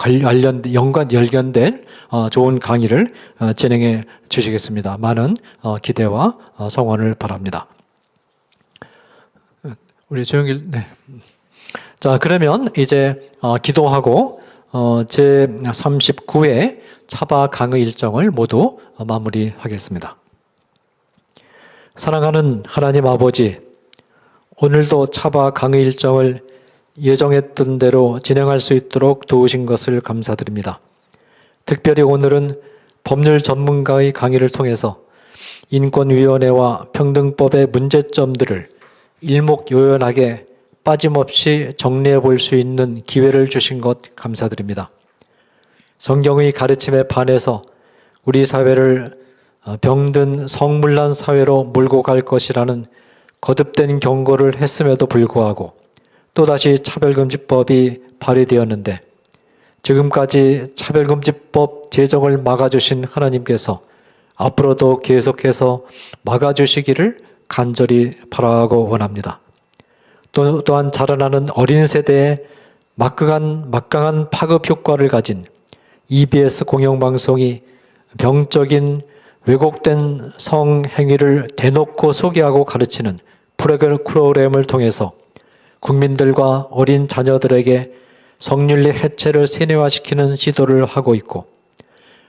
연관된 좋은 강의를 진행해 주시겠습니다. 많은 기대와 성원을 바랍니다. 우리 조영길, 네. 자, 그러면 이제 기도하고 제 39회 차바 강의 일정을 모두 마무리하겠습니다. 사랑하는 하나님 아버지, 오늘도 차바 강의 일정을 예정했던 대로 진행할 수 있도록 도우신 것을 감사드립니다. 특별히 오늘은 법률 전문가의 강의를 통해서 인권위원회와 평등법의 문제점들을 일목요연하게 빠짐없이 정리해 볼 수 있는 기회를 주신 것 감사드립니다. 성경의 가르침에 반해서 우리 사회를 병든 성물난 사회로 몰고 갈 것이라는 거듭된 경고를 했음에도 불구하고 또다시 차별금지법이 발의되었는데 지금까지 차별금지법 제정을 막아주신 하나님께서 앞으로도 계속해서 막아주시기를 간절히 바라고 원합니다. 또한 자라나는 어린 세대에 막강한 파급 효과를 가진 EBS 공영방송이 병적인 왜곡된 성행위를 대놓고 소개하고 가르치는 프로그램을 통해서 국민들과 어린 자녀들에게 성윤리 해체를 세뇌화시키는 시도를 하고 있고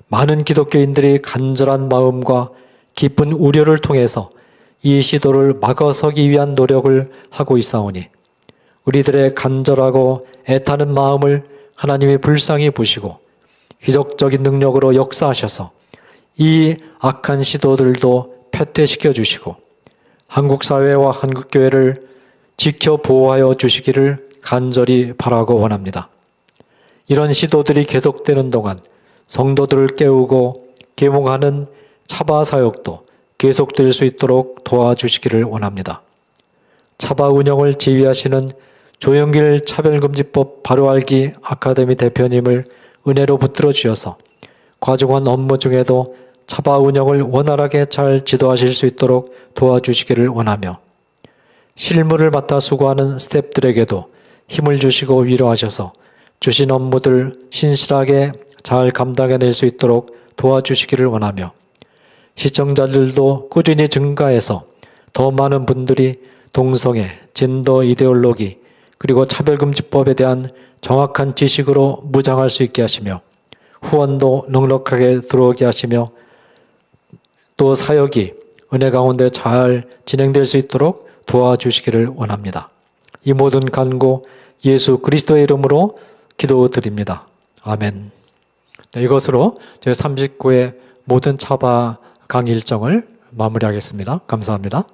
많은 기독교인들이 간절한 마음과 깊은 우려를 통해서 이 시도를 막아서기 위한 노력을 하고 있사오니 우리들의 간절하고 애타는 마음을 하나님이 불쌍히 보시고 기적적인 능력으로 역사하셔서 이 악한 시도들도 패퇴시켜 주시고 한국 사회와 한국 교회를 지켜 보호하여 주시기를 간절히 바라고 원합니다. 이런 시도들이 계속되는 동안 성도들을 깨우고 계몽하는 차바 사역도 계속될 수 있도록 도와주시기를 원합니다. 차바 운영을 지휘하시는 조영길 차별금지법 바로알기 아카데미 대표님을 은혜로 붙들어 주셔서 과중한 업무 중에도 차바 운영을 원활하게 잘 지도하실 수 있도록 도와주시기를 원하며 실무를 맡아 수고하는 스태프들에게도 힘을 주시고 위로하셔서 주신 업무들 신실하게 잘 감당해낼 수 있도록 도와주시기를 원하며 시청자들도 꾸준히 증가해서 더 많은 분들이 동성애, 젠더 이데올로기 그리고 차별금지법에 대한 정확한 지식으로 무장할 수 있게 하시며 후원도 넉넉하게 들어오게 하시며 또 사역이 은혜 가운데 잘 진행될 수 있도록 도와주시기를 원합니다. 이 모든 간구 예수 그리스도의 이름으로 기도드립니다. 아멘. 네, 이것으로 제39회 모든 차바 강의 일정을 마무리하겠습니다. 감사합니다.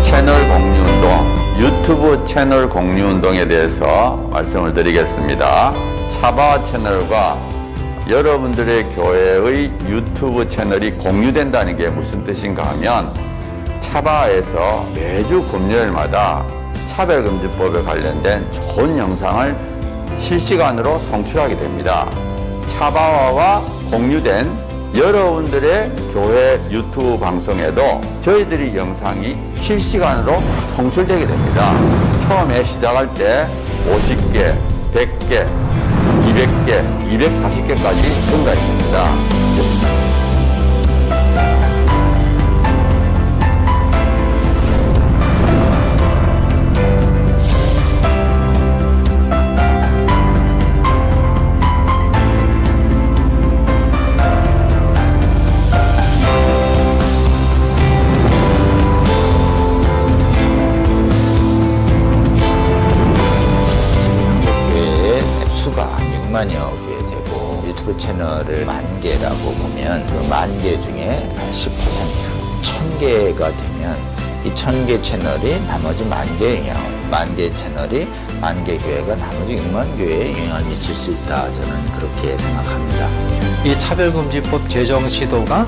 채널 공유운동, 유튜브 채널 공유운동에 대해서 말씀을 드리겠습니다. 차바 채널과 여러분들의 교회의 유튜브 채널이 공유된다는 게 무슨 뜻인가 하면 차바에서 매주 금요일마다 차별금지법에 관련된 좋은 영상을 실시간으로 송출하게 됩니다. 차바와와 공유된 여러분들의 교회 유튜브 방송에도 저희들이 영상이 실시간으로 송출되게 됩니다. 처음에 시작할 때 50개, 100개, 200개, 240개까지 증가했습니다. 만여 개 되고 유튜브 채널을 10,000개라고 보면 그 10,000개 중에 10%, 1,000개가 되면 이 1,000개 채널이 나머지 10,000개에 영향을, 10,000개 채널이 10,000개 교회가 나머지 6만 교회에 영향을 미칠 수 있다. 저는 그렇게 생각합니다. 이 차별금지법 제정 시도가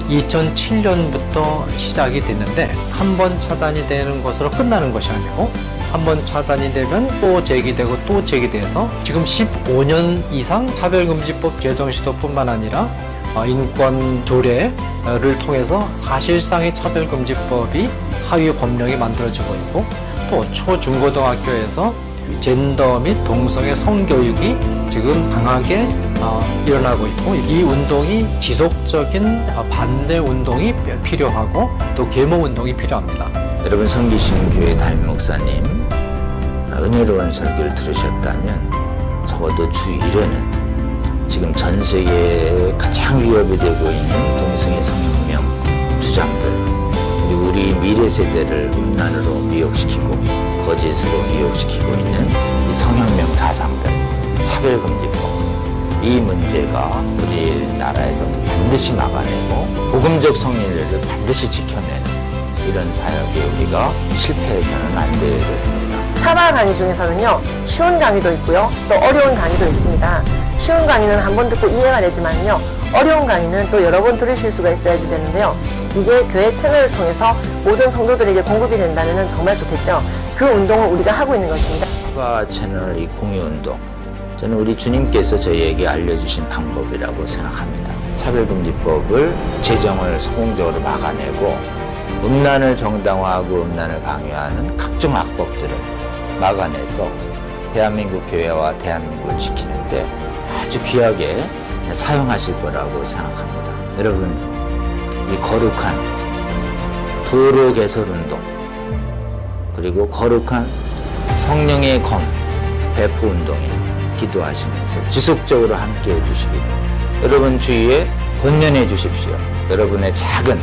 2007년부터 시작이 됐는데 한 번 차단이 되는 것으로 끝나는 것이 아니고 한 번 차단이 되면 또 제기되고 또 제기돼서 지금 15년 이상 차별금지법 제정 시도뿐만 아니라 인권 조례를 통해서 사실상의 차별금지법이 하위 법령이 만들어지고 있고 또 초중고등학교에서 젠더 및 동성애 성교육이 지금 강하게 일어나고 있고 이 운동이 지속적인 반대 운동이 필요하고 또 계몽 운동이 필요합니다. 여러분 성기신 교회 담임 목사님 은혜로운 설교를 들으셨다면 적어도 주 1회는 지금 전 세계에 가장 위협이 되고 있는 동성애 성혁명 주장들 그리고 우리 미래 세대를 음란으로 미혹시키고 거짓으로 미혹시키고 있는 이 성혁명 사상들 차별금지법. 이 문제가 우리나라에서 반드시 막아내고 복음적 성리를 반드시 지켜내는 이런 사역에 우리가 실패해서는 안 되겠습니다. 차바 강의 중에서는요, 쉬운 강의도 있고요, 또 어려운 강의도 있습니다. 쉬운 강의는 한 번 듣고 이해가 되지만요, 어려운 강의는 또 여러 번 들으실 수가 있어야지 되는데요. 이게 교회 채널을 통해서 모든 성도들에게 공급이 된다면 정말 좋겠죠. 그 운동을 우리가 하고 있는 것입니다. 차바 채널 이 공유 운동, 저는 우리 주님께서 저희에게 알려주신 방법이라고 생각합니다. 차별금지법을 제정을 성공적으로 막아내고 음란을 정당화하고 음란을 강요하는 각종 악법들을 막아내서 대한민국 교회와 대한민국을 지키는데 아주 귀하게 사용하실 거라고 생각합니다. 여러분, 이 거룩한 도로 개설 운동, 그리고 거룩한 성령의 검 배포 운동에 기도하시면서 지속적으로 함께 해주시기를 여러분 주위에 권면해 주십시오. 여러분의 작은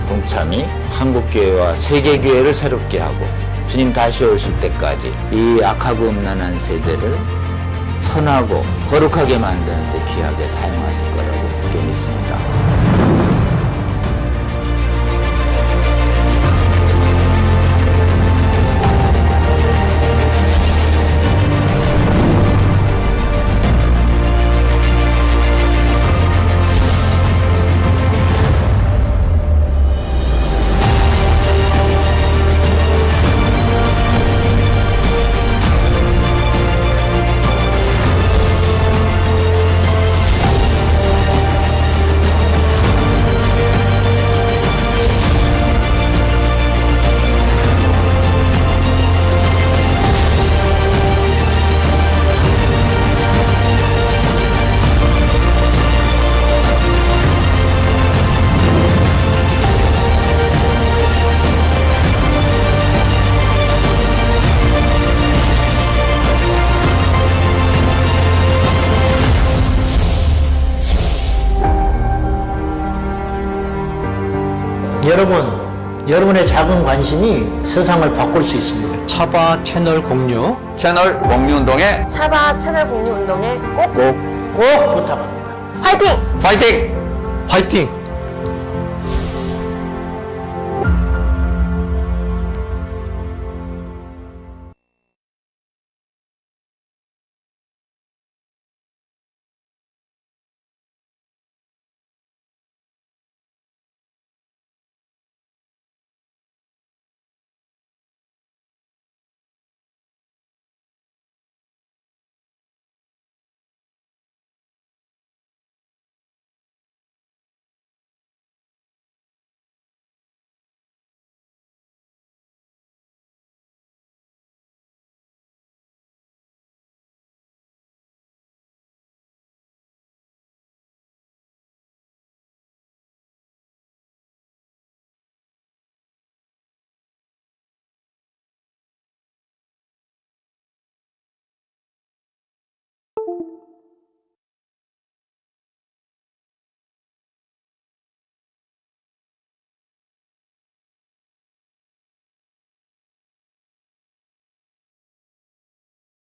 동참이 한국교회와 세계교회를 새롭게 하고 주님 다시 오실 때까지 이 악하고 음란한 세대를 선하고 거룩하게 만드는 데 귀하게 사용하실 거라고 그렇게 믿습니다. 여러분의 작은 관심이 세상을 바꿀 수 있습니다. 차바 채널 공유 채널 공유 운동에 차바 채널 공유 운동에 꼭 꼭 부탁합니다. 화이팅! 파이팅! 화이팅!